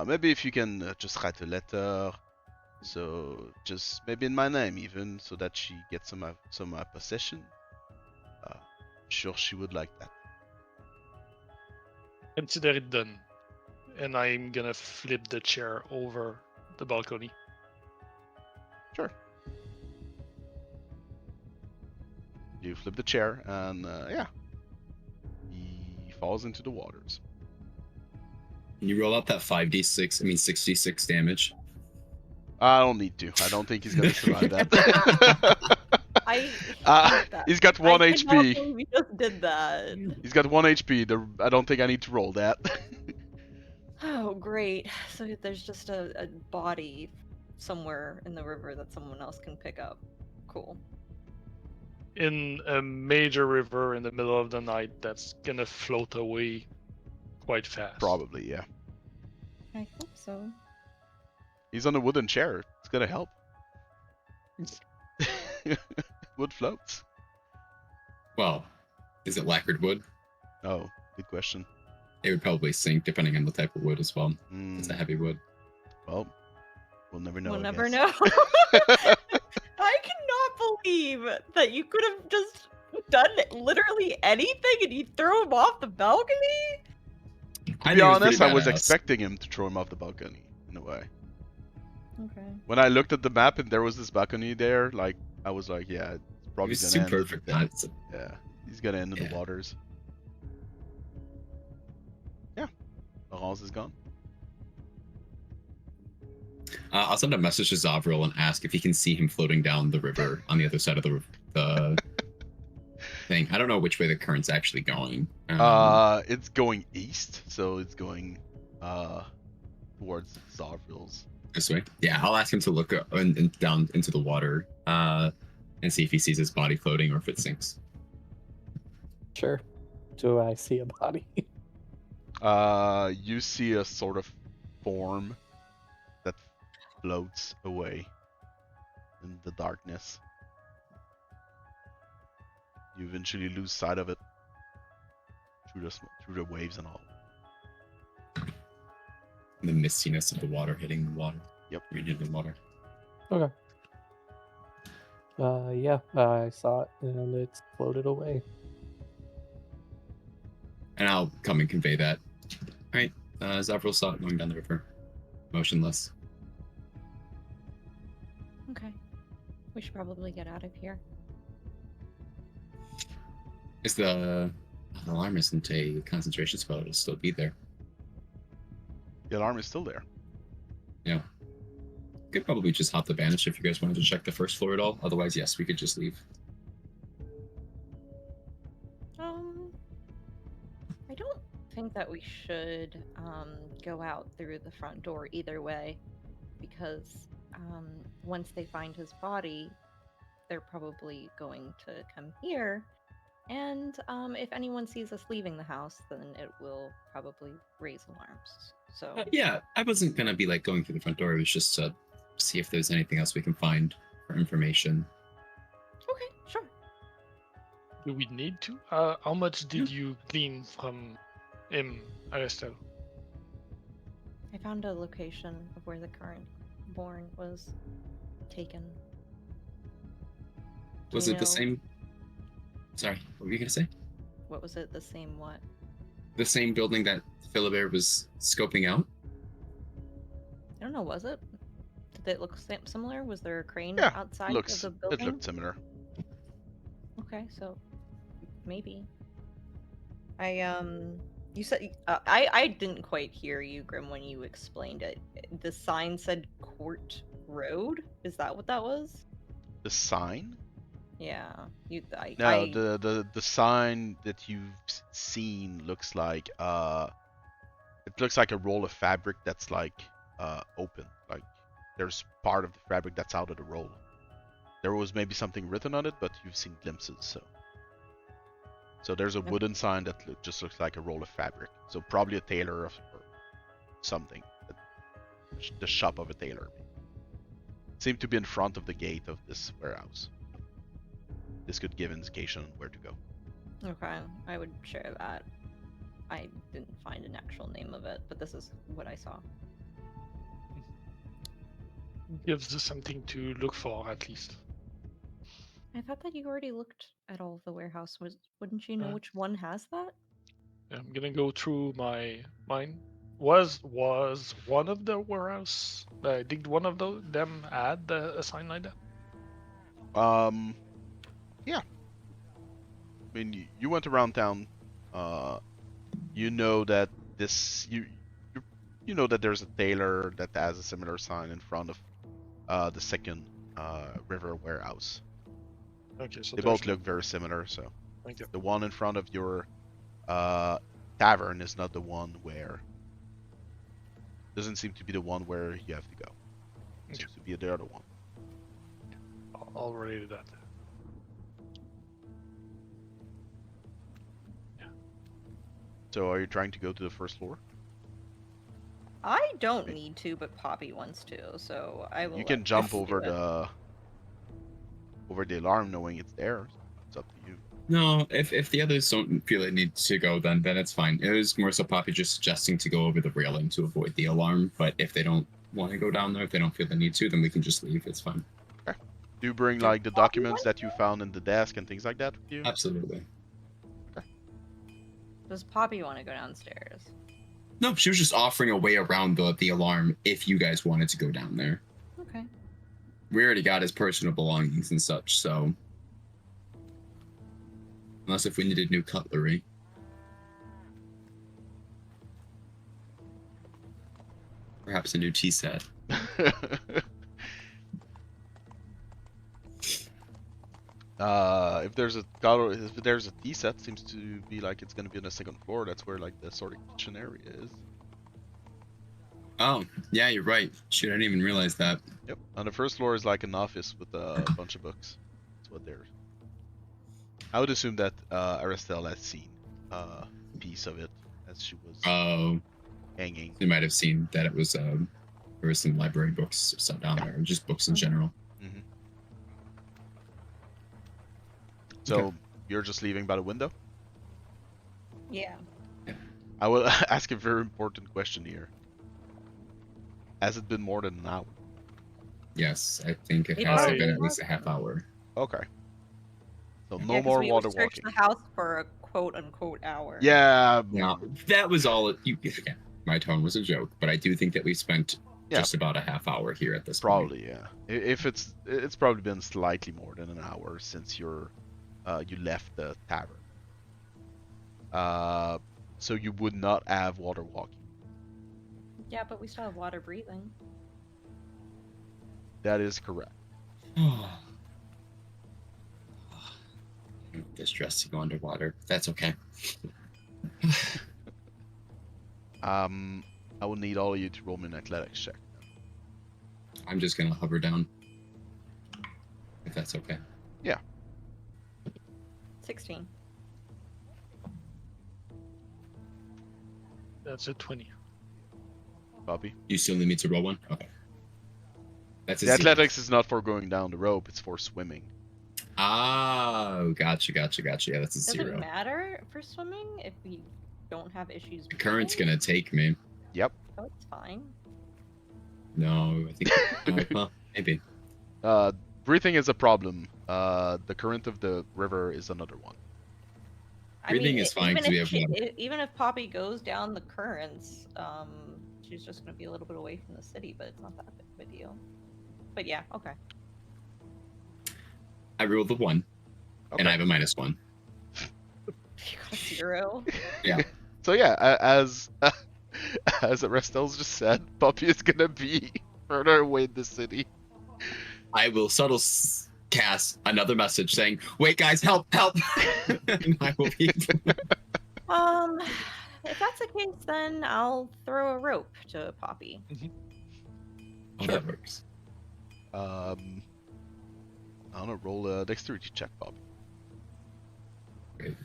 Maybe if you can just write a letter So just maybe in my name even, so that she gets some possession. Sure she would like that. Consider it done. And I'm gonna flip the chair over the balcony. Sure. You flip the chair, and yeah, he falls into the waters. Can you roll out that 5d6? I mean 66 damage. I don't need to. I don't think he's gonna survive that. I hate that. He's got 1 I cannot HP. believe we just did that. He's got 1 HP. I don't think I need to roll that. Oh, great. So there's just a body somewhere in the river that someone else can pick up. Cool. In a major river in the middle of the night that's gonna float away quite fast. Probably, yeah. I hope so. He's on a wooden chair. It's gonna help. Wood floats. Well, is it lacquered wood? Oh, good question. It would probably sink depending on the type of wood as well. It's a heavy wood. Well, we'll never know. We'll I never guess. know. I cannot believe that you could have just done literally anything and you threw him off the balcony. To be honest, I was expecting him to throw him off the balcony, in a way. Okay. When I looked at the map and there was this balcony there, like, I was like, yeah, it's He probably was gonna too end. perfect that. Yeah, he's gonna end in the Yeah. waters. Yeah, Lorenz is gone. I'll send a message to Zovril and ask if he can see him floating down the river on the other side of the thing. I don't know which way the current's actually going. It's going east, so it's going towards Zovril's. This way? Yeah, I'll ask him to look and down into the water and see if he sees his body floating or if it sinks. Sure. Do I see a body? You see a sort of form that floats away in the darkness. You eventually lose sight of it through the waves and all. The mistiness of the water hitting the water. Yep. Reading the water. Okay. Yeah, I saw it and it's floated away. And I'll come and convey that. Alright, Zovril saw it going down the river. Motionless. Okay. We should probably get out of here. Is the alarm isn't a concentration spell, it'll still be there. The alarm is still there. Yeah. Could probably just hop the banish if you guys wanted to check the first floor at all. Otherwise, yes, we could just leave. I don't think that we should go out through the front door either way, because once they find his body, they're probably going to come here. And if anyone sees us leaving the house, then it will probably raise alarms. So Yeah, I wasn't gonna be like going through the front door. It was just to see if there's anything else we can find for information. okay, sure. Do we need to? How much did you glean from him, Arastelle? I found a location of where the Currentborn was taken. Was You it the know- same? Sorry, what were you gonna say? What was it? The same what? The same building that Philibert was scoping out? I don't know. Was it? Did it look similar? Was there a crane Yeah, outside It of the building? looked similar. Okay, so maybe. You said I didn't quite hear you, Grim, when you explained it. The sign said Court Road. Is that what that was? The sign? Yeah. No, the sign that you've seen looks like it looks like a roll of fabric that's like open. Like there's part of the fabric that's out of the roll. There was maybe something written on it, but you've seen glimpses. So there's a Okay. wooden sign that just looks like a roll of fabric. So probably a tailor or something. The shop of a tailor. Seemed to be in front of the gate of this warehouse. This could give indication on where to go. Okay, I would share that. I didn't find an actual name of it, but this is what I saw. gives us something to look for at least. I thought that you already looked at all of the warehouse. Wouldn't you know Uh, which one has that? I'm gonna go through my mine. Was one of the warehouse? Did one of them add a sign like that? Yeah. I mean, you went around town. You know that you know that there's a tailor that has a similar sign in front of the second river warehouse. Okay, so They there's both look very similar. So Thank you. the one in front of your tavern is not the one where. Doesn't seem to be the one where you have to go. It Okay. seems to be the other one. I'll relate that. So are you trying to go to the first floor? I don't need to, but Poppy wants to, so I will. You can let jump Poppy over do it. the alarm knowing it's there. It's up to you. No, if the others don't feel they need to go, then it's fine. It was more so Poppy just suggesting to go over the railing to avoid the alarm. But if they don't want to go down there, if they don't feel the need to, then we can just leave. It's fine. Do you bring Did like the Poppy documents want that you found in the desk and things like that with you? Absolutely. Does Poppy want to go downstairs? No, she was just offering a way around the alarm if you guys wanted to go down there. Okay. We already got his personal belongings and such, so unless if we needed new cutlery. Perhaps a new tea set. If there's a tea set, seems to be like it's gonna be on the second floor. That's where like the sort of kitchen area is. Oh, yeah, you're right. Shoot, I didn't even realize that. Yep. On the first floor is like an office with a bunch of books. That's what there's. I would assume that Arastelle has seen a piece of it as she was Oh, hanging. you might have seen that it was there was some library books set down there, or just books in general. Mm-hmm. So you're just leaving by the window? Yeah. I will ask a very important question here. Has it been more than an hour? Yes, I think it It has probably been at was. least a half hour. Okay. So Yeah, no 'cause more we water searched walking. the house for a quote-unquote hour. Yeah. Now, that was all. Yeah, my tone was a joke, but I do think that we spent Yeah. just about a half hour here at this point. Probably, yeah. If it's probably been slightly more than an hour since you left the tavern. So you would not have water walking. Yeah, but we still have water breathing. That is correct. Distressed to go underwater. That's okay. I will need all of you to roll me an athletics check. I'm just gonna hover down. If that's okay. 16. That's a 20. Bobby. You still need me to roll one? Okay. That's a The zero. athletics is not for going down the rope, it's for swimming. Oh, gotcha. Yeah, that's a Does zero. it matter for swimming if we don't have issues The current's breathing? gonna take me. Yep. Oh, it's fine. No, I think. Well, maybe. Breathing is a problem. The current of the river is another one. Breathing is fine, 'cause we have water. Even if Poppy goes down the currents, she's just going to be a little bit away from the city, but it's not that big of a deal. But yeah, okay. I rolled a 1, and I have a -1. You got a 0. Yeah. So yeah, as Arastelle's just said, Poppy is gonna be further away in the city. I will subtle cast another message saying, "Wait, guys, help, help!" And I will be. If that's the case, then I'll throw a rope to Poppy. Oh, that works. I don't know, roll a dexterity check, Bob. Great.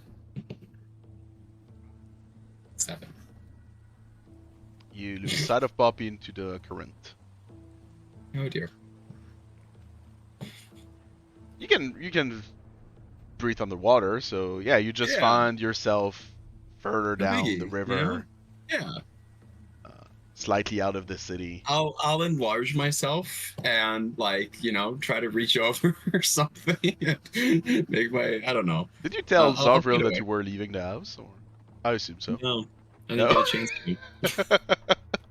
7. You lose sight of Poppy into the current. Oh dear. You can breathe underwater, so yeah, you just Yeah. find yourself further No down biggie, the you river, know? Yeah. slightly out of the city. I'll enlarge myself and like try to reach over or something and make my I don't know. Did you tell I'll Zovril put it that you were leaving the house? Or I assume so. No, I No? didn't get a chance to.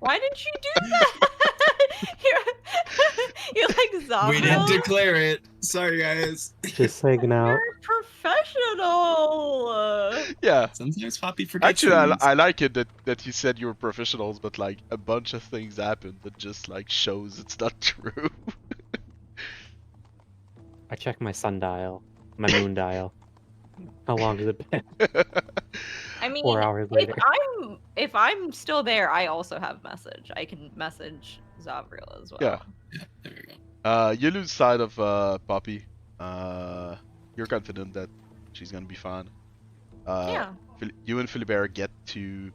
Why did you do that? You're like Zovril. We didn't declare it. Sorry, guys. Just hanging out. You're a professional. Yeah. Sometimes Poppy forgets Actually, things. I like it that you said you were professionals, but like a bunch of things happened that just like shows it's not true. I check my sundial, my moon dial. How long has it been? I mean, 4 hours later. if I'm still there, I also have message. I can message Zovril as well. Yeah. Yeah, there we go. You lose sight of Poppy. You're confident that she's gonna be fine. Yeah. You and Philibert get to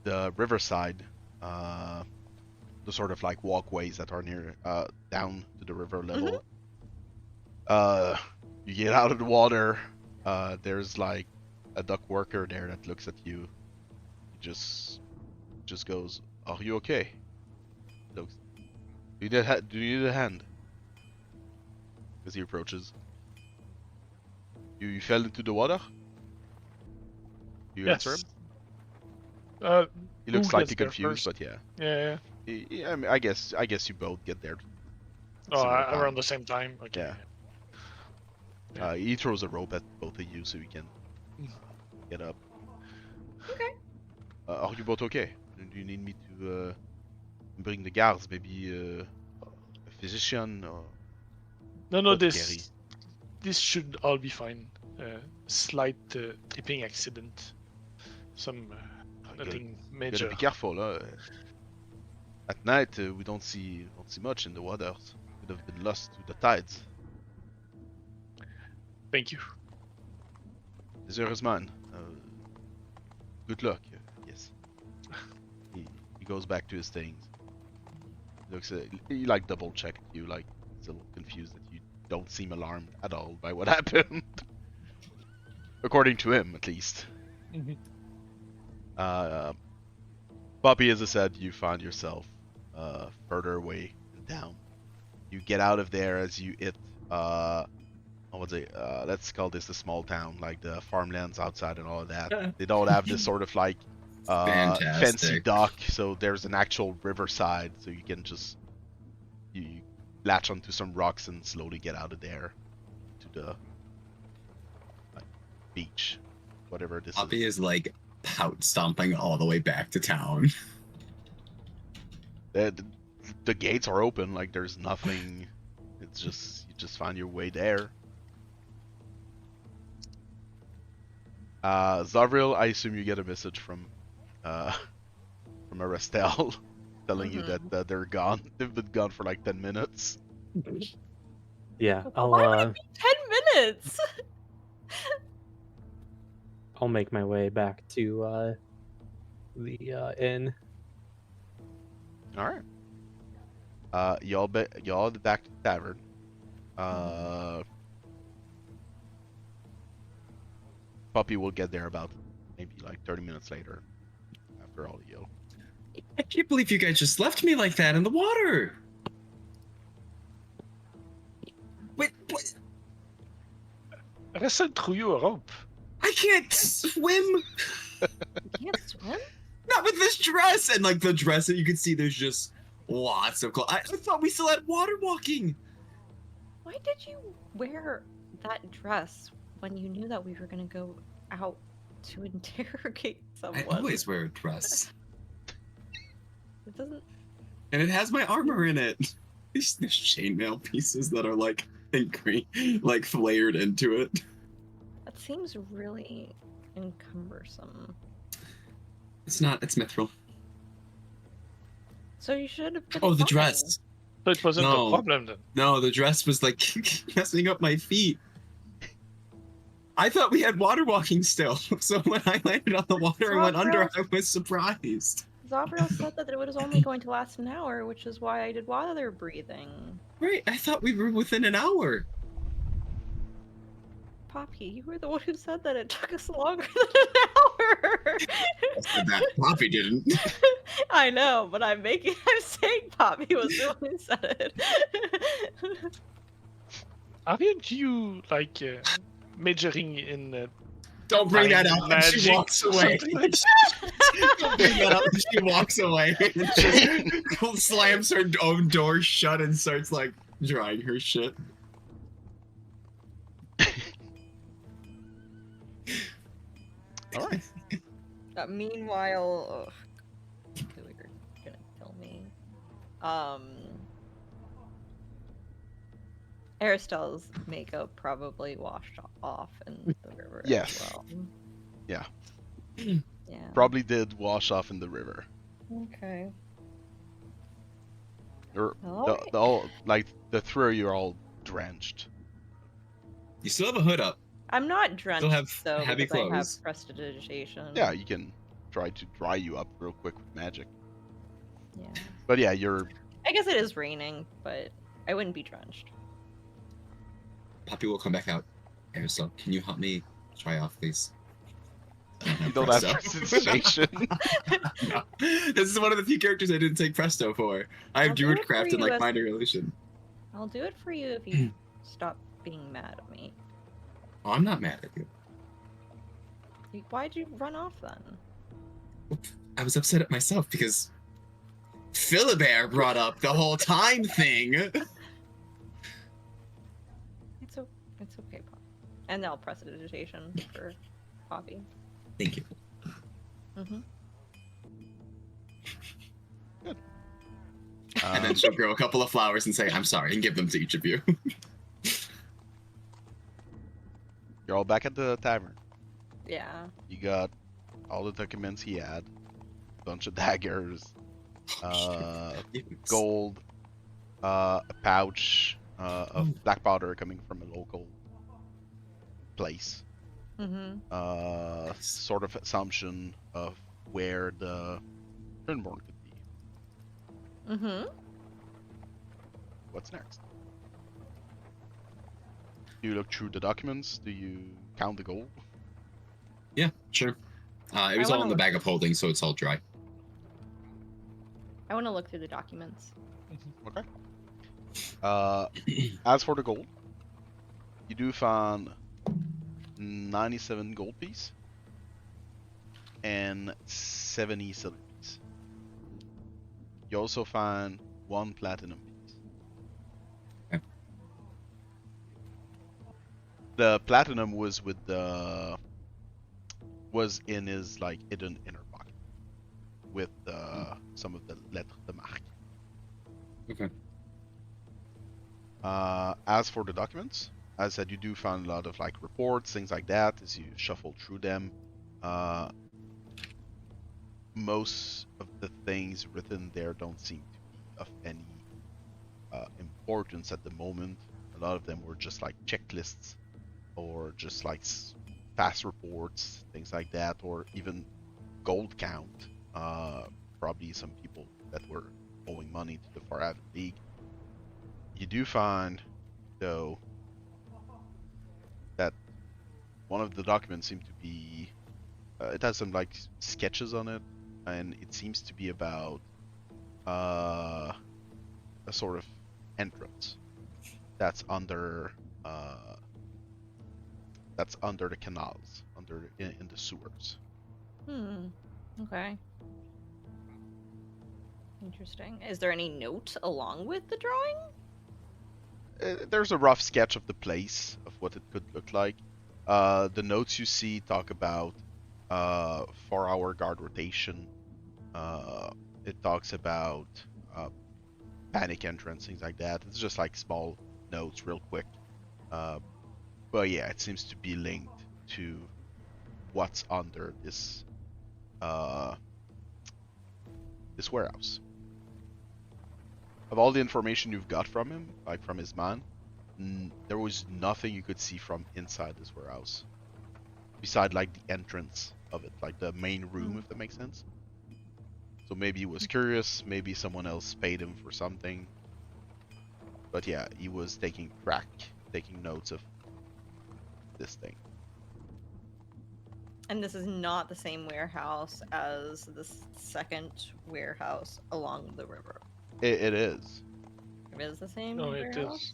the riverside, the sort of like walkways that are near down to the river level. You get out of the water. There's like a duck worker there that looks at you. He just goes, "Are you okay?" Looks. Do you need a hand? As he approaches. You fell into the water? You answer him? He looks who slightly gets there confused, first? but yeah. Yeah. Yeah, I mean, I guess you both get there. Oh, Similar time. around the same time. Okay. Yeah. He throws a rope at both of you so you can get up. Okay. Are you both okay? Do you need me to bring the guards? Maybe a physician or No, Gary? this should all be fine. Slight tripping accident. Some nothing Gotta major. be careful. At night we don't see much in the waters. Could have been lost to the tides. Thank you. Pleasure is mine. Good luck. Yes. He goes back to his things. Looks he like double check you, like he's a little confused that you don't seem alarmed at all by what happened. According to him, at least. Poppy, as I said, you find yourself further away and down. You get out of there as you hit let's call this a small town, like the farmlands outside and all of that. They don't have this sort of like fancy Fantastic. dock, so there's an actual riverside, so you can just you latch onto some rocks and slowly get out of there to the like, beach, whatever this Poppy is. is like pout stomping all the way back to town. The gates are open, like there's nothing. It's just you just find your way there. Zovril, I assume you get a message from Arastelle telling you that they're gone. They've been gone for like 10 minutes. Yeah, Why would it be 10 minutes? I'll make my way back to the inn. All right. Y'all back to the tavern. Puppy will get there about maybe like 30 minutes later. After all, you. I can't believe you guys just left me like that in the water. Wait, what? Arastelle threw you a rope. I can't swim. You can't swim? Not with this dress. And like the dress that you can see, there's just lots of clothes. I thought we still had water walking. Why did you wear that dress when you knew that we were gonna go out to interrogate someone? I always wear a dress. It doesn't. And it has my armor in it. There's chainmail pieces that are like like flared into it. That seems really encumbersome. It's not. It's mithril. So you should have been Oh, the fine. dress. So it wasn't No. a problem then. No, the dress was like messing up my feet. I thought we had water walking still. So when I landed on the water and went under, I was surprised. Zovril said that it was only going to last an hour, which is why I did water breathing. Right, I thought we were within an hour. Poppy, you were the one who said that it took us longer than an hour. I said that Poppy didn't. I know, but I'm saying Poppy was the one who said it. Aren't you like majoring in Don't bring that time up. And she magic walks or away. something like Don't bring that up. And she walks away. And just slams her own door shut and starts like drying her shit. All right. Meanwhile, Philibert gonna kill me. Arastelle's makeup probably washed off in the river Yes. as well. Yeah. Yeah. Probably did wash off in the river. Okay. Or Alright. the three of you are all drenched. You still have a hood up. I'm not drenched have though heavy because I have clothes. prestidigitation. Yeah, you can try to dry you up real quick with magic. Yeah. But yeah, you're I guess it is raining, but I wouldn't be drenched. Poppy will come back out. Arastelle, can you help me try off, please? you don't have prestidigitation. No. This is one of the few characters I didn't take Presto for. I have I'll do it for Druidcraft and you like as- Minor Illusion. I'll do it for you if you stop being mad at me. Oh, I'm not mad at you. Why'd you run off then? I was upset at myself because Philibert brought up the whole time thing. It's okay, Poppy. And now prestidigitation for Poppy. Thank you. Mm-hmm. And then she'll grow a couple of flowers and say, I'm sorry, and give them to each of you. You're all back at the tavern. Yeah. You got all the documents he had, a bunch of daggers, gold, a pouch of black powder coming from a local place. Mm-hmm. Sort of assumption of where the Currentborn could be. Mm-hmm. What's next? Do you look through the documents? Do you count the gold? Yeah, sure. It was all in the bag of holding, so it's all dry. I want to look through the documents. Okay. As for the gold, you do find 97 gold piece and 70 silver piece. You also find 1 platinum piece. Okay. The platinum was in his like hidden inner pocket with some of the lettres de marque. Okay. As for the documents, as I said, you do find a lot of like reports, things like that, as you shuffle through them. Most of the things written there don't seem to be of any importance at the moment. A lot of them were just like checklists or just like fast reports, things like that, or even gold count. Probably some people that were owing money to the Farhaven League. You do find, though, that one of the documents seemed to be, it has some like sketches on it, and it seems to be about a sort of entrance that's under the canals, in the sewers. Okay. Interesting. Is there any note along with the drawing? There's a rough sketch of the place, of what it could look like. The notes you see talk about 4-hour guard rotation. It talks about panic entrance, things like that. It's just like small notes, real quick. But yeah, it seems to be linked to what's under this this warehouse. Of all the information you've got from him, like from his man, there was nothing you could see from inside this warehouse. Beside like the entrance of it, like the main room, if that makes sense. So maybe he was curious, maybe someone else paid him for something. But yeah, he was taking notes of this thing. And this is not the same warehouse as the second warehouse along the river. It is. It is the same No, it warehouse? is.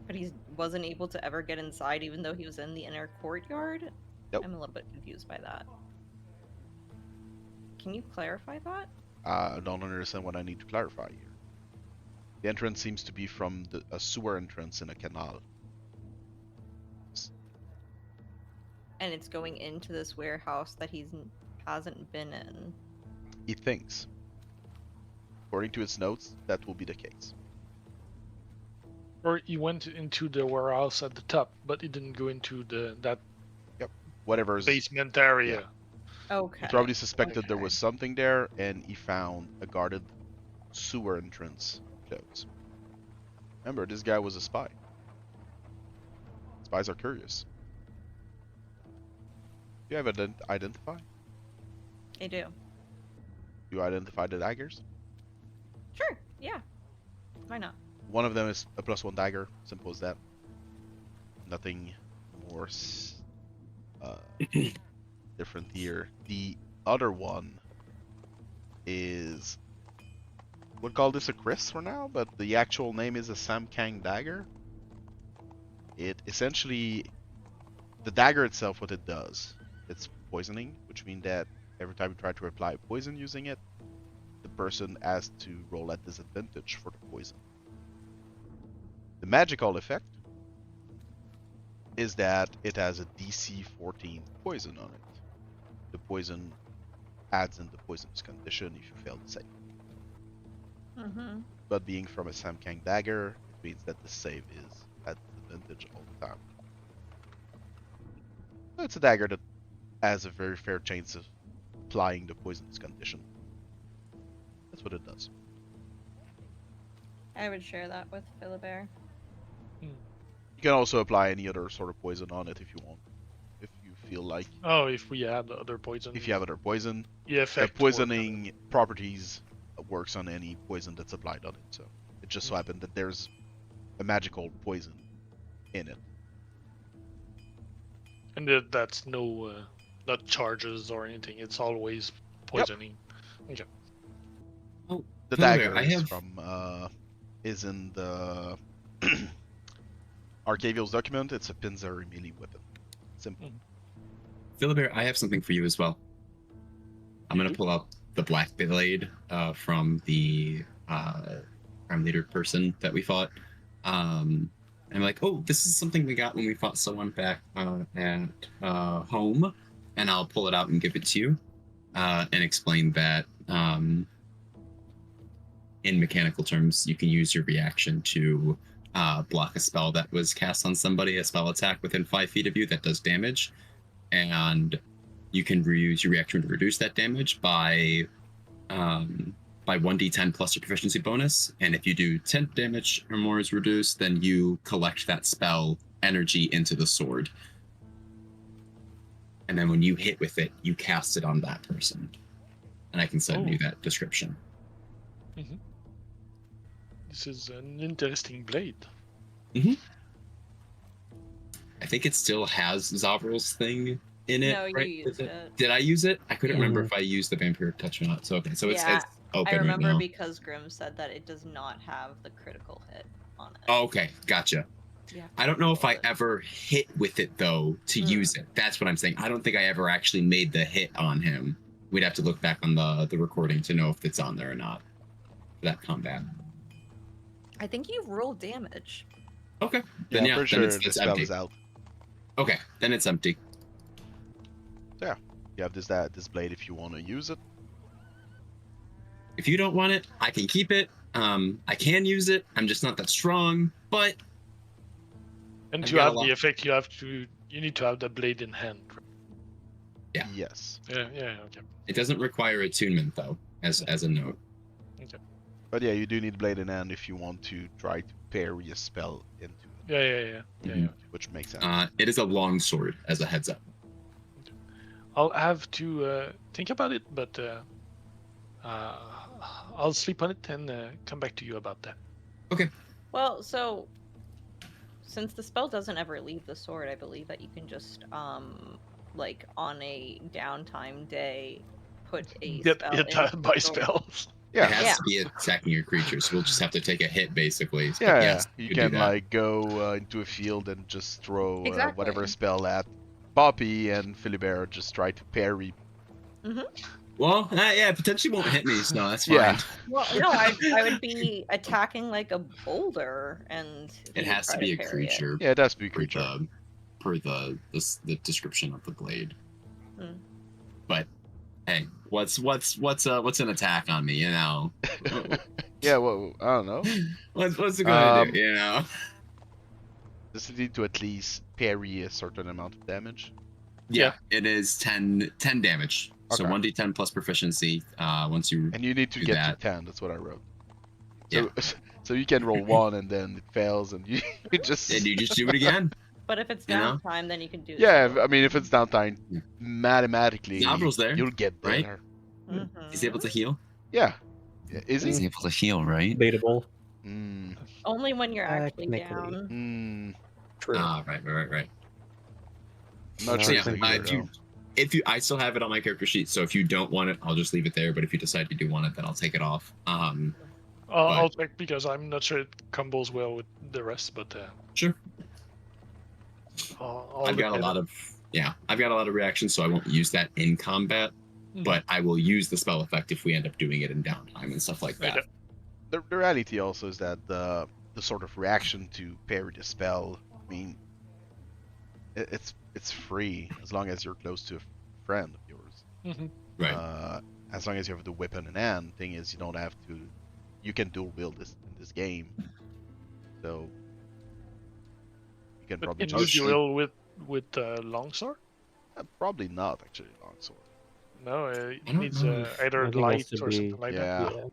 But he wasn't able to ever get inside even though he was in the inner courtyard? Nope. I'm a little bit confused by that. Can you clarify that? I don't understand what I need to clarify here. The entrance seems to be from a sewer entrance in a canal. And it's going into this warehouse that hasn't been in. He thinks. According to his notes, that will be the case. Or he went into the warehouse at the top, but he didn't go into that Whatever's basement area. Okay. He probably suspected there Okay. was something there, and he found a guarded sewer entrance closed. Remember, this guy was a spy. Spies are curious. Do you have identify? I do. Do you identify the daggers? Sure, yeah. Why not? One of them is a +1 dagger. Simple as that. Nothing more different here. The other one is, we'll call this a Chris for now, but the actual name is a Sam Kang dagger. It essentially, the dagger itself, what it does, it's poisoning, which means that every time you try to apply poison using it, the person has to roll at disadvantage for the poison. The magical effect is that it has a DC 14 poison on it. The poison adds in the poisonous condition if you fail to save. Mm-hmm. But being from a Sam Kang dagger, it means that the save is at disadvantage all the time. So it's a dagger that has a very fair chance of applying the poisonous condition. That's what it does. I would share that with Philibert. You can also apply any other sort of poison on it if you want. If you feel like, Oh, if we add other poison. if you have other poison, the the effect poisoning properties works on any poison that's applied on it. So it just so Mm. happened that there's a magical poison in it. And that's no, not charges or anything. It's always poisoning. Okay. The Philibert, dagger I is have- from is in the Arcavial's document. It's a Pinzari melee weapon. Simple. Philibert, I have something for you as well. I'm gonna pull out the black blade from the crime leader person that we fought. And I'm like, oh, this is something we got when we fought someone back at home, and I'll pull it out and give it to you, and explain that in mechanical terms, you can use your reaction to block a spell that was cast on somebody, a spell attack within 5 feet of you that does damage, and you can reuse your reaction to reduce that damage by 1d10 plus your proficiency bonus. And if you do 10 damage or more is reduced, then you collect that spell energy into the sword. And then when you hit with it, you cast it on that person. And I can send you that description. This is an interesting blade. I think it still has Zovril's thing in it. No, you right? used it. Did I use it? I couldn't Yeah. remember if I used the vampiric touch or not. So okay, so it's Yeah, open I remember right now. because Grim said that it does not have the critical hit on it. Oh, okay, gotcha. You have to I don't know if I roll it. ever hit with it though to use it. That's what I'm saying. I don't think I ever actually made the hit on him. We'd have to look back on the recording to know if it's on there or not for that combat. I think you roll damage. Okay, Yeah, then I'm pretty then sure the it's spell empty. is out. Okay, then it's empty. You have this blade if you want to use it. If you don't want it, I can keep it. I can use it. I'm just not that strong, but And I've to got a have lot- the effect, you need to have the blade in hand. Yeah. Yes. Yeah, okay. it doesn't require attunement though, as a note. But yeah, you do need blade in hand if you want to try to parry a spell into it, Yeah. Mhm. which makes sense. It is a long sword, as a heads up. I'll have to think about it, but I'll sleep on it and come back to you about that. Well, so since the spell doesn't ever leave the sword, I believe that you can just like on a downtime day put a Get spell hit into the by sword. spells. Yeah, It has Yeah. to be attacking your creature, so we'll just have to take a hit basically. But yeah. yes, You could do can that. like go into a field and just throw whatever Exactly. spell at Poppy, and Philibert just try to parry. Well, yeah, it potentially won't hit me, so that's fine. Yeah, Well, no, I would be attacking like a boulder, and It he would has to try be a parry it. creature yeah, it has to be a per creature. the description of the blade. Hmm. But hey, what's an attack on me? You know, Yeah, well, I don't know. what's it gonna do? Um, You know. Does it need to at least parry a certain amount of damage? Yeah, it is 10 damage. So Okay. 1d10 plus proficiency. Once you And you need to do get that, to 10. That's what I wrote. Yeah. So, so you can roll 1 and then it fails, and you just. and you just do it again. But if it's You know? downtime, then you can do it. Yeah, several I mean, if it's downtime, Yeah. mathematically, Zovril's there, you'll get right? there. times. He's able to heal. Yeah. Is He's he? able to heal, right? Debatable. Mm, Only when you're actually Technically. down. mm, True. Right. I'm not So sure yeah, he's a I healer, do- If you, I still have it on my character sheet. So if you don't want it, I'll just leave it there. But if you decide you do want it, then I'll take it off. I'll check because I'm not sure it combos well with the rest, but Sure. I'll I've look got a at lot it. of I've got a lot of reactions, so I won't use that in combat. Mhm. But I will use the spell effect if we end up doing it in downtime and stuff like that. Okay. The reality also is that the sort of reaction to parry the spell, I mean, it's free as long as you're close to a friend of yours. Mhm. Right. As long as you have the weapon in hand. Thing is, you don't have to. You can dual wield this in this game, so you can But probably can you just. duel with longsword? Probably not actually longsword. No, it I don't needs know if- either I think it light has to or be- something like that. Yeah.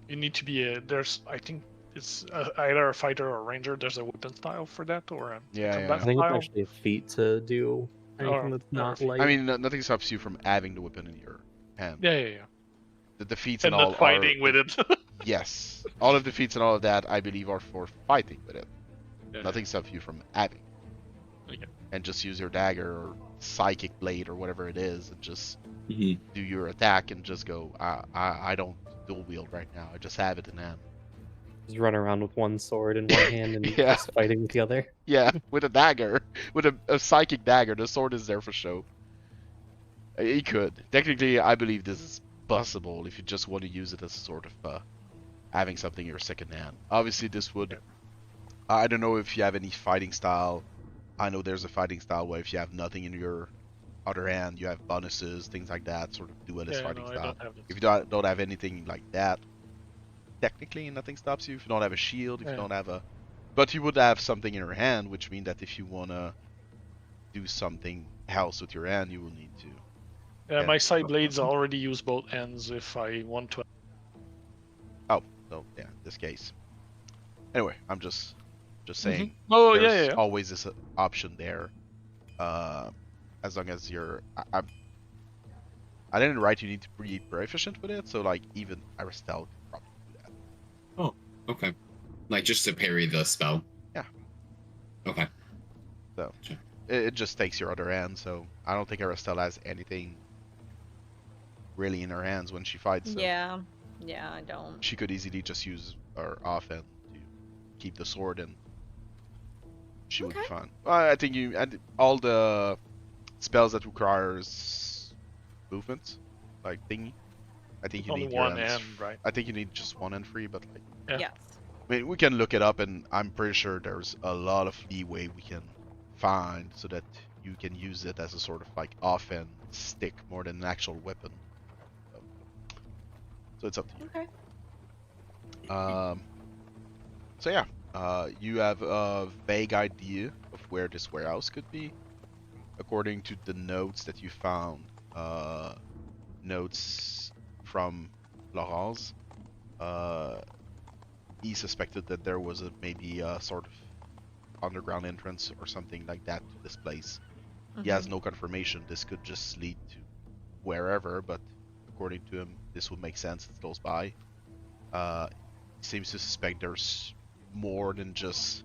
You need to be there's I think it's either a fighter or a ranger. There's a weapon style for that or a Yeah, combat I think it's style. actually a feat to do anything Or- that's or not feat. light. I mean, nothing stops you from having the weapon in your hand. Yeah. The defeats And and all not fighting are, with it. Yes, all of the defeats and all of that, I believe, are for fighting with it. Yeah. Nothing stops you from having. Okay. And just use your dagger or psychic blade or whatever it is, and just Mhm. do your attack and just go. I don't dual wield right now. I just have it in hand. Just run around with one sword in one hand and Yeah. just fighting with the other. Yeah, with a dagger, with a psychic dagger. The sword is there for show. He could. Technically, I believe this is possible if you just want to use it as a sort of having something in your second hand. Obviously, this would. I don't know if you have any fighting style. I know there's a fighting style where if you have nothing in your other hand, you have bonuses, things like that, sort of duelist Yeah, fighting no, I style. don't have it. If you don't have anything like that, technically nothing stops you. If you don't have a shield, if you Yeah. don't have a, but you would have something in your hand, which means that if you wanna do something else with your hand, you will need to. Yeah. My side blades already use both ends if I want to. Oh, so yeah, this case. Anyway, I'm just saying. Oh There's yeah. always this option there. As long as you're, I didn't write you need to be proficient with it, so like even Arastelle could probably do that. Okay. Like just to parry the spell. Yeah. Okay. It just takes your other hand, so I don't think Arastelle has anything really in her hands when she fights. So Yeah, I don't. she could easily just use her offhand to keep the sword, and she would be Okay. fine. Well, I think and all the spells that requires movement, like thingy. I think you Only need your one hands. hand, right? I think you need just one hand free, but like, Yeah. Yes. I mean, we can look it up, and I'm pretty sure there's a lot of leeway we can find so that you can use it as a sort of like offhand stick more than an actual weapon. So it's up to you. Okay. So yeah, you have a vague idea of where this warehouse could be, according to the notes that you found. Notes from Lorenz. He suspected that there was maybe a sort of underground entrance or something like that to this place. He has no confirmation. This could just lead to wherever, but according to him, this would make sense. It's close by. He seems to suspect there's more than just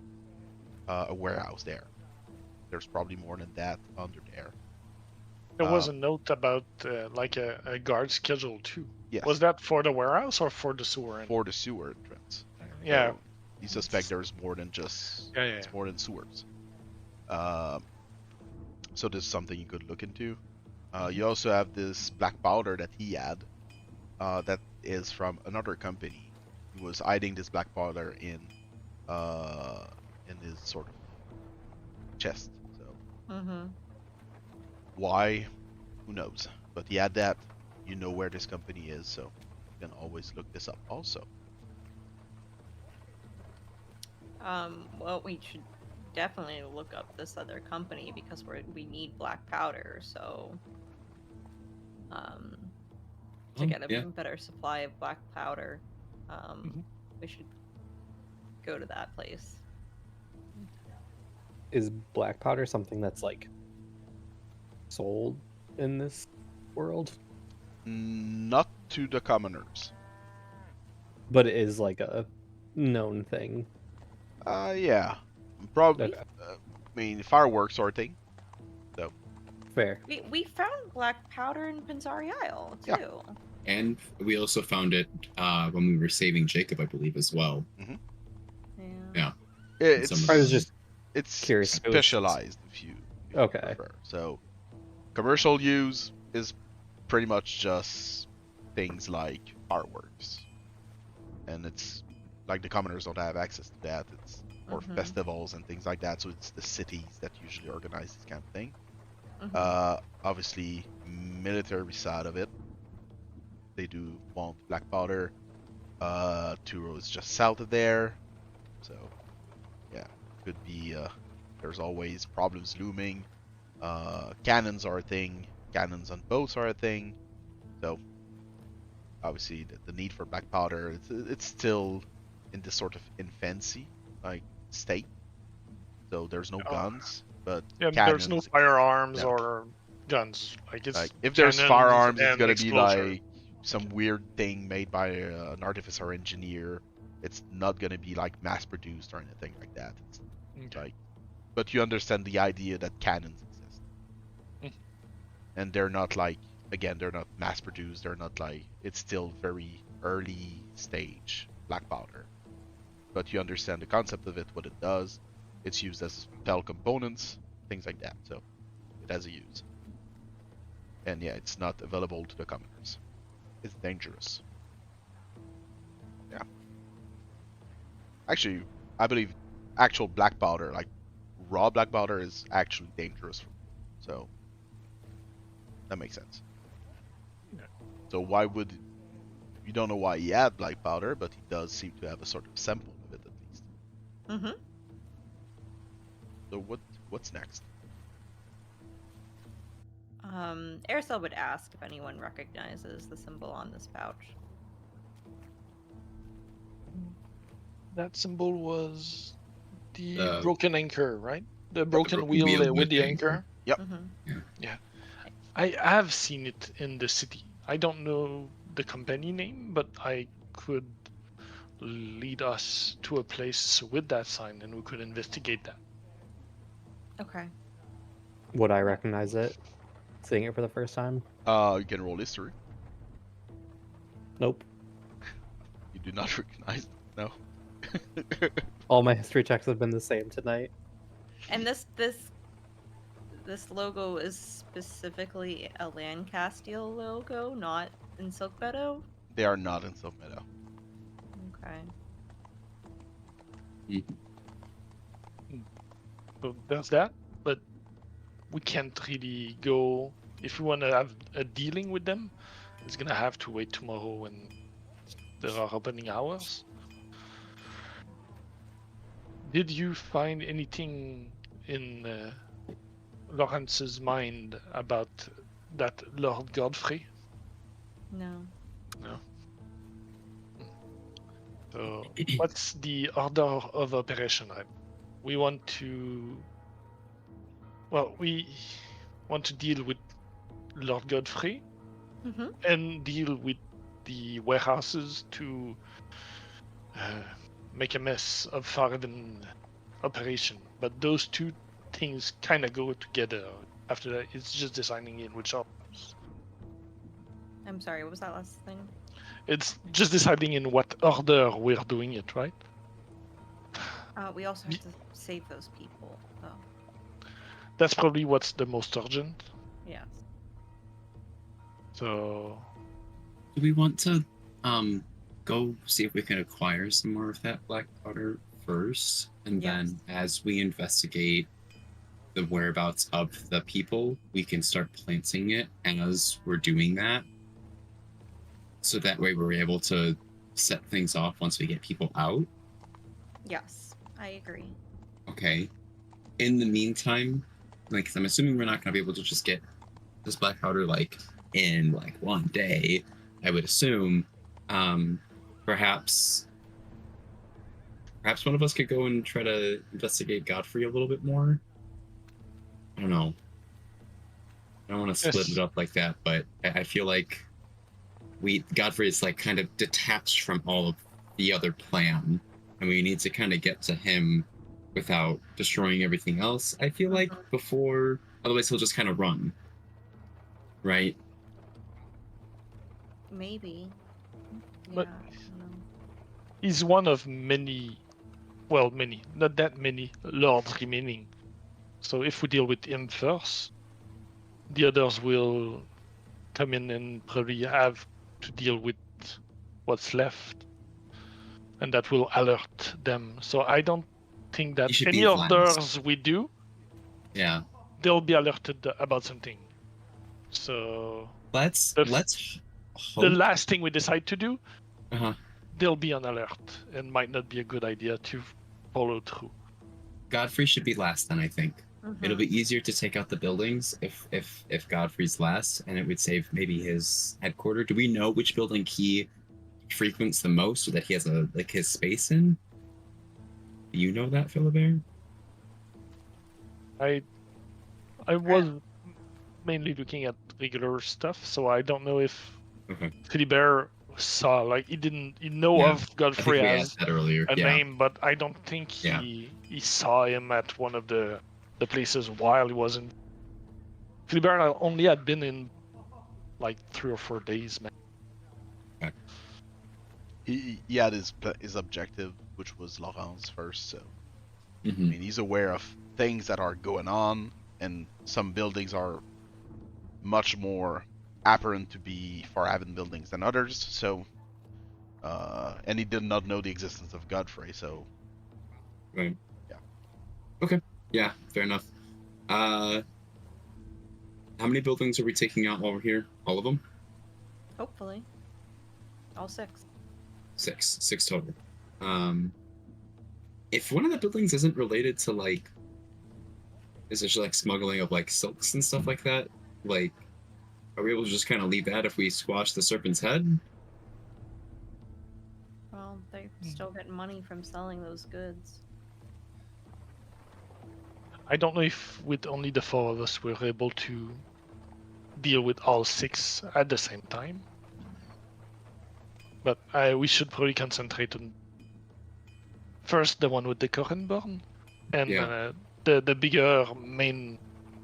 a warehouse there. There's probably more than that under there. There was a note about like a guard schedule too. Yes. Was that for the warehouse or for the sewer? For the sewer entrance. Yeah. So you suspect there's more than just. Yeah. It's more than sewers. So this is something you could look into. You also have this black powder that he had. That is from another company. He was hiding this black powder in his sort of chest. So Mm-hmm. why? Who knows? But he had that. You know where this company is, so you can always look this up also. Well, we should definitely look up this other company because we need black powder, so to get a better supply of black powder, we should go to that place. Is black powder something that's like sold in this world? Not to the commoners. But it is like a known thing. Yeah. Probably. Okay. I mean, fireworks are a thing. So. Fair. We found black powder in Pinzari Isle too. Yeah. And we also found it when we were saving Jacob, I believe, as well. Yeah. It's, I was just it's curious if it was- specialized if you Okay. prefer. So commercial use is pretty much just things like fireworks. And it's like the commoners don't have access to that. It's more festivals and things like that. So it's the cities that usually organize this kind of thing. Obviously, military side of it, they do want black powder. Turo is just south of there, so yeah, could be. There's always problems looming. Cannons are a thing. Cannons on boats are a thing. So obviously, the need for black powder, it's still in this sort of infancy like state. So there's no guns. But Yeah, cannons, there's no firearms yeah. or guns. Like it's like if there's cannons firearms, it's and gonna exposure. be like some weird thing made by an artificer engineer. It's not gonna be like mass produced or anything like that. It's Okay. like, but you understand the idea that cannons exist, and they're not like, again, they're not mass produced. They're not like, it's still very early stage black powder, but you understand the concept of it, what it does. It's used as spell components, things like that. So it has a use. And yeah, it's not available to the commoners. It's dangerous. Yeah. Actually, I believe actual black powder, like raw black powder, is actually dangerous. So that makes sense. Yeah. So why would, you don't know why he had black powder, but he does seem to have a sort of sample of it at least. So what's next? Arastelle would ask if anyone recognizes the symbol on this pouch. That symbol was the The- broken anchor, right? The broken broken wheel, wheel with with the the anchor. Yep. I have seen it in the city. I don't know the company name, but I could lead us to a place with that sign and we could investigate that. Okay. Would I recognize it? Seeing it for the first time? You can roll history. Nope. You do not recognize. No. All my history checks have been the same tonight. And this logo is specifically a Lancastile logo, not in Silk Meadow? They are not in Silk Meadow. Okay. So there's that, but we can't really go. If we want to have a dealing with them, it's gonna have to wait tomorrow when there are opening hours. Did you find anything in Lorenz's mind about that Lord Godfrey? No. No. So, what's the order of operation? We want to. Well, we want to deal with Lord Godfrey and deal with the warehouses to make a mess of Farhaven operation. But those two things kind of go together. After that, it's just deciding in which orders. I'm sorry, what was that last thing? It's just deciding in what order we're doing it, right? We also have to save those people, though. That's probably what's the most urgent. Yes. So Do we want to go see if we can acquire some more of that black powder first, and then as we investigate the whereabouts of the people, we can start planting it as we're doing that. So that way we're able to set things off once we get people out. Yes, I agree. Okay. In the meantime, like, I'm assuming we're not going to be able to just get this black powder like in like one day. I would assume. Perhaps one of us could go and try to investigate Godfrey a little bit more. I don't know. I don't want to split it up like that, but I feel like Godfrey is like kind of detached from all of the other plan, and we need to kind of get to him without destroying everything else. I feel like before, otherwise he'll just kind of run, right? Maybe. But- Yeah, I don't know. he's one of many, well, many, not that many lords remaining. So if we deal with him first, the others will come in and probably have to deal with what's left, and that will alert them. So I don't think that He should any be last. orders we do, Yeah. they'll be alerted about something. So Let's The- hope. the last thing we decide to do, Uh-huh. they'll be on alert, and might not be a good idea to follow through. Godfrey should be last then, I think. Mhm. It'll be easier to take out the buildings if Godfrey's last, and it would save maybe his headquarters. Do we know which building he frequents the most, or that he has his space in? Do you know that, Philibert? I was mainly looking at regular stuff, so I don't know if Okay. Philibert saw, like, he know Yeah, of I think Godfrey we as asked that earlier. a Yeah. name, but I don't think he saw him at one of the places while he wasn't. Philibert only had been in like 3 or 4 days, man. He had his objective, which was Lorenz first. So I Mm-hmm. mean, he's aware of things that are going on, and some buildings are much more apparent to be Farhaven buildings than others. So, and he did not know the existence of Godfrey. So, Right. Yeah. Okay. Yeah, fair enough. How many buildings are we taking out while we're here? All of them? Hopefully. All 6. Six total. If one of the buildings isn't related to like, essentially like smuggling of like silks and stuff like that, like, are we able to just kind of leave that if we squash the serpent's head? Well, they still get money from selling those goods. I don't know if with only the 4 of us we're able to deal with all 6 at the same time. But we should probably concentrate on first the one with the Currentborn, and the bigger main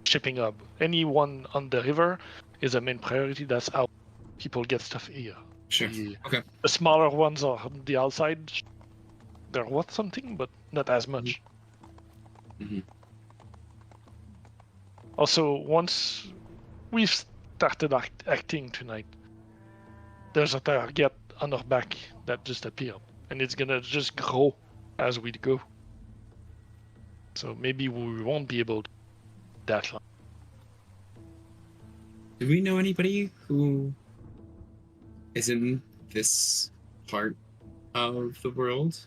shipping hub. Anyone on the river is a main priority. That's how people get stuff here. Sure. Okay. The smaller ones are on the outside. They're worth something, but not as much. Mm-hmm. Also, once we've started acting tonight, there's a target on our back that just appeared, and it's gonna just grow as we go. So maybe we won't be able to that long. Do we know anybody who is in this part of the world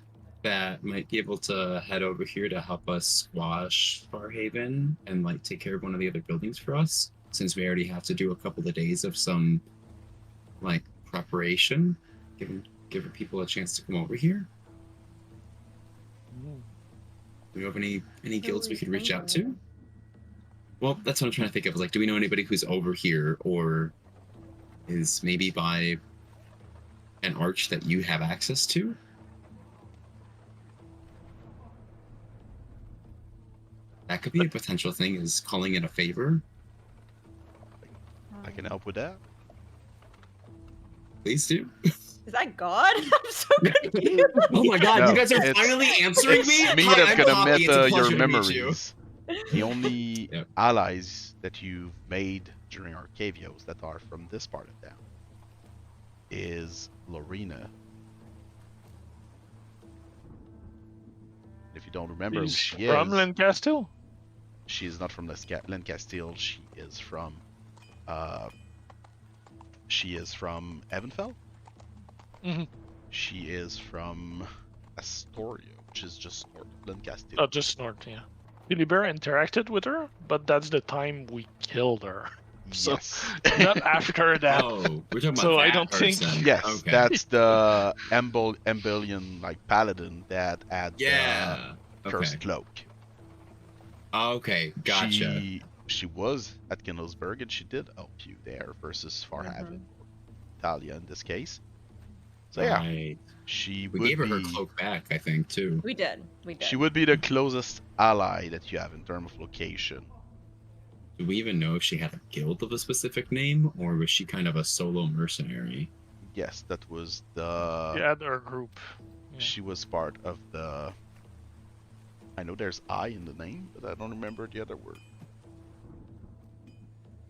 that might be able to head over here to help us squash Farhaven and like take care of one of the other buildings for us, since we already have to do a couple of days of some like preparation, giving people a chance to come over here? Do we have any guilds we could reach out to? Well, that's what I'm trying to think of. Like, do we know anybody who's over here, or is maybe by an arch that you have access to? That could be a potential thing, is calling it a favor. I can help with that. Please do. Is that God? I'm so confused. Oh my god, No, you guys are it's- finally answering It's me? me Hi, that's I'm gonna Poppy. It's a meta pleasure your to meet you. memories. The only Yep. allies that you've made during Arcavios that are from this part of town is Lorena. If you don't remember who He's she from is, Lancaster. she is not from Lencastil. She is from Evanfell. Mm-hmm. She is from Astoria, which is just north of Lencastil. Oh, just north, yeah. Philibert interacted with her, but that's the time we killed her. So Yes. not after that. Oh, we're talking about So that I don't think- person. Yes, Okay. that's the Embellion like paladin that had Yeah. the cursed Okay. cloak. Okay, gotcha. She was at Kindlesburg and she did help you there versus Farhaven, Talia in this case. So yeah, Right. she We would gave her be her cloak back, I think, too. We did. she would be the closest ally that you have in terms of location. Do we even know if she had a guild of a specific name, or was she kind of a solo mercenary? Yes, that was the We had our group. Yeah. she was part of the. I know there's I in the name, but I don't remember the other word.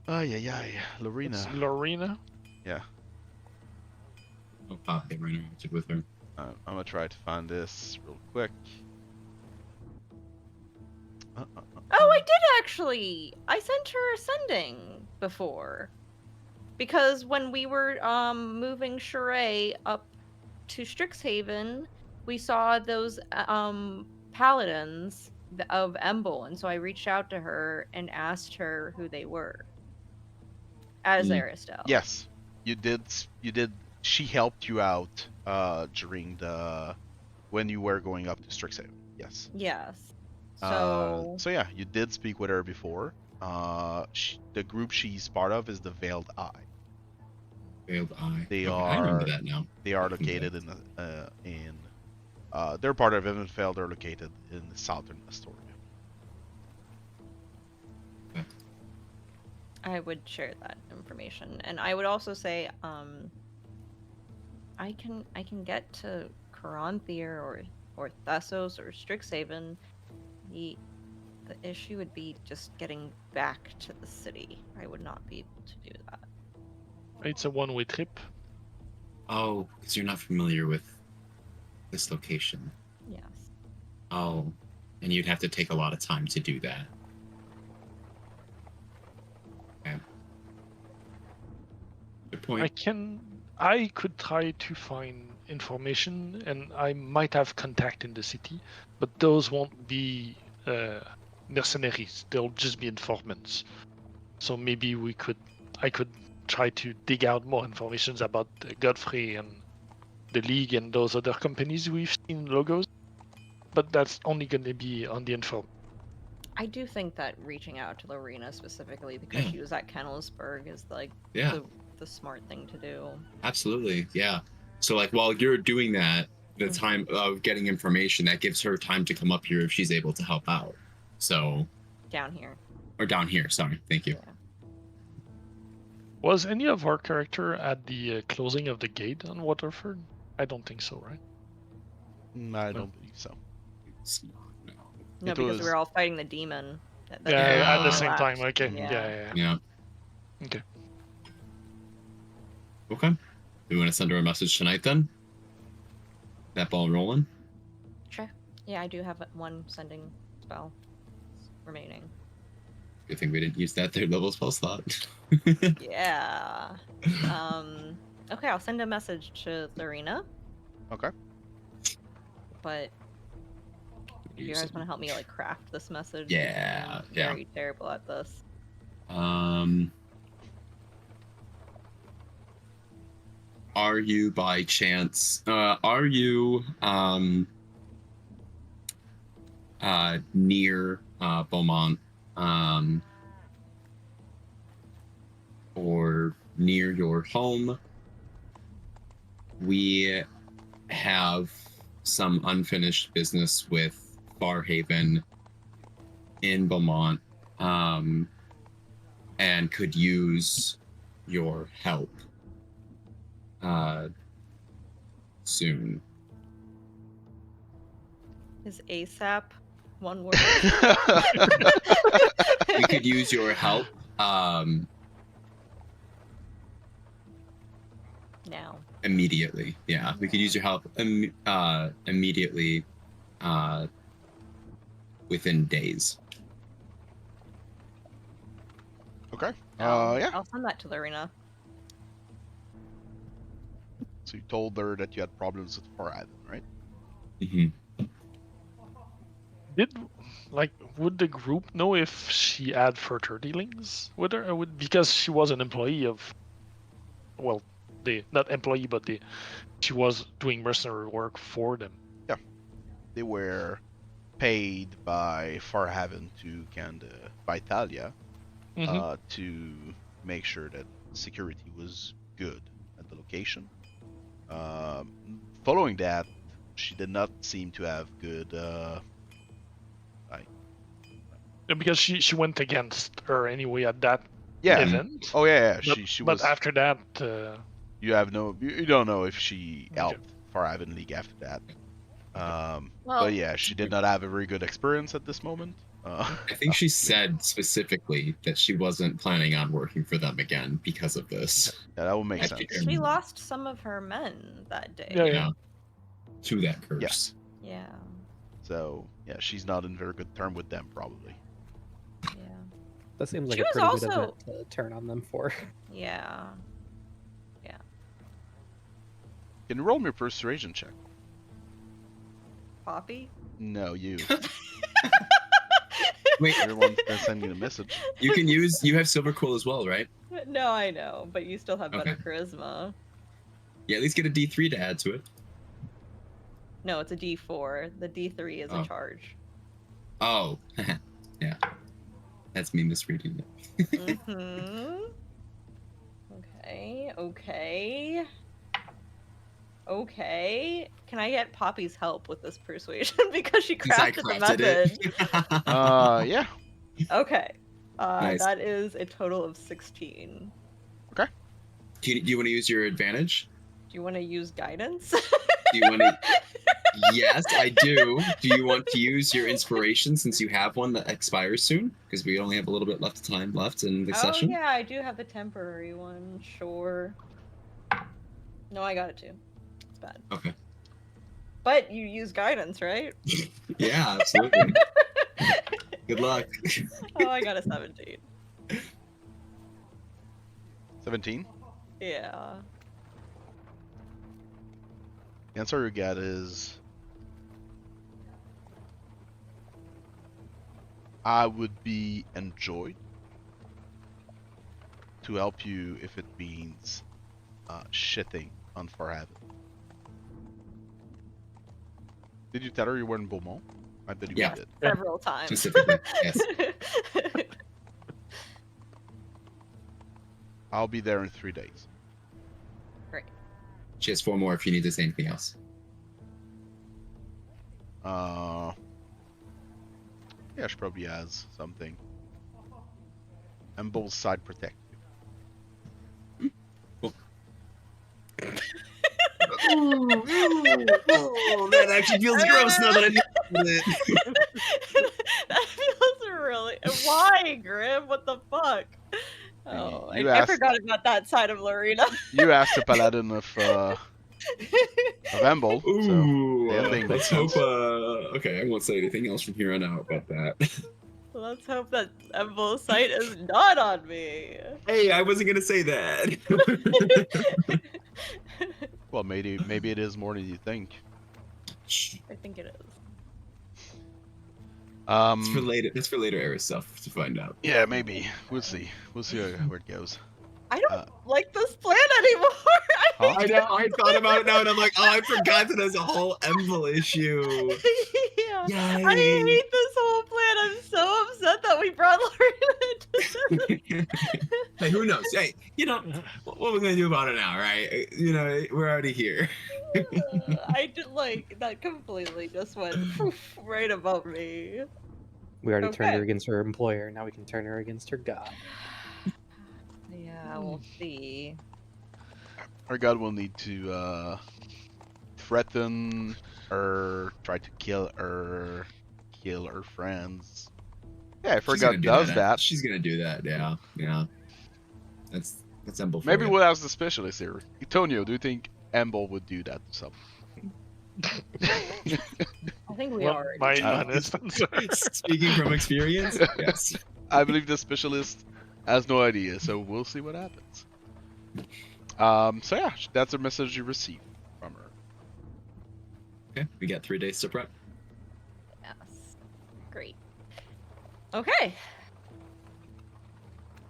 Ay, Lorena. It's Lorena. Yeah, Oh, Poppy, we're interacted with her. I'm gonna try to find this real quick. Oh, I did actually. I sent her a sending before. Because when we were moving Sheree up to Strixhaven, we saw those paladins of Embel, and so I reached out to her and asked her who they were. As Arastelle. Yes, you did. You did. She helped you out during when you were going up to Strixhaven. Yes. Yes. So yeah, you did speak with her before. The group she's part of is the Veiled Eye. Veiled Eye. They Okay, I remember are- that now. They are I can located they're part of Evanfell. They're located in the southern Astoria. I would share that information, and I would also say, I can get to Currentborns or Thessos or Strixhaven. The issue would be just getting back to the city. I would not be able to do that. It's a one-way trip. Oh, because you're not familiar with this location. Yes. Oh, and you'd have to take a lot of time to do that. Okay. Good point. I could try to find information, and I might have contact in the city, but those won't be mercenaries. They'll just be informants. So maybe I could try to dig out more information about Godfrey and the League and those other companies we've seen logos. But that's only going to be on the info. I do think that reaching out to Lorena specifically because Yeah. she was at Kennelsburg is like Yeah, the smart thing to do. absolutely. Yeah. So, like, while you're doing that, the Mhm. time of getting information, that gives her time to come up here if she's able to help out. So, Down here. or down here, sorry. Thank you. Yeah. Was any of our character at the closing of the gate on Waterford? I don't think so, right? I don't believe so. It's not, no. No, It because was- we were all fighting the demon. That Yeah, at the same collapsed. time. Okay. Yeah. Yeah. Yeah. Okay. Okay. We want to send her a message tonight then? That ball rolling? Sure. Yeah, I do have one sending spell remaining. Good thing we didn't use that third level spell slot. Yeah. Okay, I'll send a message to Lorena, Okay. but you guys want to help me like craft this message? Yeah, I'm yeah. very terrible at this. Are you by chance are you near Beaumont or near your home? We have some unfinished business with Farhaven in Beaumont, and could use your help soon. Is ASAP one word? We could use your help Now. immediately. Yeah, we could use your help immediately within days. Okay. Um, Yeah. I'll send that to Lorena. So you told her that you had problems with Farhaven, right? Mm-hmm. Would the group know if she had further dealings with her? Or because she was an employee of, well, not employee, but she was doing mercenary work for them. They were paid by Farhaven to Vitalia to make sure that security was good at the location. Following that, she did not seem to have good Because she went against her anyway at that yeah. event. Oh yeah. But, She but was. after that, You don't know if she Okay. helped Farhaven League after that. Well- But yeah, she did not have a very good experience at this moment. I think she said specifically that she wasn't planning on working for them again because of this. Yeah, that would make I sense. think- She lost some of her men that day. Yeah, Yeah. To that curse. Yeah. So yeah, she's not in very good term with them probably. Yeah. That seems like She a was pretty also- good event to turn on them for. Yeah. Can you roll me a persuasion check? Poppy? No, you. Wait, Everyone's gonna send me a message. you have silver quill as well, right? No, I know, but you still have better Okay. charisma. Yeah, at least get a D3 to add to it. No, it's a D4. The D3 is Oh. a charge. Oh, yeah. That's me misreading it. Mm-hmm. Okay. Can I get Poppy's help with this persuasion because she Since I crafted the method? Yeah. Okay. Nice. That is a total of 16. Do you want to use your advantage? Do you want to use guidance? Do you want to? Yes, I do. Do you want to use your inspiration since you have one that expires soon? Because we only have a little bit time left in the session. Oh yeah, I do have the temporary one. Sure. No, I got it too. It's bad. Okay. But you use guidance, right? Yeah, absolutely. Good luck. Oh, I got a 17. 17. Yeah. The answer you get is I would be enjoyed to help you if it means shitting on Farhaven. Did you tell her you were in Beaumont? I bet you Yeah. did. Several times. Specifically, yes. I'll be there in 3 days. She has 4 more if you need to say anything else. Yeah, she probably has something. And both side protect you. That actually feels gross now that I know it. That feels really. Why, Grim? What the fuck? Oh, You I asked- forgot about that side of Lorena. You asked the paladin of Amble, so Ooh, the ending let's makes hope. sense. Okay, I won't say anything else from here on out about that. Let's hope that Emble's sight is not on me. Hey, I wasn't gonna say that. Well, maybe it is more than you think. I think it is. It's for later. That's for later era stuff to find out. Yeah, maybe. We'll see. We'll see where it goes. I don't like this plan anymore. Huh? I know. I thought about it now, and I'm like, oh, I forgot that there's a whole Emble issue. Yeah. Yay. I hate this whole plan. I'm so upset that we brought Lorena into this. Hey, who knows? Hey, what we're gonna do about it now, right? We're already here. I did like that completely just went poof, right above me. We already turned her Okay. against her employer. Now we can turn her against her god. Yeah, we'll see. Our god will need to threaten or try to kill her friends. Yeah, if our She's gonna god do does that. that, She's gonna do that. Yeah, yeah. That's Emble for maybe you. we'll ask the specialist here. Antonio, do you think Emble would do that to someone? I think we What already. my Uh, honest answer? Speaking from experience, yes. I believe the specialist has no idea, so we'll see what happens. So yeah, that's a message you received from her. Okay, we got 3 days to prep. Yes. Great. Okay.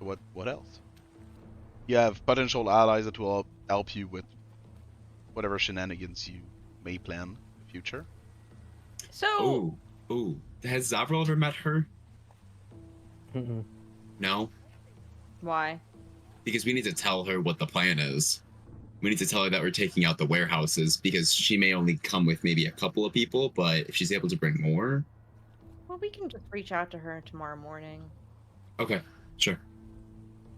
What else? You have potential allies that will help you with whatever shenanigans you may plan in the future. So. Oh. Has Zovril ever met her? Mm-mm. No, Why? because we need to tell her what the plan is. We need to tell her that we're taking out the warehouses because she may only come with maybe a couple of people, but if she's able to bring more, Well, we can just reach out to her tomorrow morning. okay, sure.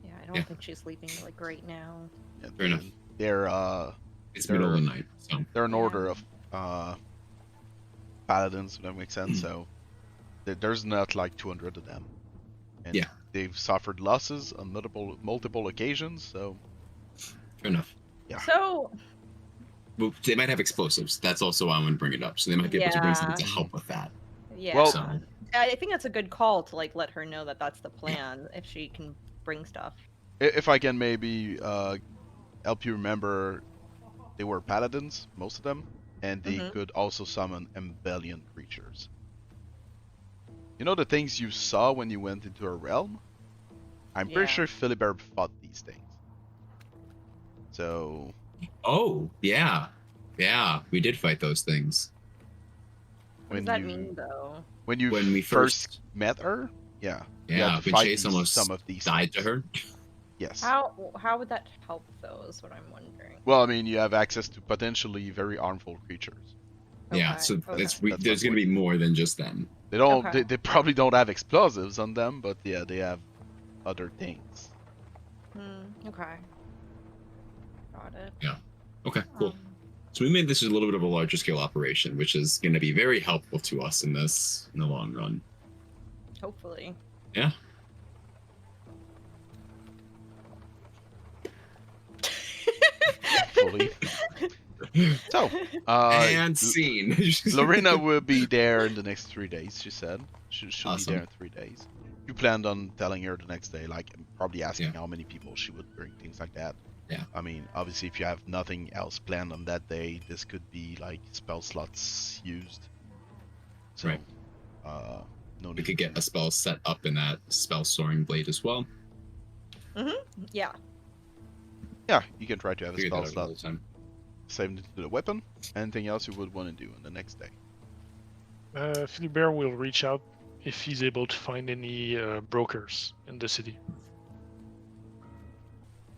Yeah, I don't Yeah. think she's sleeping like right now. Yeah, Fair enough. They're It's middle of the night, so they're an Yeah. order of paladins, if that makes sense. So there's not like 200 of them, and Yeah. they've suffered losses on multiple occasions. So fair enough. Yeah. So. Well, they might have explosives. That's also why I want to bring it up. So they might be able to bring something to Yeah. help with that. Yeah. Well- So I think that's a good call to like let her know that that's the plan if she can bring stuff. if I can maybe help you remember, they were paladins, most of them, and they Mhm. could also summon embellion creatures. You know the things you saw when you went into a realm? I'm Yeah. pretty sure Philibert fought these things. So oh yeah, we did fight those things What does that mean though? when you when we first met her, yeah, you had Yeah, to when fight Chase almost some of these died to things. her. Yes. How would that help though? Is what I'm wondering. Well, I mean, you have access to potentially very harmful creatures. Yeah, Okay, so okay. it's That's there's my gonna be more than just them. They don't. Okay. They probably don't have explosives on them, but yeah, they have other things. Okay. Got it. Okay, cool. Um, So we made this a little bit of a larger scale operation, which is going to be very helpful to us in the long run. hopefully. Yeah. Fully. So, And scene. Lorena will be there in the next 3 days. She said she'll Awesome. be there in 3 days. You planned on telling her the next day, like probably asking Yeah. how many people she would bring, things like that. Yeah. I mean, obviously, if you have nothing else planned on that day, this could be like spell slots used. So, Right. no We need. could get a spell set up in that spell soaring blade as well. Yeah. Yeah, you can try to have a Figure spell that out slot all the time. saved into the weapon. Anything else you would want to do on the next day? Philibert will reach out if he's able to find any brokers in the city.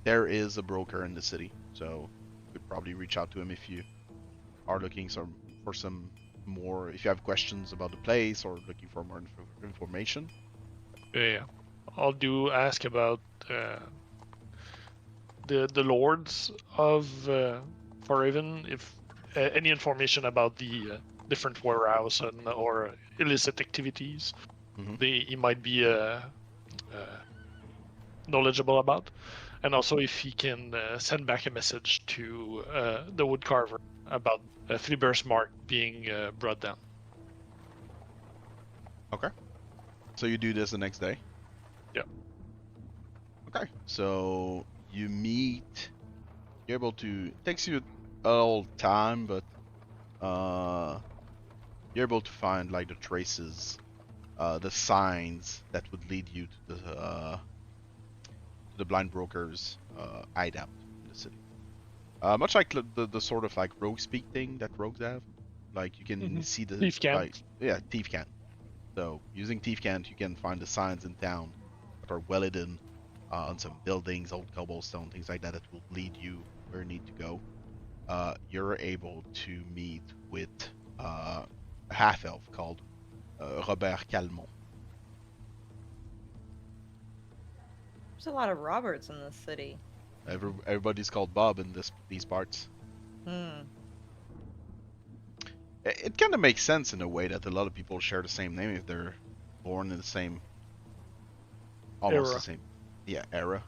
There is a broker in the city, so you could probably reach out to him if you are looking for some more. If you have questions about the place or looking for more information. Yeah, I'll ask about the lords of Farhaven, if any information about the different warehouse or illicit activities Mhm. he might be knowledgeable about, and also if he can send back a message to the woodcarver about Philibert's mark being brought down. So you do this the next day? Yeah. Okay. So you meet. You're able to. It takes you a little time, but you're able to find like the traces, the signs that would lead you to the blind broker's hideout in the city. Much like the sort of like rogue speak thing that rogues have, like you can Mhm. see the Thief cant. like, yeah, thief cant. So using thief cant, you can find the signs in town that are well hidden on some buildings, old cobblestone, things like that, that will lead you where you need to go. You're able to meet with a half elf called Robert Calmont. There's a lot of Roberts in this city. Everybody's called Bob in these parts. Hmm. It kind of makes sense in a way that a lot of people share the same name if they're born in the same, almost Era. the same, era.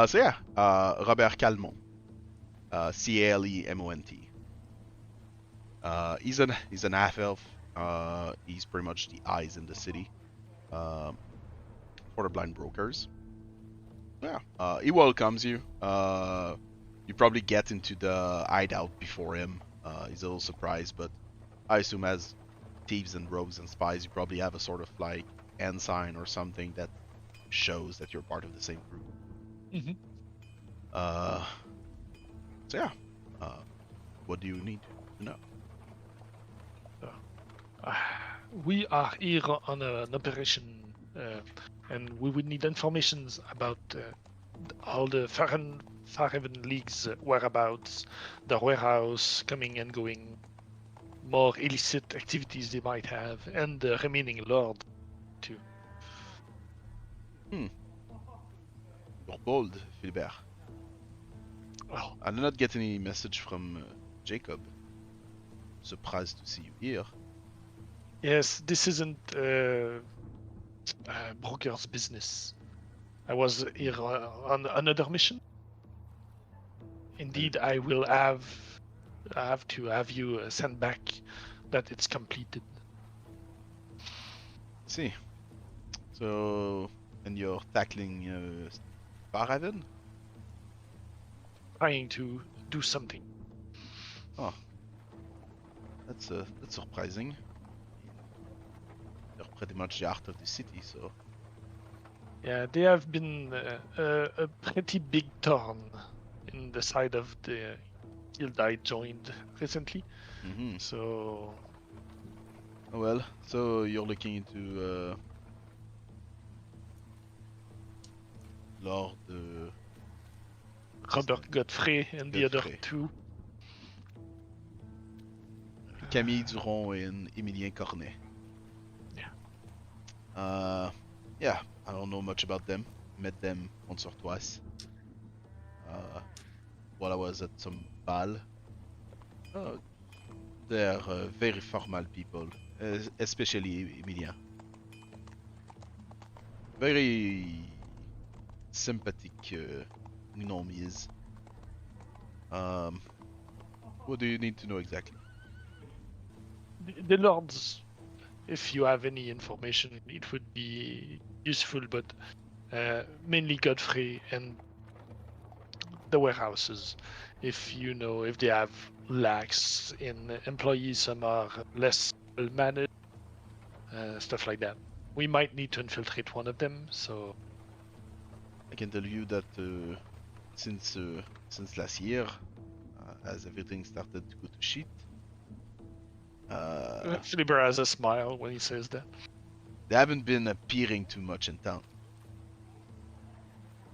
So yeah, Robert Calmont, Calemont. He's an half elf. He's pretty much the eyes in the city for the blind brokers. Yeah, he welcomes you. You probably get into the hideout before him. He's a little surprised, but I assume as thieves and rogues and spies, you probably have a sort of like ensign or something that shows that you're part of the same group. Mm-hmm. So yeah, what do you need to know? We are here on an operation, and we would need information about all the Farhaven League's whereabouts, the warehouse coming and going, more illicit activities they might have, and the remaining lord, too. You're bold, Philibert. Well, I did not get any message from Jacob. Surprised to see you here. yes, this isn't broker's business. I was here on another mission. Indeed, I will have to have you send back that it's completed. See. So, and you're tackling Farhaven? Trying to do something. That's surprising. They're pretty much the heart of the city, so. Yeah, they have been a pretty big turn in the side of the guild I joined recently. Mm-hmm. So Well, so you're looking into Lord Robert Godfrey and the other Godfrey. two. Camille Duron and Emilien Cornet. Yeah. Yeah, I don't know much about them. Met them once or twice. While I was at some bal. They're very formal people, especially Emilien. Very sympathetic gnome he is. What do you need to know exactly? The lords, if you have any information, it would be useful, but mainly Godfrey and the warehouses. If you know if they have lacks in employees, some are less well managed, stuff like that. We might need to infiltrate one of them, so I can tell you that since last year, as everything started to go to shit, Philibert has a smile when he says that. they haven't been appearing too much in town.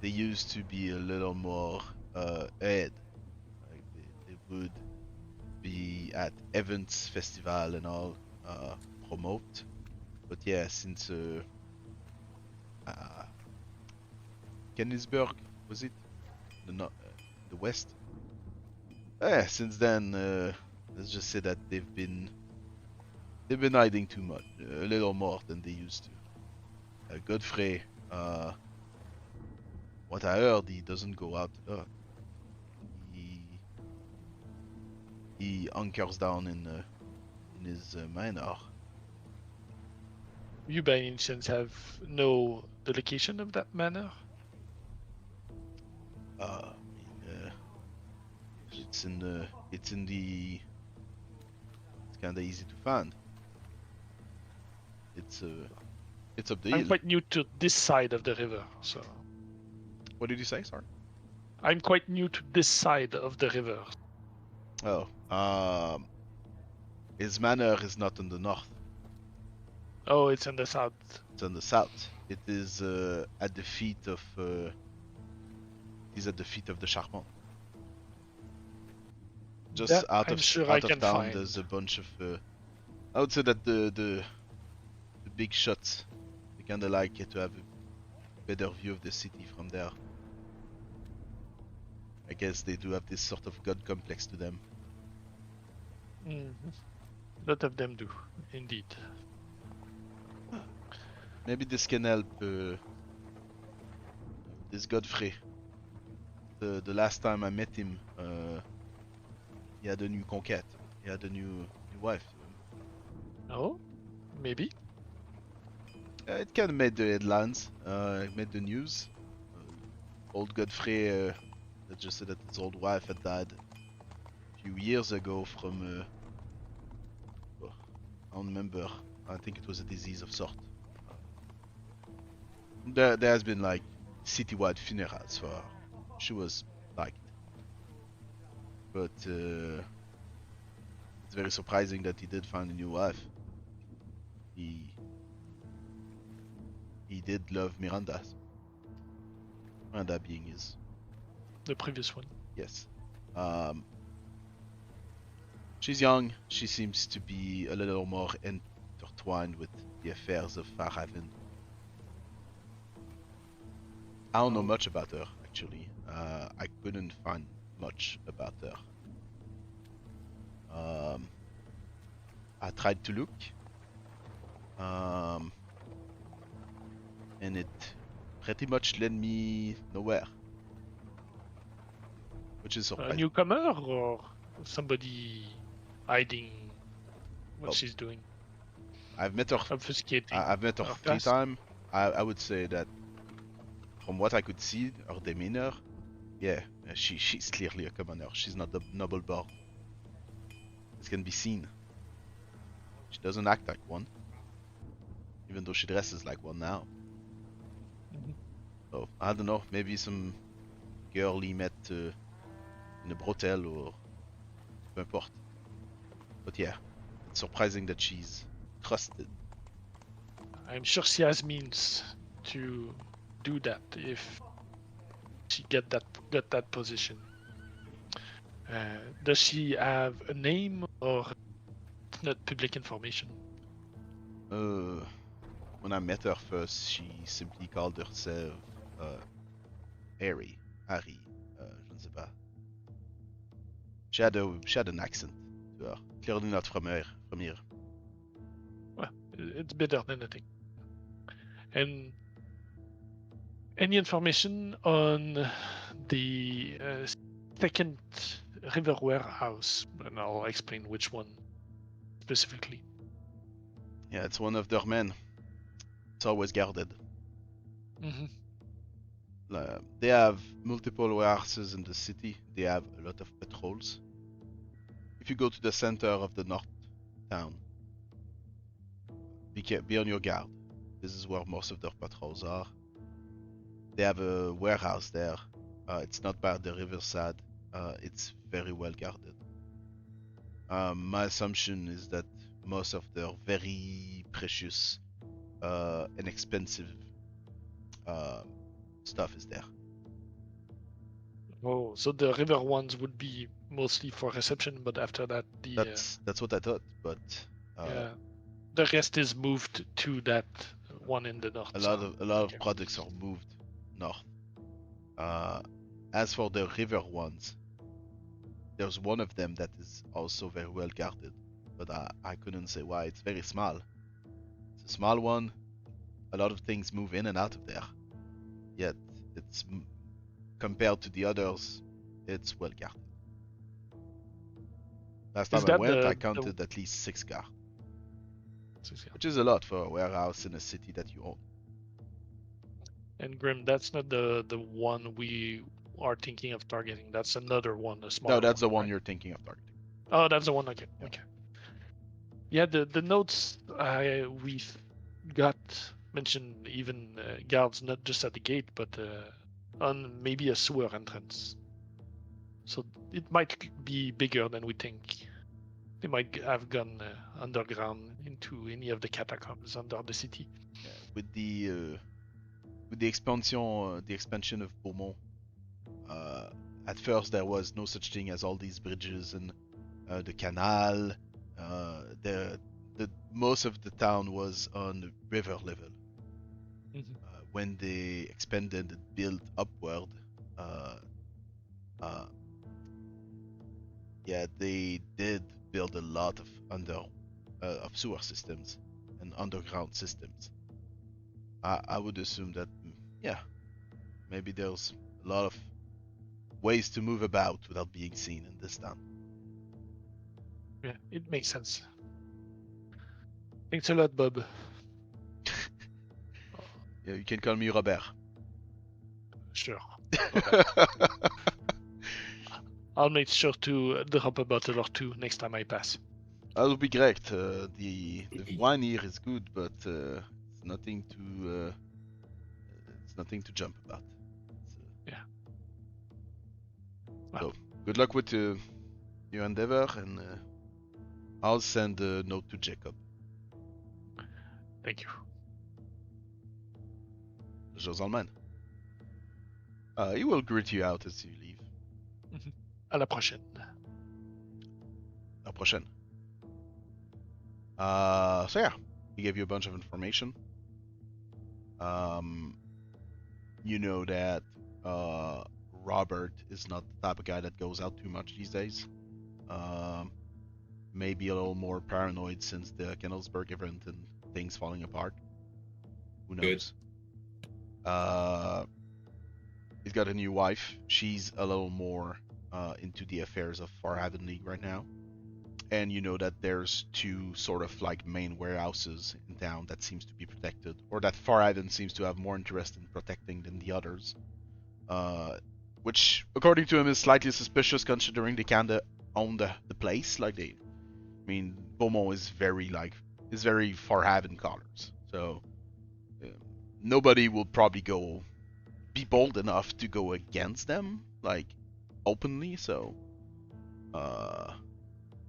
They used to be a little more ahead. Like they would be at events, festival, and all promote. But yeah, since Kennisburg, was it the west? Yeah, since then, let's just say that they've been hiding too much, a little more than they used to. Godfrey, what I heard, he doesn't go out. He anchors down in his manor. You by any chance have know the location of that manor? It's kind of easy to find. It's up the I'm hill. quite new to this side of the river, so What did you say? Sorry. I'm quite new to this side of the river. Oh, his manor is not in the north. Oh, it's in the south. It's in the south. It is at the feet of. He's at the feet of the Charmant. Just That out I'm of sure I out of can town, find. there's a bunch of. I would say that the big shots, they kind of like to have a better view of the city from there. I guess they do have this sort of god complex to them. Mhm. A lot of them do, indeed. Maybe this can help this Godfrey. The last time I met him, he had a new conquête. He had a new wife. Oh, maybe. It kind of made the headlines. It made the news. Old Godfrey that just said that his old wife had died a few years ago from I don't remember. I think it was a disease of sort. There has been like citywide funerals for her. She was liked, but it's very surprising that he did find a new wife. He did love Miranda. Miranda being his The previous one. yes. She's young. She seems to be a little more intertwined with the affairs of Farhaven. I don't know much about her, actually. I couldn't find much about her. I tried to look, and it pretty much led me nowhere, which is A surprising. newcomer or somebody hiding what Oh. she's doing, I've met her. obfuscating. I've met her her 3 past? times. I would say that from what I could see, her demeanor, yeah, she's clearly a commoner. She's not the noble born. This can be seen. She doesn't act like one, even though she dresses like one now. Mhm. So I don't know. Maybe some girl he met in a brothel or peu importe. But yeah, it's surprising that she's trusted. I'm sure she has means to do that if she got that position. Does she have a name or not public information? When I met her first, she simply called herself Harry. Je ne sais pas. She had an accent to her. Clearly not from here. Well, it's better than nothing. And any information on the second river warehouse? And I'll explain which one specifically. Yeah, it's one of their men. It's always guarded. Mm-hmm. They have multiple warehouses in the city. They have a lot of patrols. If you go to the center of the north town, be on your guard. This is where most of their patrols are. They have a warehouse there. It's not by the riverside. It's very well guarded. My assumption is that most of their very precious and expensive stuff is there. Oh, so the river ones would be mostly for reception, but after that, That's what I thought, but yeah, the rest is moved to that one in the north. a lot Okay. of products are moved north. As for the river ones, there's one of them that is also very well guarded, but I couldn't say why. It's very small. It's a small one. A lot of things move in and out of there. Yet it's compared to the others, it's well guarded. Last Is time I that went, the- I counted at least 6 guards, So, yeah. which is a lot for a warehouse in a city that you own. And Grim, that's not the one we are thinking of targeting. That's another one, a smaller No, that's the one right? you're thinking of targeting. Oh, that's the one. Okay. Yeah. Okay. Yeah, the notes we got mentioned even guards not just at the gate, but on maybe a sewer entrance. So it might be bigger than we think. They might have gone underground into any of the catacombs under the city. Yeah, with the expansion of Beaumont, at first there was no such thing as all these bridges and the canal. The most of the town was on the river level. Mhm. when they expanded and built upward, uh, uh, yeah, they did build a lot of of sewer systems and underground systems. I would assume that, yeah, maybe there's a lot of ways to move about without being seen in this town. Yeah, it makes sense. Thanks a lot, Bob. Yeah, you can call me Robert. Sure. I'll make sure to drop a bottle or two next time I pass. That would be great. The wine here is good, but it's nothing to jump about. Yeah. So good luck with your endeavor, and I'll send a note to Jacob. Thank you. Josalman. He will greet you out as you leave. À la prochaine. La prochaine. So yeah, he gave you a bunch of information. You know that Robert is not the type of guy that goes out too much these days. Maybe a little more paranoid since the Kennelsberg event and things falling apart. Who knows? He's got a new wife. She's a little more into the affairs of Farhaven League right now. And you know that there's two sort of like main warehouses in town that seems to be protected, or that Farhaven seems to have more interest in protecting than the others. Which, according to him, is slightly suspicious considering they kinda own the place. Beaumont is very Farhaven colors. So nobody will probably be bold enough to go against them, like, openly. So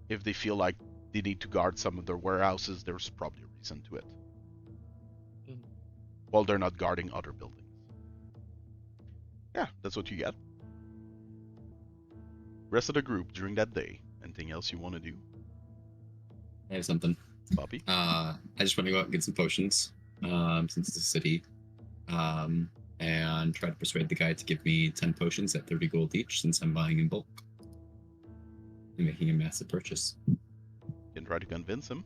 if they feel like they need to guard some of their warehouses, there's probably a reason to it. While they're not guarding other buildings. Yeah, that's what you get. Rest of the group during that day. Anything else you want to do? I have something. Poppy? I just want to go out and get some potions, since it's a city, and try to persuade the guy to give me 10 potions at 30 gold each, since I'm buying in bulk and making a massive purchase. You can try to convince him.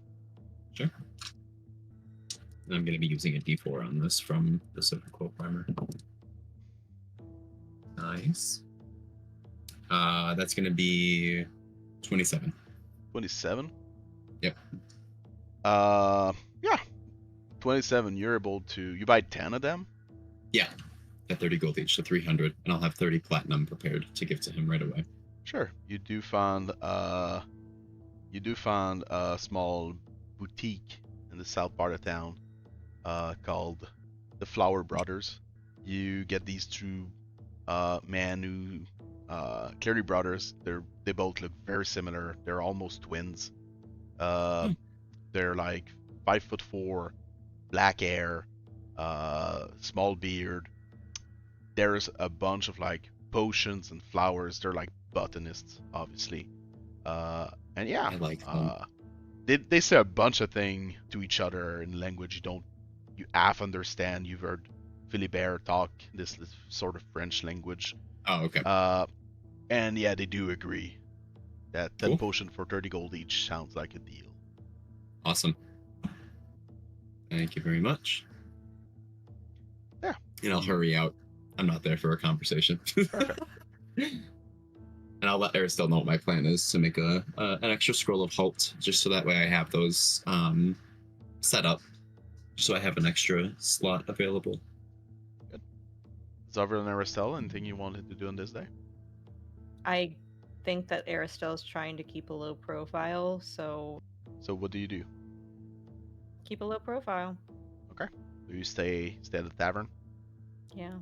Sure. And I'm going to be using a D4 on this from the Silver Quote Primer. Nice. That's going to be 27. 27? Yep. Yeah. 27, you're able to... You buy 10 of them? Yeah. At 30 gold each, so 300. And I'll have 30 platinum prepared to give to him right away. Sure. You do find a small boutique in the south part of town called the Flower Brothers. You get these two men who clearly brothers. They both look very similar. They're almost twins. They're like 5'4", black hair, small beard. There's a bunch of like potions and flowers. They're like botanists, obviously. And yeah, I like them. They say a bunch of things to each other in language you half understand. You've heard Philibert talk this sort of French language. Oh, okay. And yeah, they do agree that 10 Cool. potion for 30 gold each sounds like a deal. Awesome. Thank you very much. Yeah. And I'll hurry out. I'm not there for a conversation. Perfect. And I'll let Arastelle know what my plan is to make an extra scroll of halt, just so that way I have those set up, so I have an extra slot available. Good. Zovril and Arastelle, anything you wanted to do on this day? I think that Aristotle is trying to keep a low profile, so So what do you do? keep a low profile. Okay. Do you stay at the tavern? Yeah.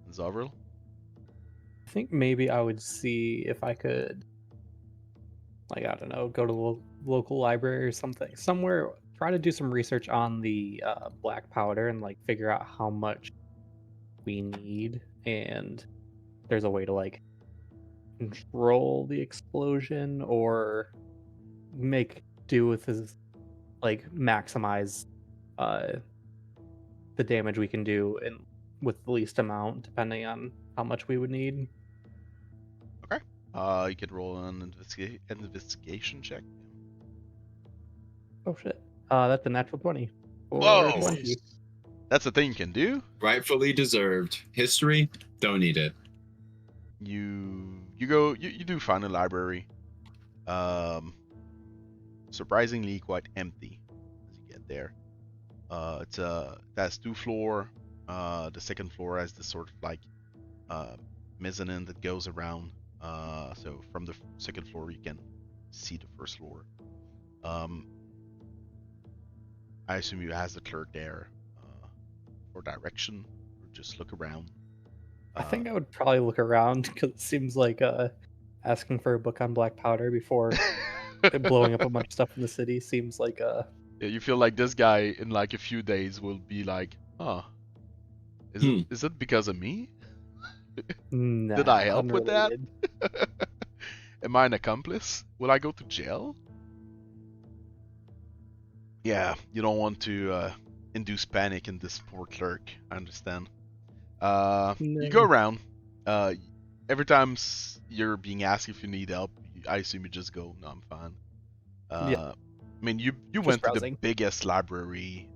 And Zovril? I think maybe I would see if I could, like, I don't know, go to the local library or something, somewhere, try to do some research on the black powder and like figure out how much we need, and there's a way to like control the explosion or make do with his, like, maximize the damage we can do with the least amount, depending on how much we would need. You could roll an investigation check. Oh shit. That's a natural 20. Or Whoa! 20. That's a thing you can do. Rightfully deserved. History, don't need it. You do find a library. Surprisingly quite empty as you get there. It has 2 floors. The second floor has this sort of like mezzanine that goes around. So from the second floor you can see the first floor. I assume you has the clerk there for direction, or just look around. I think I would probably look around because it seems like asking for a book on black powder before blowing up a bunch of stuff in the city seems like Yeah, you feel like this guy in like a few days will be like, huh, is it because of me? nah, Did I help with that? unrelated. Am I an accomplice? Will I go to jail? Yeah, you don't want to induce panic in this poor clerk. I understand. You go No. around. Every time you're being asked if you need help, I assume you just go, no, I'm fine. Yeah. I mean, you went to the browsing. biggest library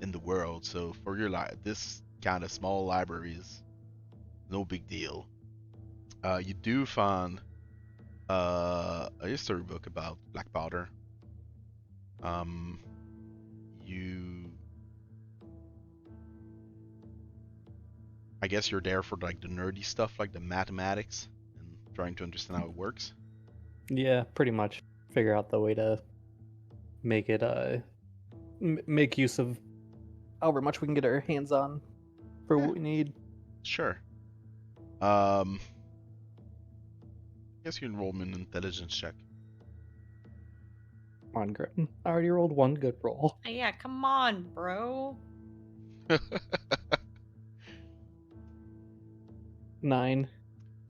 in the world, so for your this kind of small library is no big deal. You do find a history book about black powder. I guess you're there for like the nerdy stuff, like the mathematics, and trying to understand how it works. Yeah, pretty much. Figure out the way to make it make use of however much we can get our hands on for what we need. Sure. Guess you can roll me an intelligence check. Come on, Gritton. I already rolled one good roll. Yeah, come on, bro. 9.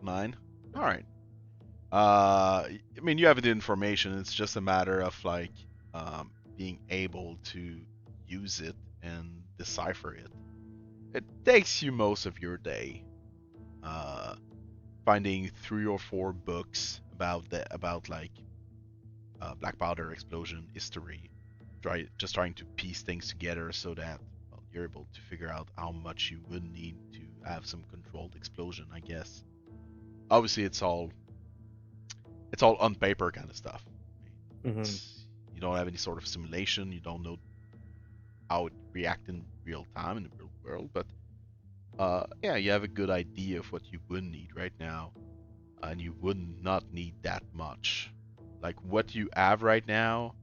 9. All right. I mean, you have the information. It's just a matter of like being able to use it and decipher it. It takes you most of your day finding 3 or 4 books about like black powder explosion history. Just trying to piece things together so that you're able to figure out how much you would need to have some controlled explosion, I guess. Obviously, it's all on paper kind of stuff. You don't have any sort of simulation. You don't know how it reacts in real time in the real world, but yeah, you have a good idea of what you would need right now, and you would not need that much. Like what you have right now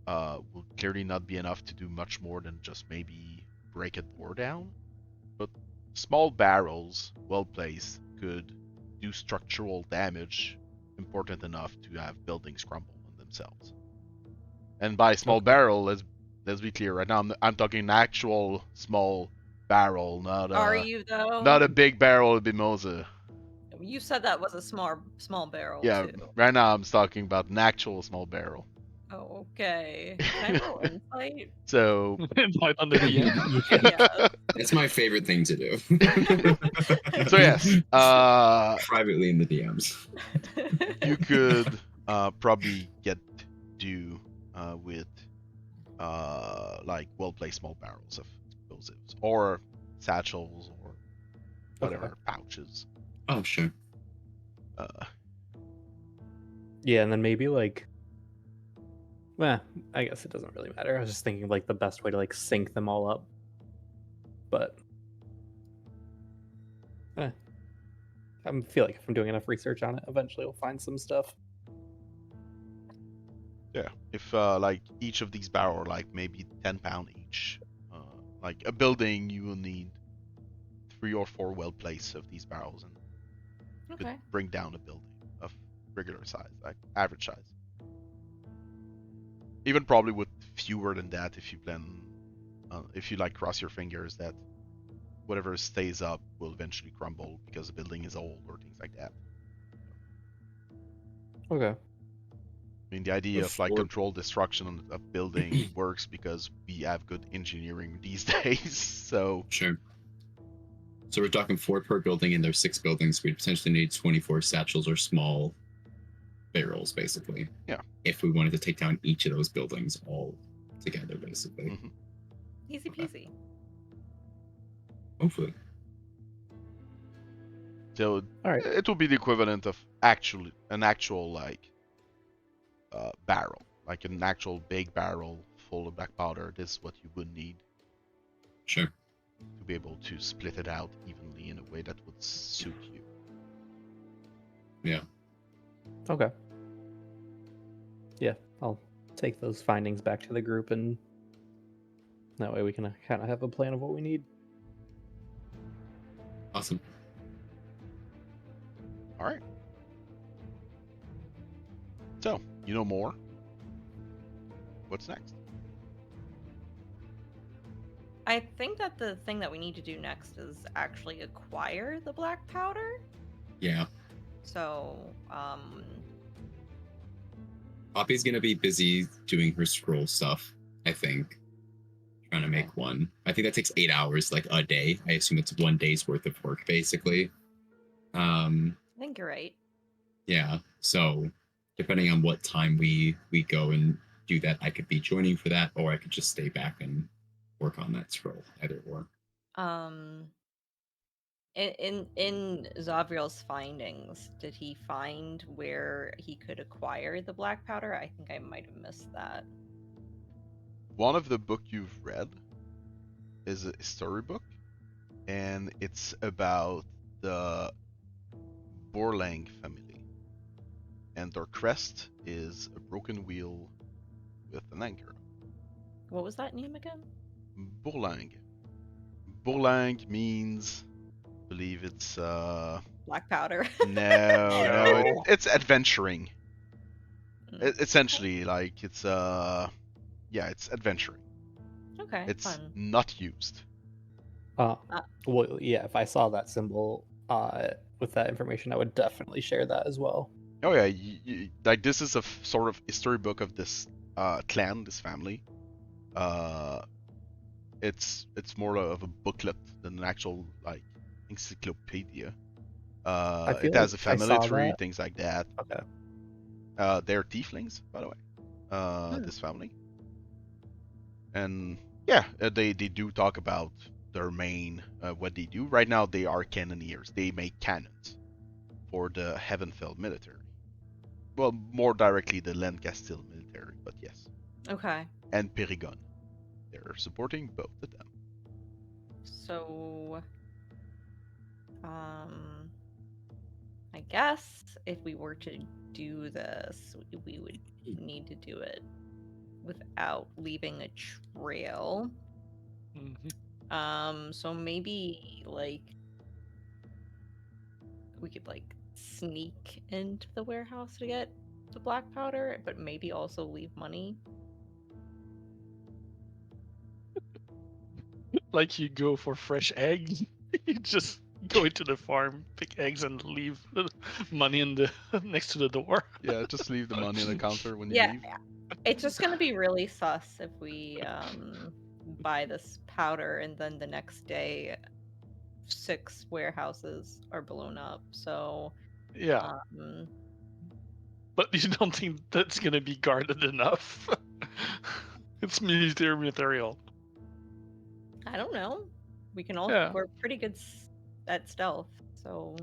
will clearly not be enough to do much more than just maybe break a door down. But small barrels, well placed, could do structural damage important enough to have buildings crumble on themselves. And by small barrel, let's be clear. Right now, I'm talking an actual small barrel, not Are you though? not a big barrel of Mimosa. You said that was a small barrel Yeah, too. right now I'm talking about an actual small barrel. Oh, okay. Can I roll insight? So Invite on the DM. Yeah. It's my favorite thing to do. so yes, Privately in the DMs. you could probably get due with like well-placed small barrels of explosives or satchels or whatever pouches. Oh, sure. Yeah, and then maybe like, well, I guess it doesn't really matter. I was just thinking like the best way to like sync them all up, but I feel like if I'm doing enough research on it, eventually we'll find some stuff. Yeah, if like each of these barrels are like maybe 10 pound each, like a building, you will need 3 or 4 well placed of these barrels, and you could bring down a building of regular size, like average size. Even probably with fewer than that, if you plan, if you like cross your fingers that whatever stays up will eventually crumble because the building is old or things like that. Okay. I mean, the idea of like Before- controlled destruction of building works because we have good engineering these days. So Sure. So we're talking 4 per building, and there's 6 buildings. We'd potentially need 24 satchels or small barrels, basically. Yeah. If we wanted to take down each of those buildings all together, basically. Mhm. Easy Okay. peasy. Hopefully. So All right. it will be the equivalent of an actual like barrel, like an actual big barrel full of black powder. This is what you would need Sure. to be able to split it out evenly in a way that would suit you. Yeah. Okay. Yeah, I'll take those findings back to the group, and that way we can kind of have a plan of what we need. Awesome. All right. So you know more. What's next? I think that the thing that we need to do next is actually acquire the black powder. Yeah. So, Poppy's gonna be busy doing her scroll stuff, I think. Trying to make one. I think that takes 8 hours, like a day. I assume it's 1 day's worth of work, basically. I think you're right. Yeah. So depending on what time we go and do that, I could be joining for that, or I could just stay back and work on that scroll. Either or. In Zovril's findings, did he find where he could acquire the black powder? I think I might have missed that. One of the book you've read is a storybook, and it's about the Borlang family, and their crest is a broken wheel with an anchor. What was that name again? Borlang. Borlang means, I believe it's Black powder. no, it's adventuring. Mm. Essentially, like it's it's adventuring. Okay, It's fun. not used. Well, yeah, if I saw that symbol with that information, I would definitely share that as well. Oh yeah, like this is a sort of history book of this clan, this family. It's more of a booklet than an actual like encyclopedia. feel It has a like I family saw tree, that. things like that. Okay. They're tieflings, by the way. This family. And yeah, they do talk about their main what they do. Right now they are cannoneers. They make cannons for the Heavenfell military. Well, more directly the Lancastille military, but yes. Okay. And Perigon. They're supporting both of them. So, I guess if we were to do this, we would need to do it without leaving a trail. So maybe like we could like sneak into the warehouse to get the black powder, but maybe also leave money. Like you go for fresh eggs, you just go into the farm, pick eggs, and leave the money in the next to the door. Yeah, just leave the money on the counter when you Yeah, leave. it's just gonna be really sus if we buy this powder and then the next day 6 warehouses are blown up. So Yeah, but you don't think that's gonna be guarded enough? It's military material. I don't know. We can all Yeah. we're pretty good at stealth, so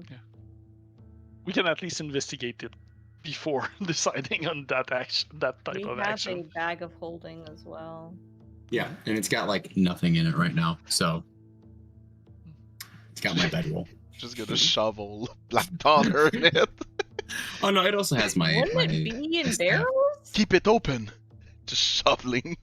We can at least investigate it before deciding on that action, that type we of have action. a bag of holding as well. Yeah, and it's got like nothing in it right now, so it's got my bedroll. Just gonna shovel black powder in it. Oh no, it also has my. Wouldn't my it be in staff. barrels? Keep it open. Just shoveling.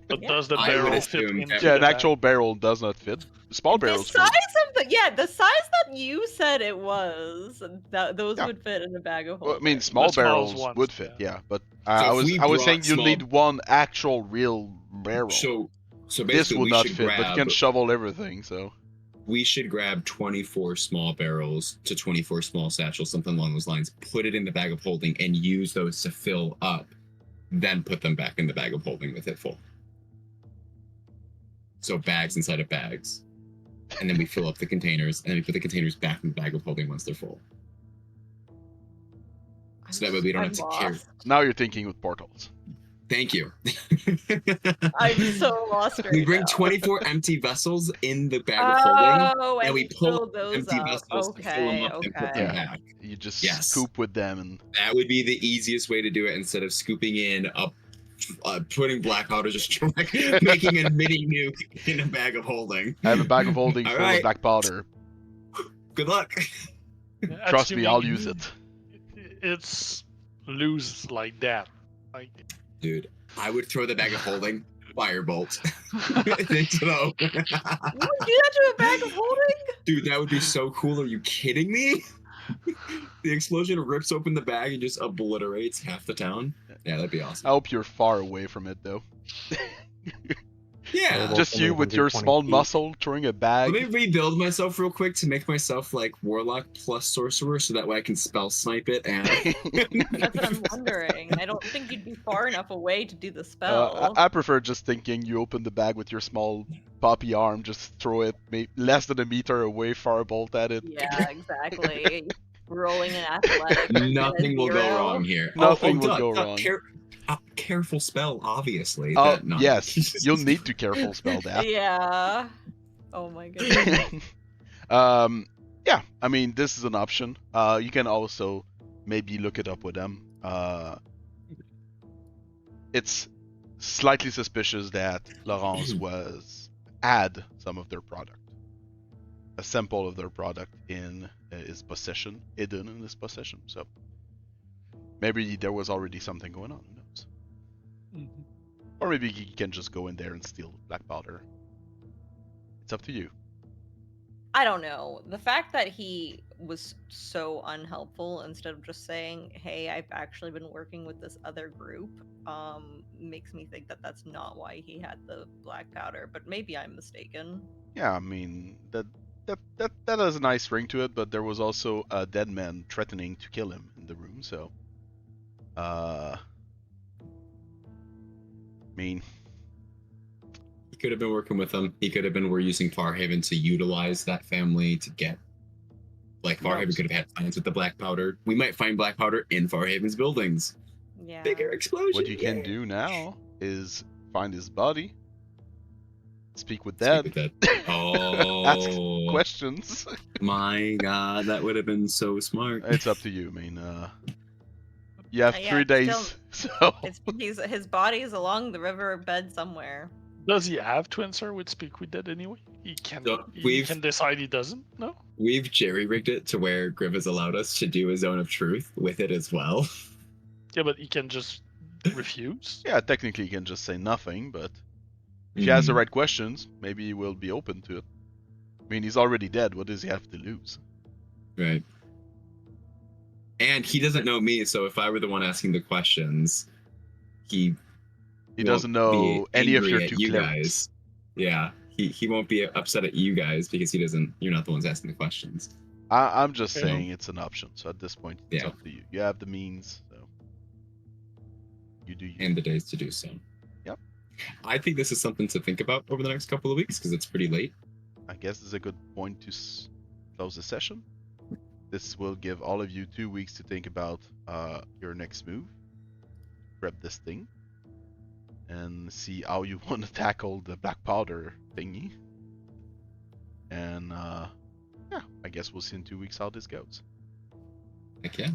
But Yeah. does the I would barrel fit assume into that- Yeah, an the actual barrel does not fit. Small The barrels size fit. of the size that you said it was, those Yeah. would fit in a bag of Well, I holding. mean, small The smalls barrels ones, would fit, yeah. yeah. But So I if was we saying brought you small- need one actual real barrel. So This basically, would we not should fit, but you grab. can shovel everything. So We should grab 24 small barrels to 24 small satchels, something along those lines. Put it in the bag of holding and use those to fill up then put them back in the bag of holding with it full. So bags inside of bags. And then we fill up the containers, and then we put the containers back in the bag of holding once they're full. So that way we don't have to carry. Now you're thinking with portals. Thank you. I'm so lost right We bring now. 24 empty vessels in the bag of holding, Oh, and we pull those empty up. vessels to fill them up and put them okay. back. You just Yes. scoop with them and That would be the easiest way to do it instead of scooping in up. Putting black powder, just like making a mini nuke in a bag of holding. I have a bag of holding All full right. of black powder. Good luck. Trust me, I'll Assuming use it. It's loose like that. Like, Dude, I would throw the bag of holding, firebolt. Into the You would do that to a bag of holding? Dude, that would be so cool. Are you kidding me? The explosion rips open the bag and just obliterates half the town. Yeah, that'd be awesome. I hope you're far away from it though. Yeah. Well, Just you with your 120 small feet. muscle throwing a Let bag. me rebuild myself real quick to make myself like warlock plus sorcerer, so that way I can spell snipe it and. That's what I'm wondering. I don't think you'd be far enough away to do the spell. I prefer just thinking you open the bag with your small poppy arm, just throw it less than a meter away, firebolt at it. Yeah, exactly. Rolling an athletic. Nothing will go 0. wrong here. Nothing will Doug, go Doug, wrong. Careful spell, obviously. Oh, that, no. yes, you'll need to careful spell that. Yeah. Oh my goodness. Yeah, I mean, this is an option. You can also maybe look it up with them. It's slightly suspicious that Lorenz had some of their product, a sample of their product in his possession, hidden in his possession. So maybe there was already something going on. Who knows? Or maybe he can just go in there and steal black powder. It's up to you. I don't know. The fact that he was so unhelpful instead of just saying, "Hey, I've actually been working with this other group," makes me think that that's not why he had the black powder. But maybe I'm mistaken. Yeah, I mean that has a nice ring to it, but there was also a dead man threatening to kill him in the room. So, I mean, He could have been working with them. He could have been. We're using Farhaven to utilize that family to get. Like Farhaven could have had plans with the black powder. We might find black powder in Farhaven's buildings. Yeah. Bigger explosion. what you can yeah. do now is find his body, speak with Speak dead, with that. Oh, ask questions. my God, that would have been so smart. It's up to you. I mean, you have Yeah, 3 days, so His body is along the riverbed somewhere. does he have to answer with Speak with Dead anyway? He can. So He we've- can decide he doesn't. No. We've jerry-rigged it to where Griv has allowed us to do a zone of truth with it as well. Yeah, but he can just refuse. yeah, technically you can just say nothing. But if he has the right questions, maybe he will be open to it. I mean, he's already dead. What does he have to lose? Right. And he doesn't know me, so if I were the one asking the questions, he doesn't won't know be any of angry your at two you clerics. guys. Yeah, he won't be upset at you guys because you're not the ones asking the questions. I'm just Fair saying it's an option. So at this point, it's Yeah. up to you. You have the means, so you do you. And the days to do so. Yep. I think this is something to think about over the next couple of weeks because it's pretty late. I guess this is a good point to close the session. This will give all of you 2 weeks to think about your next move. Grab this thing. And see how you want to tackle the black powder thingy. And yeah, I guess we'll see in 2 weeks how this goes. Heck yeah.